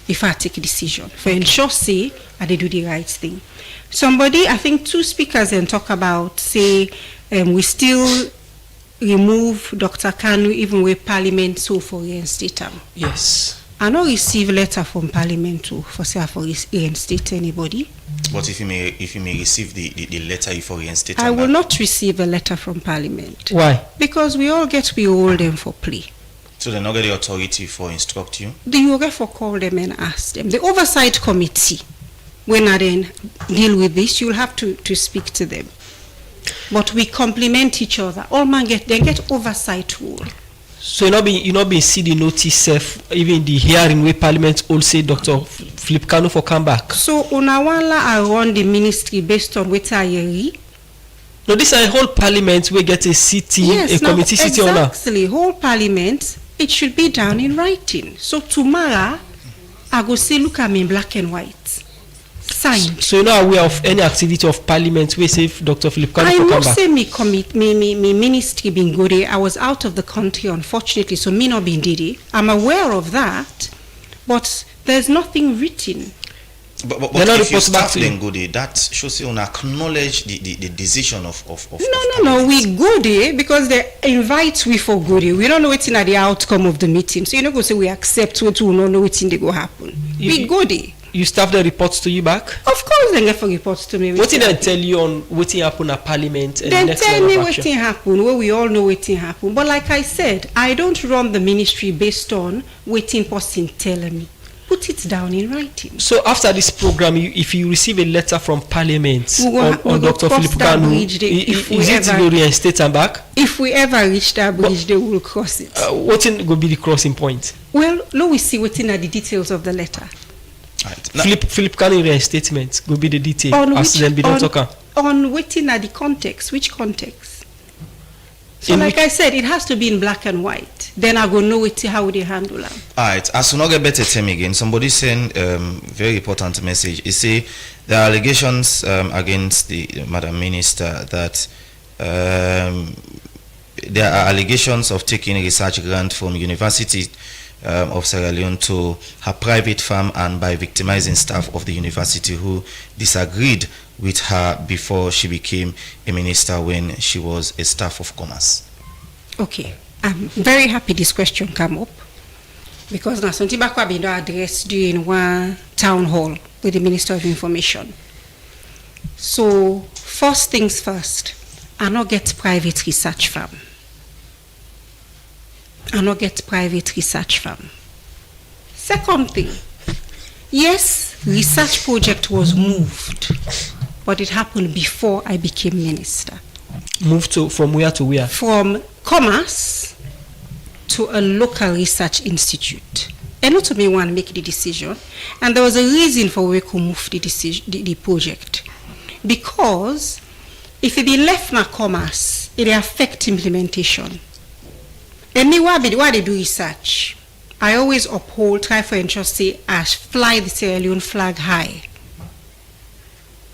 if I take a decision. For ensure say I do the right thing. Somebody, I think two speakers then talk about say we still remove Dr. Kanu even with Parliament so for reinstate him. Yes. I not receive letter from Parliament too for say for reinstate anybody. But if you may receive the letter for reinstate, I will not receive a letter from Parliament. Why? Because we all hold them for play. So they not get the authority for instruct you? You therefore call them and ask them. The oversight committee, when I then deal with this, you'll have to speak to them. But we complement each other. All man get oversight rule. So you not been see the notice even the hearing where Parliament all say Dr. Philip Kanu for come back. So unawala I run the ministry based on what I hear. No, this is a whole Parliament we get a city, yes, a committee city owner. Exactly, whole Parliament. It should be down in writing. So tomorrow, I go say, look at me in black and white. Signed. So you're not aware of any activity of Parliament where say Dr. Philip Kanu I come must back? say me ministry being good. I was out of the country, unfortunately, so me not being did it. I'm aware of that, but there's nothing written. But if you start then go there, that shows you acknowledge the decision of No, we go there because they invite we for go there. We don't know what's in the outcome of the meeting. So you don't go say we accept what we don't know what's in the go happen. We go there. You staff the reports to you back? Of course they get for reports to me. What did they tell you on what happened at Parliament and they next tell level me of what action? happened, where we all know what happened. But like I said, I don't run the ministry based on what person telling me. Put it down in writing. So after this program, if you receive a letter from Parliament on Dr. Philip Kanu, is it to go reinstate and back? If we ever reach that bridge, they will cross it. What will be the crossing point? Well, now we see what's in the details of the letter. Right. Philip Kanu reinstatement will be the detail. On waiting at the context. Which context? So like I said, it has to be in black and white. Then I go know how they handle them. Alright, as soon as I get better time again, somebody sent very important message. He say there are allegations against the Madam Minister that there are allegations of taking research grant from university of Sierra Leone to her private farm and by victimizing staff of the university who disagreed with her before she became a minister when she was a staff of commerce. Okay, I'm very happy this question came up because now something back I've been addressed during one town hall with the Minister of Information. So first things first, I not get private research firm. Second thing, yes, research project was moved, but it happened before I became minister. Moved from where to where? From commerce to a local research institute. And not to me want to make the decision. And there was a reason for we could move the project. Because if it be left na commerce, it affect implementation. And me why they do research, I always uphold, try for interest, say, I fly the Sierra Leone flag high.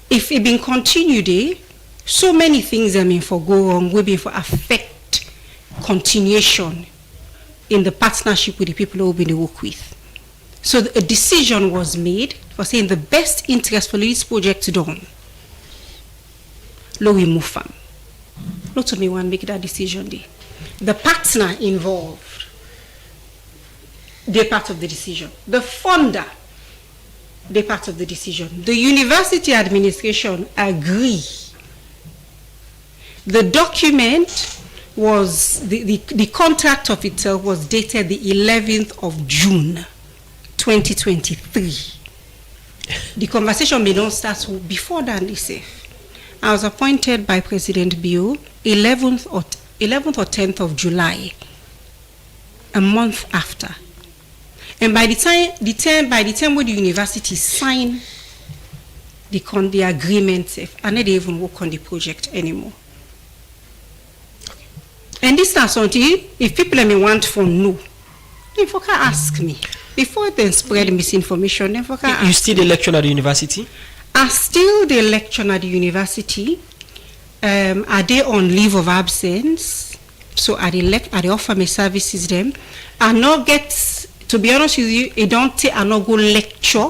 If it been continued, so many things I mean for go wrong, will be for affect continuation in the partnership with the people who we work with. So a decision was made for saying the best interest for this project done. Lo we move from. Not to me one make that decision there. The partner involved, they're part of the decision. The funder, they're part of the decision. The university administration agree. The document was, the contract of itself was dated the 11th of June, 2023. The conversation may not start before that, they say. I was appointed by President Bio 11th or 10th of July, a month after. And by the time when the university signed the agreement, I not even work on the project anymore. And this is something, if people may want to know, then for can ask me. Before they spread misinformation, then for can ask You still the lecturer at the university? I still the lecturer at the university. Are they on leave of absence? So I offer my services them. I not get, to be honest with you, I don't take I not go lecture,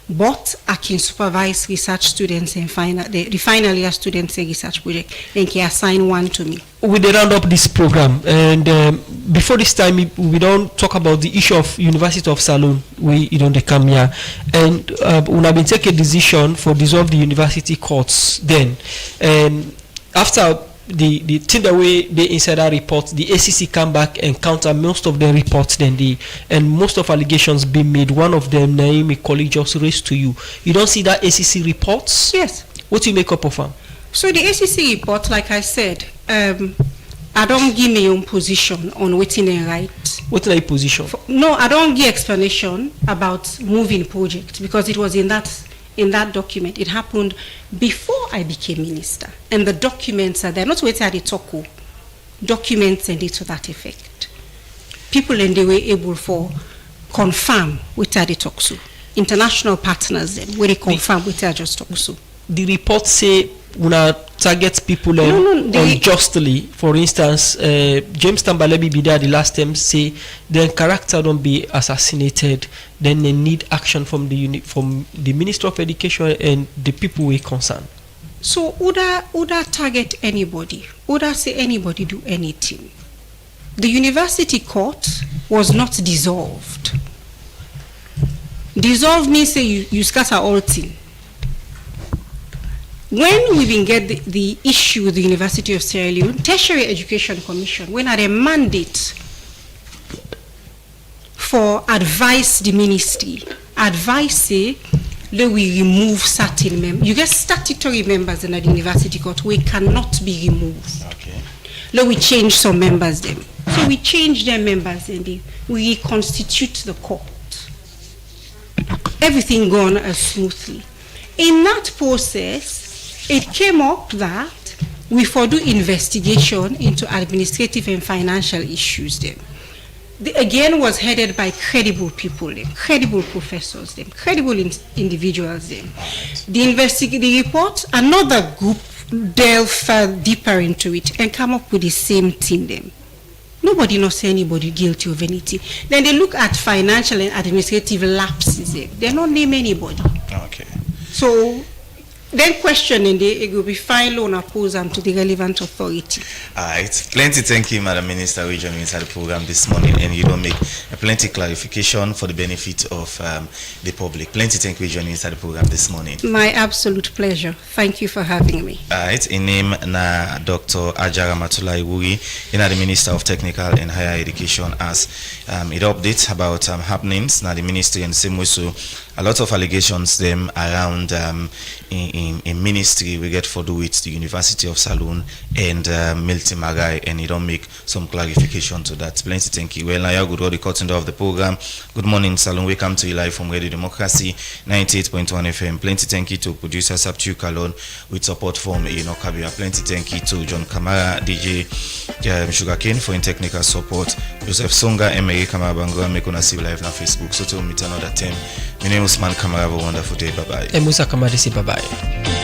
but I can supervise research students and the final year students in research project and can assign one to me. We round up this program, and before this time we don't talk about the issue of University of Salon. We don't come here, and we have been taking a decision for dissolve the university courts then, and after the thing that way they insider report, the ACC come back and counter most of the reports and most of allegations being made. One of them, Naomi colleague just raised to you. You don't see that ACC reports? Yes. What do you make up of them? So the ACC report, like I said, I don't give my own position on waiting and right. What is your position? No, I don't give explanation about moving project because it was in that document. It happened before I became minister. And the documents are there. Not waiting at the talk. Documents and it to that effect. People and they were able for confirm with the talk. International partners then where they confirm with just talk. The report say una target people unjustly. For instance, James Tambalebi be there the last time say their character don't be assassinated. Then they need action from the Minister of Education and the people we concerned. So Uda target anybody. Uda say anybody do anything. The university court was not dissolved. Dissolve means say you scatter all thing. When we been get the issue with the University of Sierra Leone, Tertiary Education Commission, when had a mandate for advice the ministry, advice say, let we remove certain members. You get statutory members in the university court, we cannot be removed. Okay. Let we change some members them. So we change their members and we reconstitute the court. Everything gone as smoothly. In that process, it came up that we for do investigation into administrative and financial issues then. Again was headed by credible people, credible professors, credible individuals. The report, another group delve deeper into it and come up with the same thing. Nobody knows anybody guilty of anything. Then they look at financial and administrative lapses. They don't name anybody. Okay. So then questioning, it will be filed on oppose them to the relevant authority. All right. Plenty thank you, Madam Minister, we joined inside the program this morning, and you don't make a plenty clarification for the benefit of the public. Plenty thank you, joining inside the program this morning. My absolute pleasure. Thank you for having me. All right. In name na Dr. Ajara Matulai Wuri, the Minister of Technical and Higher Education, as it updates about happenings na the ministry, and same way so a lot of allegations them around in ministry we get for do with the University of Salon and Milton Magai, and you don't make some clarification to that. Plenty thank you. Well, now you good the cutting of the program. Good morning, Salon. We come to you live from Radio Democracy 98.1 FM. Plenty thank you to producer Sabtu Kalon with support from Kabia. Plenty thank you to John Kamara, DJ Sugarcane for in technical support. Joseph Songa, Emery Kamara Bangura, make on see live on Facebook. So to meet another time. My name is Usman Kamara. Have a wonderful day. Bye bye. Musa Kamara, bye bye.